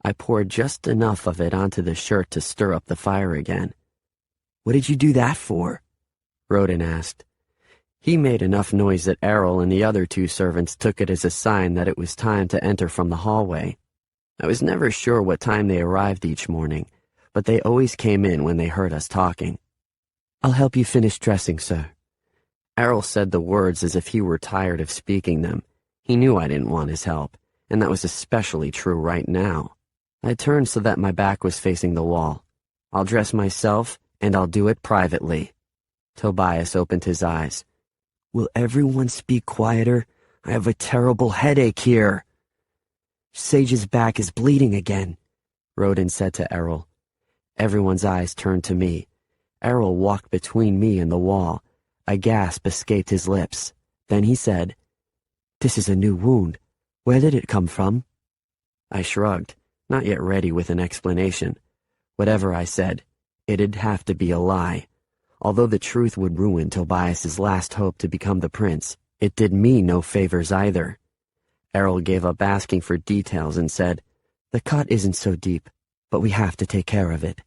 I poured just enough of it onto the shirt to stir up the fire again. What did you do that for? Rodin asked. He made enough noise that Errol and the other two servants took it as a sign that it was time to enter from the hallway. I was never sure what time they arrived each morning, but they always came in when they heard us talking. I'll help you finish dressing, sir. Errol said the words as if he were tired of speaking them. He knew I didn't want his help, and that was especially true right now. I turned so that my back was facing the wall. I'll dress myself, and I'll do it privately. Tobias opened his eyes. Will everyone speak quieter? I have a terrible headache here. Sage's back is bleeding again, Rodin said to Errol. Everyone's eyes turned to me. Errol walked between me and the wall. A gasp escaped his lips. Then he said, This is a new wound. Where did it come from? I shrugged, not yet ready with an explanation. Whatever I said, it'd have to be a lie. Although the truth would ruin Tobias's last hope to become the prince, it did me no favors either. Errol gave up asking for details and said, The cut isn't so deep, but we have to take care of it.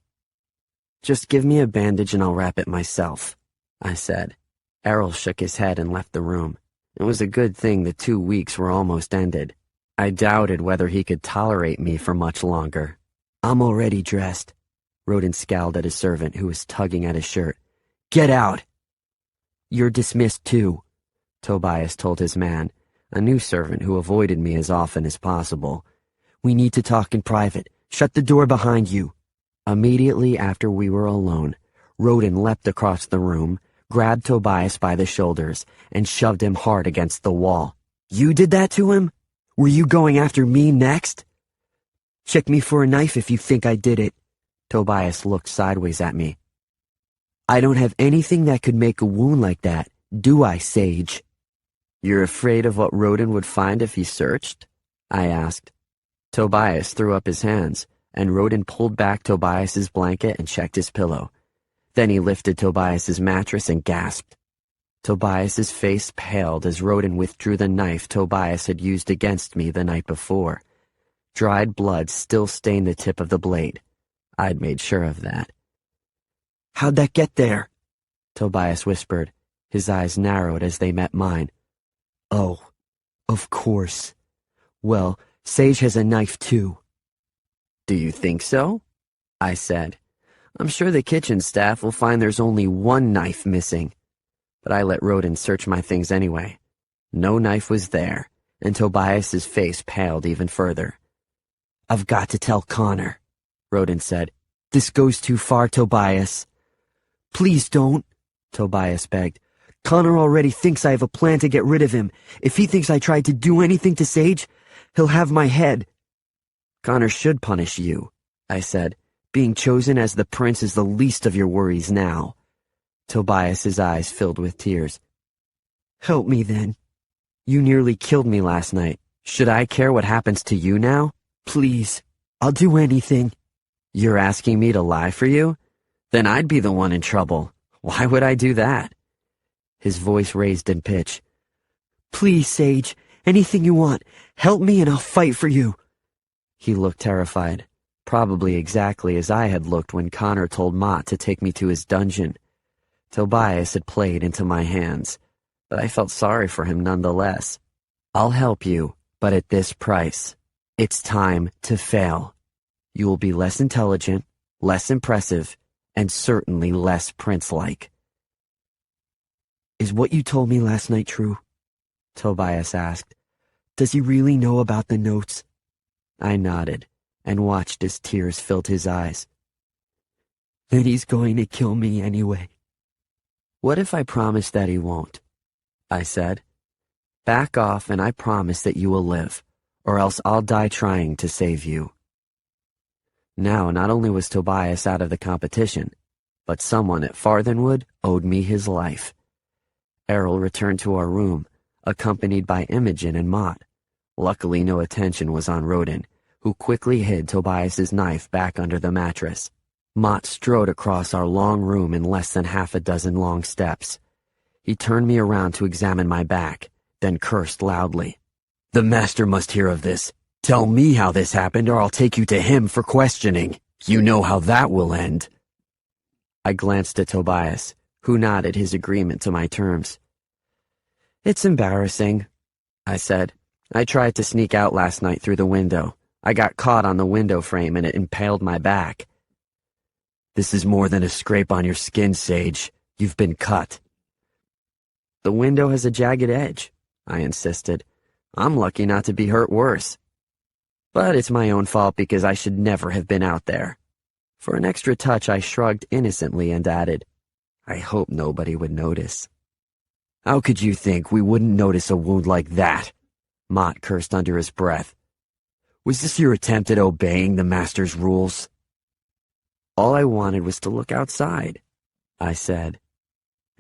Just give me a bandage and I'll wrap it myself, I said. Errol shook his head and left the room. It was a good thing the 2 weeks were almost ended. I doubted whether he could tolerate me for much longer. I'm already dressed. Rodin scowled at his servant who was tugging at his shirt. Get out! You're dismissed too, Tobias told his man, a new servant who avoided me as often as possible. We need to talk in private. Shut the door behind you. Immediately after we were alone, Rodin leapt across the room, grabbed Tobias by the shoulders, and shoved him hard against the wall. "You did that to him? Were you going after me next?" "Check me for a knife if you think I did it." Tobias looked sideways at me. "I don't have anything that could make a wound like that, do I, Sage?" "You're afraid of what Rodin would find if he searched?" I asked. Tobias threw up his hands, and Rodin pulled back Tobias's blanket and checked his pillow. Then he lifted Tobias's mattress and gasped. Tobias's face paled as Rodin withdrew the knife Tobias had used against me the night before. Dried blood still stained the tip of the blade. I'd made sure of that. "How'd that get there?" Tobias whispered. His eyes narrowed as they met mine. "Oh, of course. Well, Sage has a knife too." "Do you think so?" I said. "I'm sure the kitchen staff will find there's only one knife missing." But I let Rodin search my things anyway. No knife was there, and Tobias's face paled even further. "I've got to tell Connor," Rodin said. "This goes too far, Tobias." "Please don't," Tobias begged. "Connor already thinks I have a plan to get rid of him. If he thinks I tried to do anything to Sage, he'll have my head." "Connor should punish you," I said. "Being chosen as the prince is the least of your worries now." Tobias's eyes filled with tears. "Help me then. You nearly killed me last night. Should I care what happens to you now? Please, I'll do anything." "You're asking me to lie for you? Then I'd be the one in trouble. Why would I do that?" His voice raised in pitch. "Please, Sage, anything you want. Help me and I'll fight for you." He looked terrified, probably exactly as I had looked when Connor told Mott to take me to his dungeon. Tobias had played into my hands, but I felt sorry for him nonetheless. "I'll help you, but at this price. It's time to fail. You will be less intelligent, less impressive, and certainly less prince-like." "Is what you told me last night true?" Tobias asked. "Does he really know about the notes?" I nodded and watched as tears filled his eyes. "Then he's going to kill me anyway." "What if I promise that he won't?" I said. "Back off and I promise that you will live, or else I'll die trying to save you." Now, not only was Tobias out of the competition, but someone at Farthenwood owed me his life. Errol returned to our room, accompanied by Imogen and Mott. Luckily, no attention was on Rodin, who quickly hid Tobias's knife back under the mattress. Mott strode across our long room in less than half a dozen long steps. He turned me around to examine my back, then cursed loudly. "The master must hear of this. Tell me how this happened, or I'll take you to him for questioning. You know how that will end." I glanced at Tobias, who nodded his agreement to my terms. "It's embarrassing," I said. "I tried to sneak out last night through the window. I got caught on the window frame and it impaled my back." "This is more than a scrape on your skin, Sage. You've been cut." "The window has a jagged edge," I insisted. "I'm lucky not to be hurt worse. But it's my own fault because I should never have been out there." For an extra touch, I shrugged innocently and added, "I hope nobody would notice." "How could you think we wouldn't notice a wound like that?" Mott cursed under his breath. "Was this your attempt at obeying the master's rules?" "All I wanted was to look outside," I said.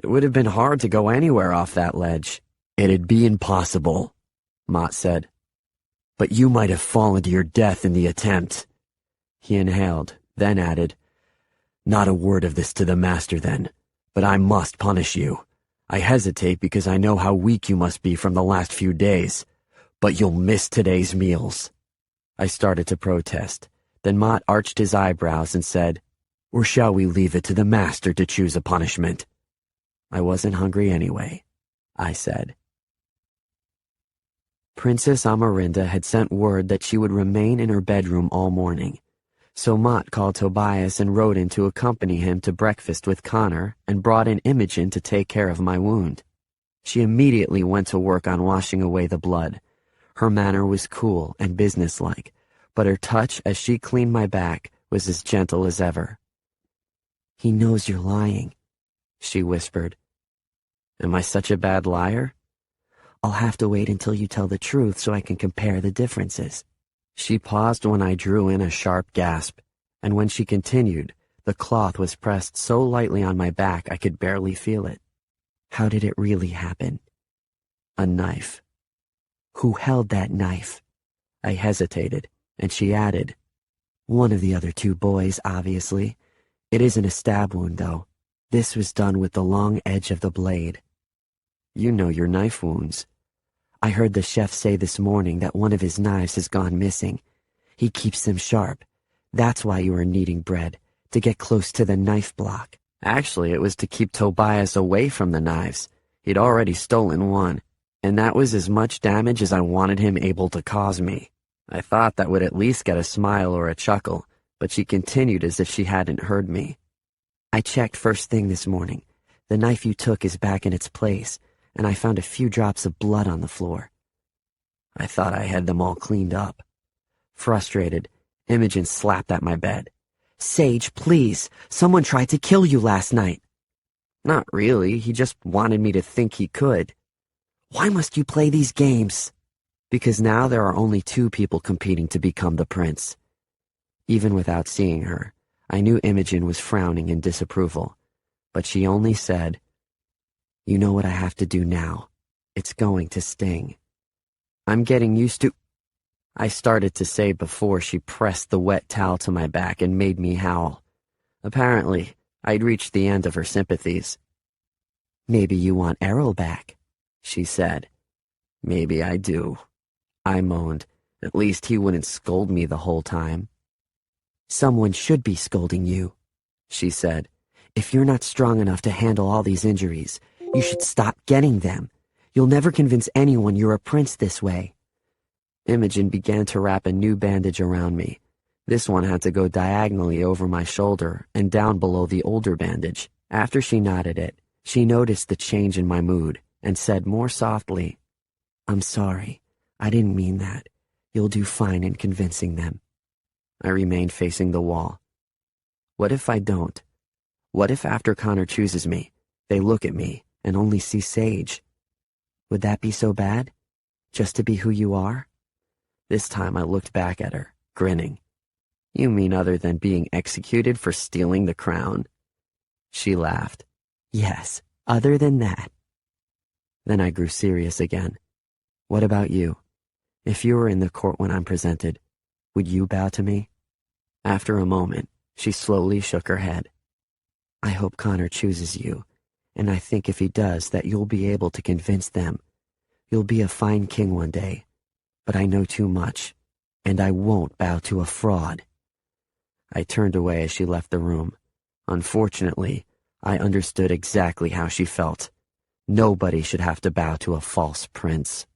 "It would have been hard to go anywhere off that ledge." "It'd be impossible," Mott said. "But you might have fallen to your death in the attempt." He inhaled, then added, "Not a word of this to the master then, but I must punish you. I hesitate because I know how weak you must be from the last few days, but you'll miss today's meals." I started to protest. Then Mott arched his eyebrows and said, "Or shall we leave it to the master to choose a punishment?" I wasn't hungry anyway, I said. Princess Amarinda had sent word that she would remain in her bedroom all morning, so Mott called Tobias and Rodin to accompany him to breakfast with Connor and brought in Imogen to take care of my wound. She immediately went to work on washing away the blood. Her manner was cool and businesslike, but her touch as she cleaned my back was as gentle as ever. He knows you're lying, she whispered. Am I such a bad liar? I'll have to wait until you tell the truth so I can compare the differences. She paused when I drew in a sharp gasp, and when she continued, the cloth was pressed so lightly on my back I could barely feel it. How did it really happen? A knife. Who held that knife? I hesitated, and she added, One of the other two boys, obviously. It isn't a stab wound, though. This was done with the long edge of the blade. You know your knife wounds. I heard the chef say this morning that one of his knives has gone missing. He keeps them sharp. That's why you were kneading bread, to get close to the knife block. Actually, it was to keep Tobias away from the knives. He'd already stolen one, and that was as much damage as I wanted him able to cause me. I thought that would at least get a smile or a chuckle, but she continued as if she hadn't heard me. I checked first thing this morning. The knife you took is back in its place, and I found a few drops of blood on the floor. I thought I had them all cleaned up. Frustrated, Imogen slapped at my bed. Sage, please! Someone tried to kill you last night! Not really, he just wanted me to think he could. Why must you play these games? Because now there are only two people competing to become the prince. Even without seeing her, I knew Imogen was frowning in disapproval, but she only said, You know what I have to do now. It's going to sting. I'm getting used to... I started to say before she pressed the wet towel to my back and made me howl. Apparently, I'd reached the end of her sympathies. Maybe you want Errol back, she said. Maybe I do, I moaned. At least he wouldn't scold me the whole time. Someone should be scolding you, she said. If you're not strong enough to handle all these injuries, you should stop getting them. You'll never convince anyone you're a prince this way. Imogen began to wrap a new bandage around me. This one had to go diagonally over my shoulder and down below the older bandage. After she knotted it, she noticed the change in my mood and said more softly, I'm sorry. I didn't mean that. You'll do fine in convincing them. I remained facing the wall. What if I don't? What if after Connor chooses me, they look at me and only see Sage? Would that be so bad? Just to be who you are? This time I looked back at her, grinning. You mean other than being executed for stealing the crown? She laughed. Yes, other than that. Then I grew serious again. What about you? If you were in the court when I'm presented, would you bow to me? After a moment, she slowly shook her head. I hope Connor chooses you, and I think if he does that you'll be able to convince them. You'll be a fine king one day, but I know too much, and I won't bow to a fraud. I turned away as she left the room. Unfortunately, I understood exactly how she felt. Nobody should have to bow to a false prince.